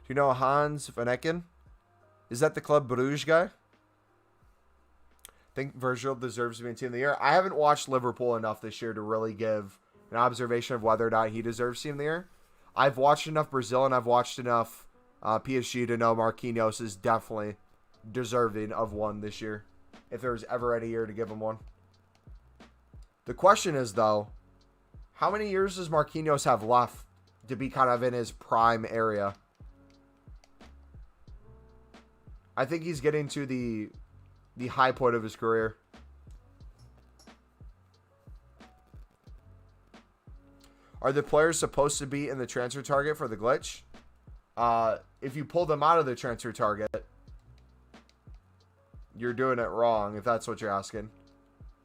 Do you know Hans Van Ecken? Is that the Club Bruges guy? I think Virgil deserves to be in Team of the Year. I haven't watched Liverpool enough this year to really give an observation of whether or not he deserves Team of the Year. I've watched enough Brazil and I've watched enough PSG to know Marquinhos is definitely deserving of one this year, if there was ever any year to give him one. The question is, though, how many years does Marquinhos have left to be kind of in his prime area? I think he's getting to the high point of his career. Are the players supposed to be in the transfer target for the glitch? If you pull them out of the transfer target, you're doing it wrong, if that's what you're asking.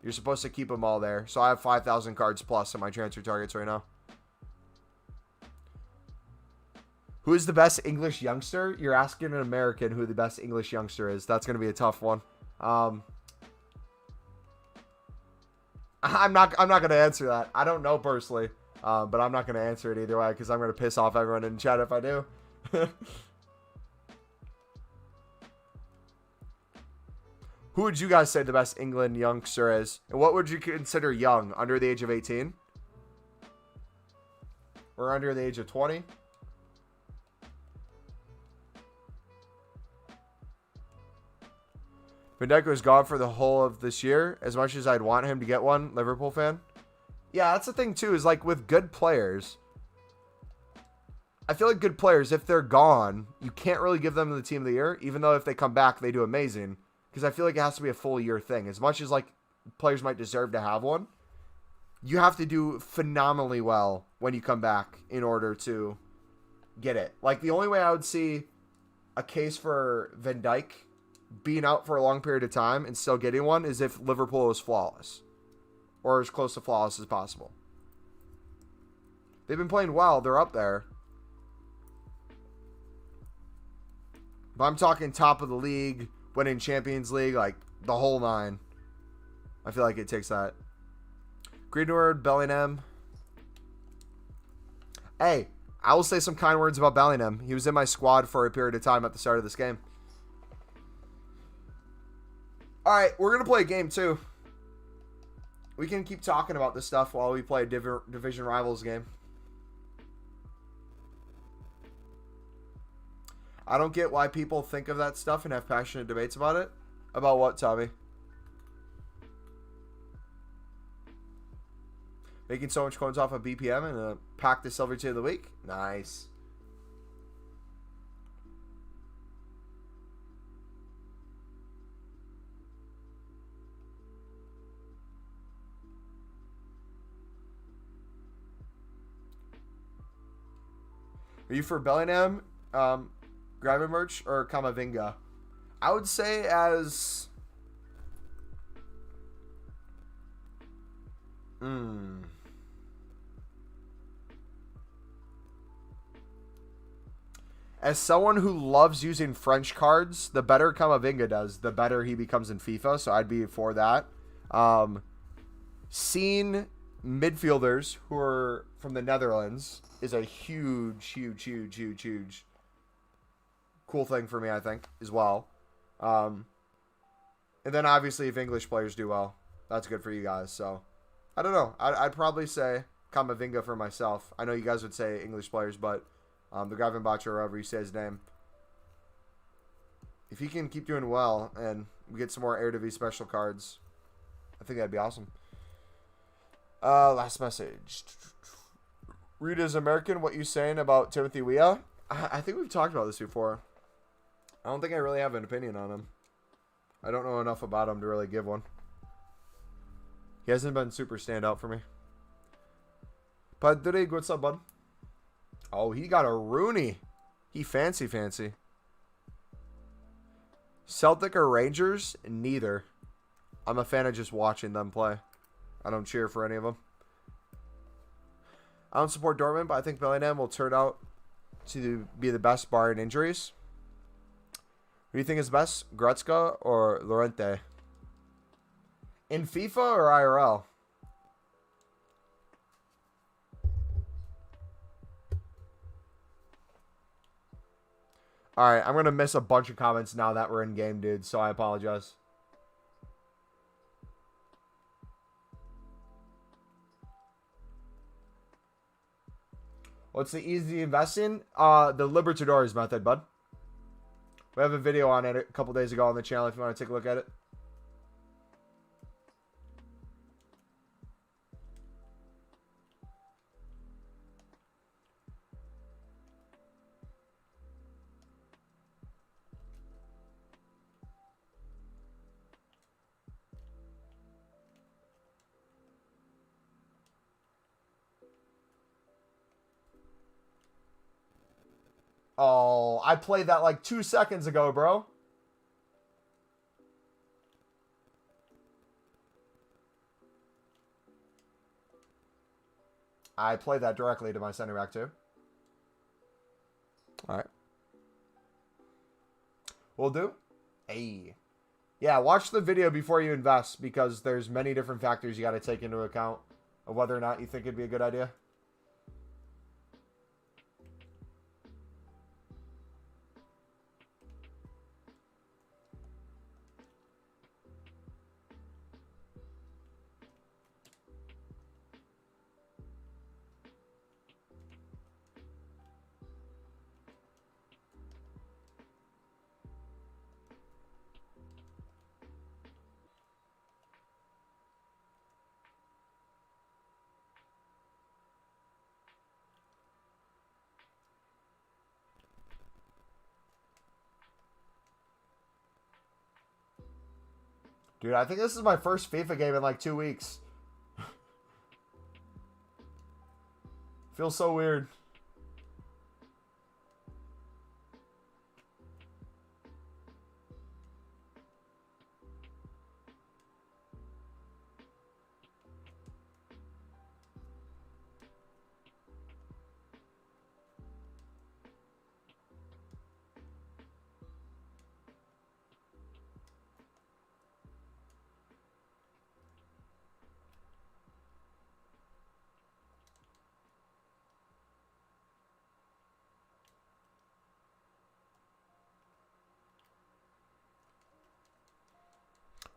You're supposed to keep them all there. So I have 5,000 cards plus in my transfer targets right now. Who is the best English youngster? You're asking an American who the best English youngster is. That's going to be a tough one. I'm not going to answer that. I don't know personally. But I'm not going to answer it either way because I'm going to piss off everyone in chat if I do. Who would you guys say the best England youngster is? And what would you consider young? Under the age of 18? Or under the age of 20? Bendeco is gone for the whole of this year. As much as I'd want him to get one, Liverpool fan. Yeah, that's the thing too, is like with good players, I feel like good players, if they're gone, you can't really give them the Team of the Year, even though if they come back, they do amazing. Because I feel like it has to be a full year thing. As much as like players might deserve to have one. You have to do phenomenally well when you come back in order to get it. Like, the only way I would see a case for Van Dijk being out for a long period of time and still getting one is if Liverpool is flawless. Or as close to flawless as possible. They've been playing well. They're up there. But I'm talking top of the league, winning Champions League, like the whole nine. I feel like it takes that. Greenwood, Bellingham. Hey, I will say some kind words about Bellingham. He was in my squad for a period of time at the start of this game. All right, we're going to play a game too. We can keep talking about this stuff while we play a Division Rivals game. I don't get why people think of that stuff and have passionate debates about it. About what, Tommy? Making so much coins off of BPM and a pack the Silver Tea of the Week? Nice. Are you for Bellingham, Graven merch, or Kamavinga? I would say as... As someone who loves using French cards, the better Kamavinga does, the better he becomes in FIFA, so I'd be for that. Seeing midfielders who are from the Netherlands is a huge cool thing for me, I think, as well. And then obviously if English players do well, that's good for you guys. So I don't know. I'd probably say Kamavinga for myself. I know you guys would say English players, but the Gravenbach or however you say his name, if he can keep doing well and we get some more Eredivisie special cards, I think that'd be awesome. Last message. Rita's American, what you saying about Timothy Weah? I think we've talked about this before. I don't think I really have an opinion on him. I don't know enough about him to really give one. He hasn't been super standout for me. Padre, what's up, bud? Oh, he got a Rooney. He fancy. Celtic or Rangers? Neither. I'm a fan of just watching them play. I don't cheer for any of them. I don't support Dortmund, but I think Bellingham will turn out to be the best barring injuries. Who do you think is best, Gretzka or Llorente? In FIFA or IRL? All right, I'm going to miss a bunch of comments now that we're in game, dude, so I apologize. What's the easy invest in? The Libertadores method, bud. We have a video on it a couple days ago on the channel if you want to take a look at it. Oh, I played that like 2 seconds ago, bro. I played that directly to my center back too. All right. We'll do. Hey. Yeah, watch the video before you invest because there's many different factors you got to take into account of whether or not you think it'd be a good idea. Dude, I think this is my first FIFA game in like 2 weeks. Feels so weird.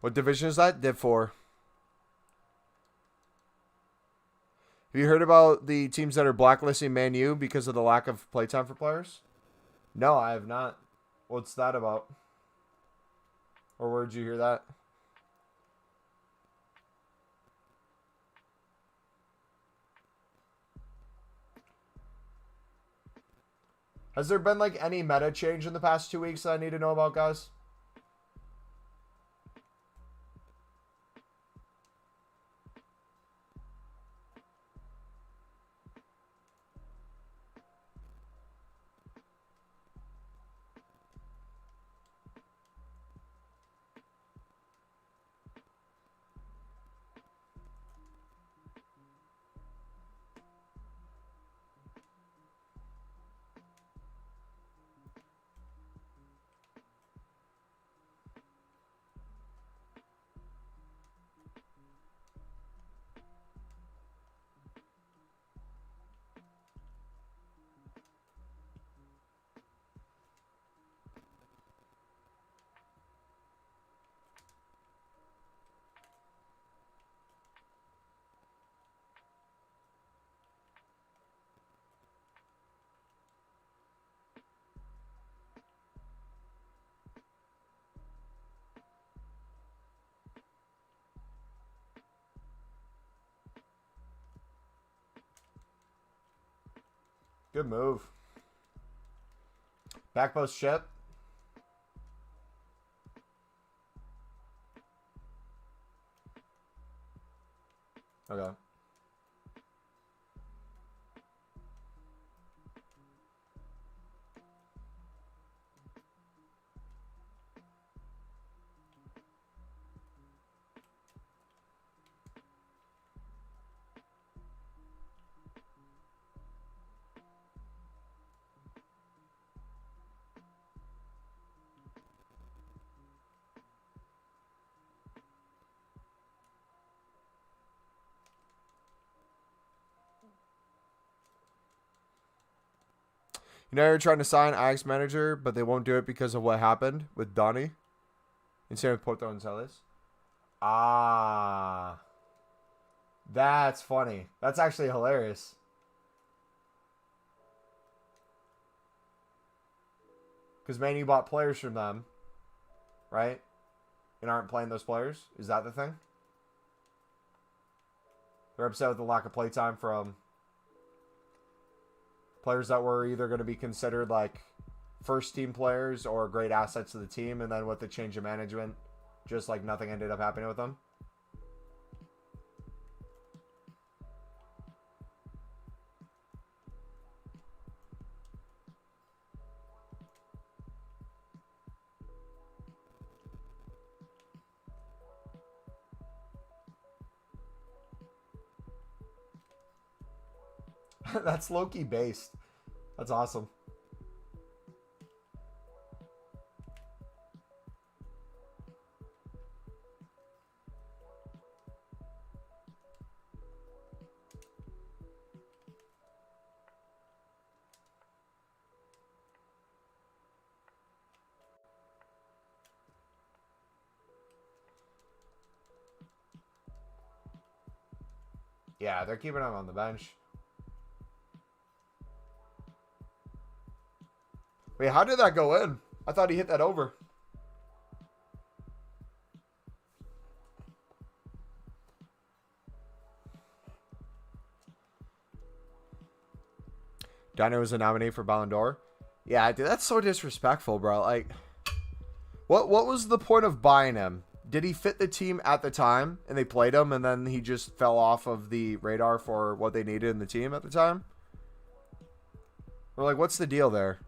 What division is that? Div 4. Have you heard about the teams that are blacklisting Man U because of the lack of playtime for players? No, I have not. What's that about? Or where'd you hear that? Has there been like any meta change in the past 2 weeks that I need to know about, guys? Good move. Backpost ship. Okay. You know, you're trying to sign Ajax manager, but they won't do it because of what happened with Donny. Instead of Porto and Celis. Ah. That's funny. That's actually hilarious. Because Man U bought players from them. Right? And aren't playing those players? Is that the thing? They're upset with the lack of playtime from players that were either going to be considered like first team players or great assets to the team, and then with the change of management, just like nothing ended up happening with them. That's low-key based. That's awesome. Yeah, they're keeping him on the bench. Wait, how did that go in? I thought he hit that over. Dino was a nominee for Ballon d'Or. Yeah, dude, that's so disrespectful, bro. Like, what was the point of buying him? did he fit the team at the time and they played him and then he just fell off of the radar for what they needed in the team at the time? Or like, what's the deal there?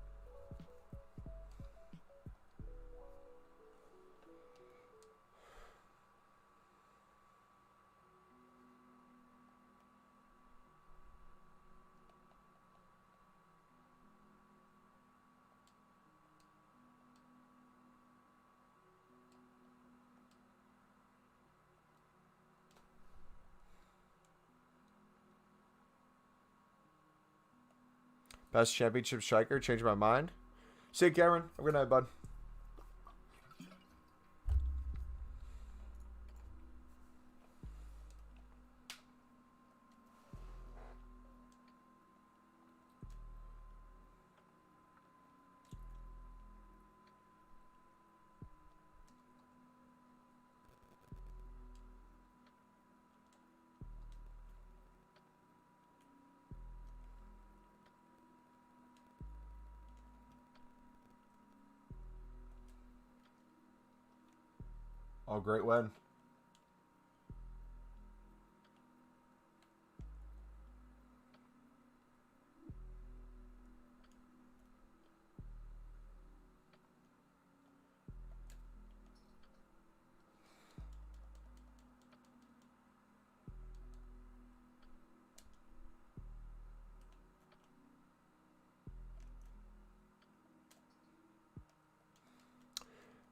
Best championship striker. Changed my mind. See you, Cameron. Have a good night, bud. Oh, great win.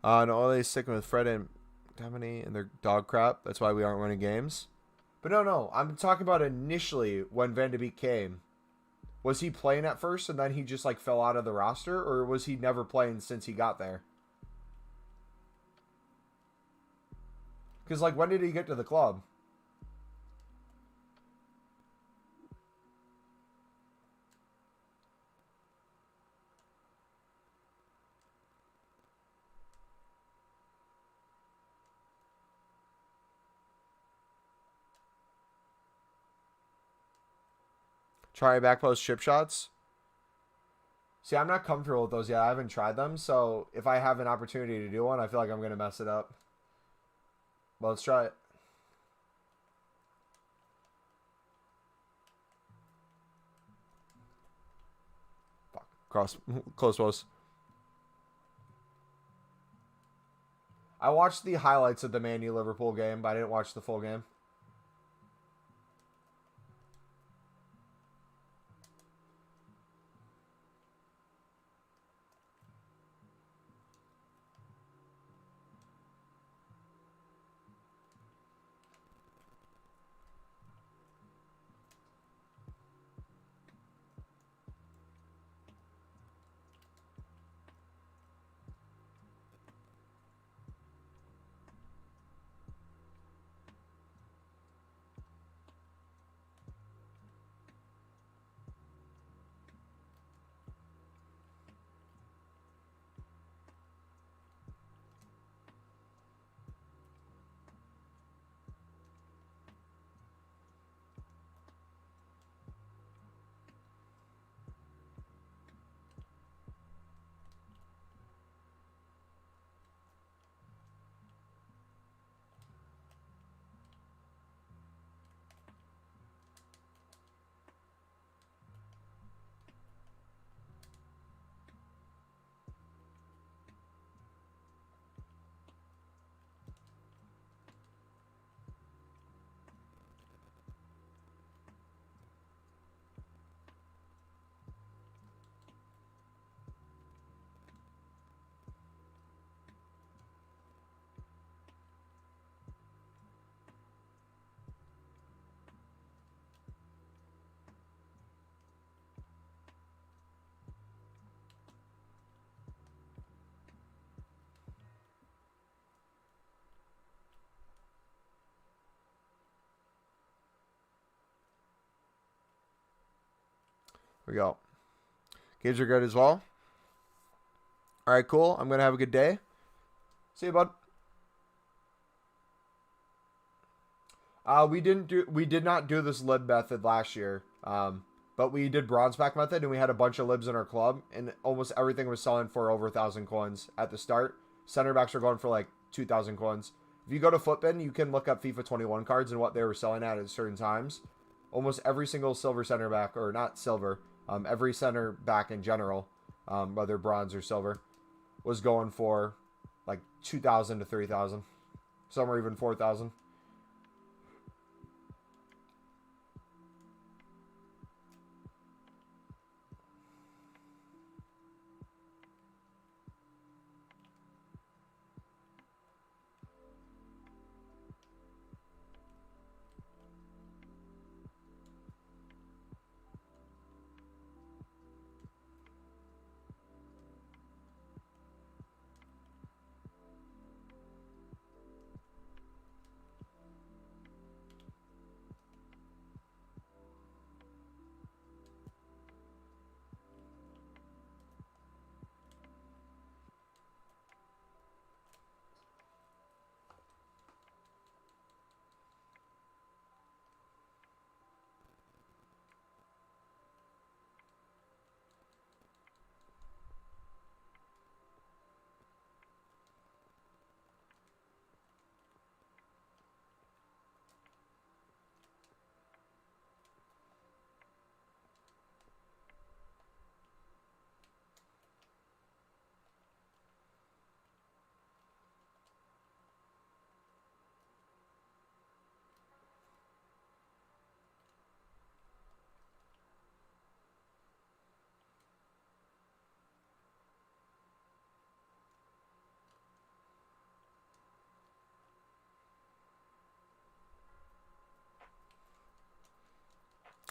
No, they sticking with Fred and Domini and their dog crap. That's why we aren't winning games. But no. I'm talking about initially when Van de Beek came. Was he playing at first and then he just like fell out of the roster? Or was he never playing since he got there? Because like, when did he get to the club? Try back post chip shots. See, I'm not comfortable with those yet. I haven't tried them. So if I have an opportunity to do one, I feel like I'm going to mess it up. Well, let's try it. Fuck. Close post. I watched the highlights of the Man U Liverpool game, but I didn't watch the full game. Here we go. Games are good as well. All right, cool. I'm going to have a good day. See you, bud. We did not do this lib method last year. But we did bronze pack method and we had a bunch of libs in our club and almost everything was selling for over 1,000 coins at the start. Center backs were going for like 2,000 coins. If you go to Footbin, you can look up FIFA 21 cards and what they were selling at certain times. Almost every single silver center back, or not silver, every center back in general, whether bronze or silver, was going for like 2,000 to 3,000. Some are even 4,000.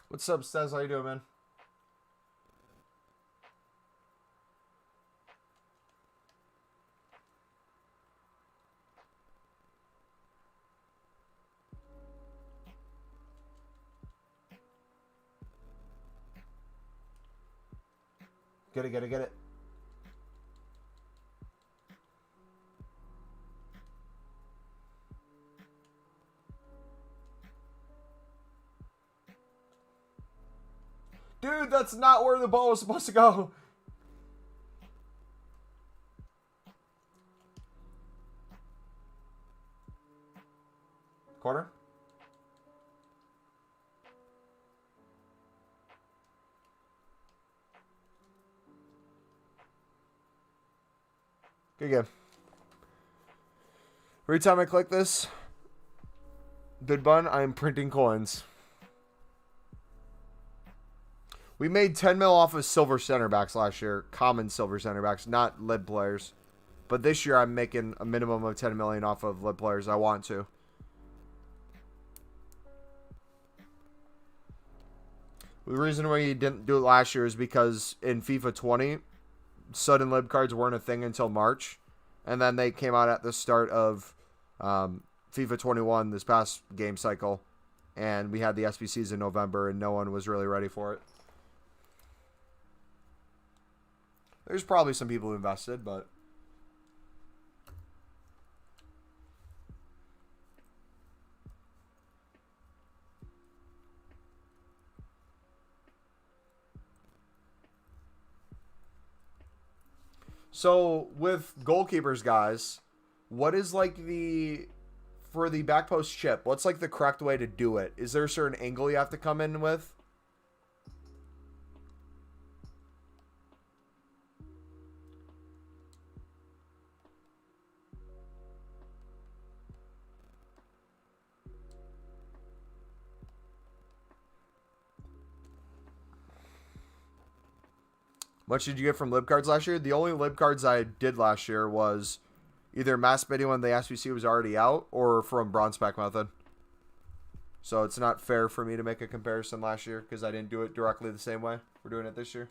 What's up, Stez? How you doing, man? Get it, get it, get it. Dude, that's not where the ball was supposed to go. Corner. Good game. Every time I click this bid button, I am printing coins. We made 10 mil off of silver center backs last year. Common silver center backs, not lib players. But this year I'm making a minimum of 10 million off of lib players. I want to. The reason why you didn't do it last year is because in FIFA 20, sudden lib cards weren't a thing until March. And then they came out at the start of FIFA 21, this past game cycle. And we had the SBCs in November, and no one was really ready for it. There's probably some people who invested, but... So, with goalkeepers, guys, what is like for the back post chip, what's like the correct way to do it? Is there a certain angle you have to come in with? Much did you get from lib cards last year? The only lib cards I did last year was either mass bidding when the SBC was already out or from bronze pack method. So it's not fair for me to make a comparison last year because I didn't do it directly the same way. We're doing it this year.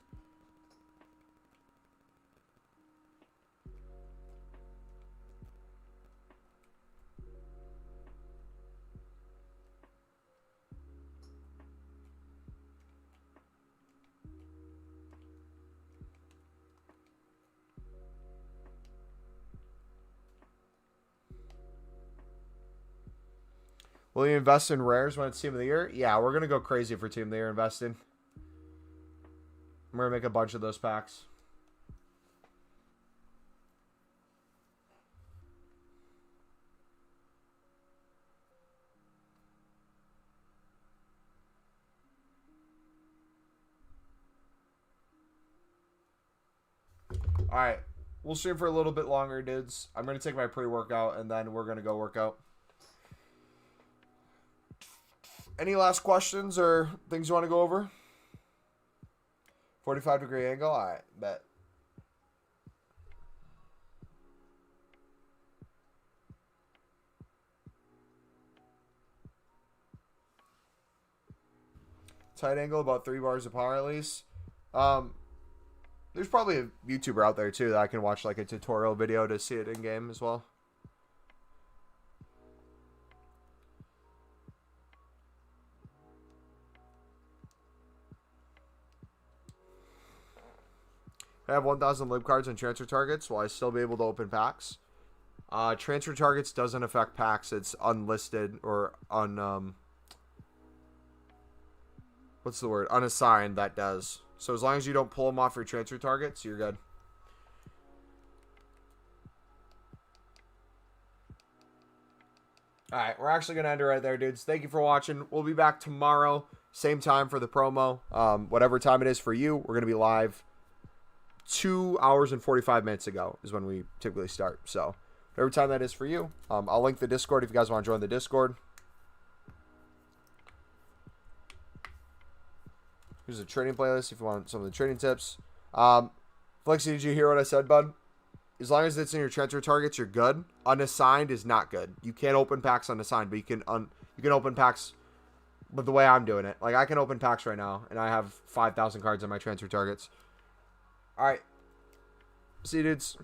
Will you invest in rares when it's Team of the Year? Yeah, we're going to go crazy for Team of the Year investing. I'm going to make a bunch of those packs. All right. We'll stream for a little bit longer, dudes. I'm going to take my pre-workout, and then we're going to go work out. Any last questions or things you want to go over? 45-degree angle? All right, bet. Tight angle, about 3 bars of power at least. There's probably a YouTuber out there too that I can watch like a tutorial video to see it in game as well. I have 1,000 lib cards and transfer targets. Will I still be able to open packs? Transfer targets doesn't affect packs. It's unlisted or what's the word? Unassigned, that does. So as long as you don't pull them off your transfer targets, you're good. Alright, we're actually going to end it right there, dudes. Thank you for watching. We'll be back tomorrow. Same time for the promo. Whatever time it is for you, we're going to be live 2 hours and 45 minutes ago is when we typically start. So whatever time that is for you. I'll link the Discord if you guys want to join the Discord. Here's a trading playlist if you want some of the trading tips. Flexi, did you hear what I said, bud? As long as it's in your transfer targets, you're good. Unassigned is not good. You can't open packs unassigned, but you can open packs with the way I'm doing it. Like, I can open packs right now, and I have 5,000 cards on my transfer targets. All right. See you, dudes.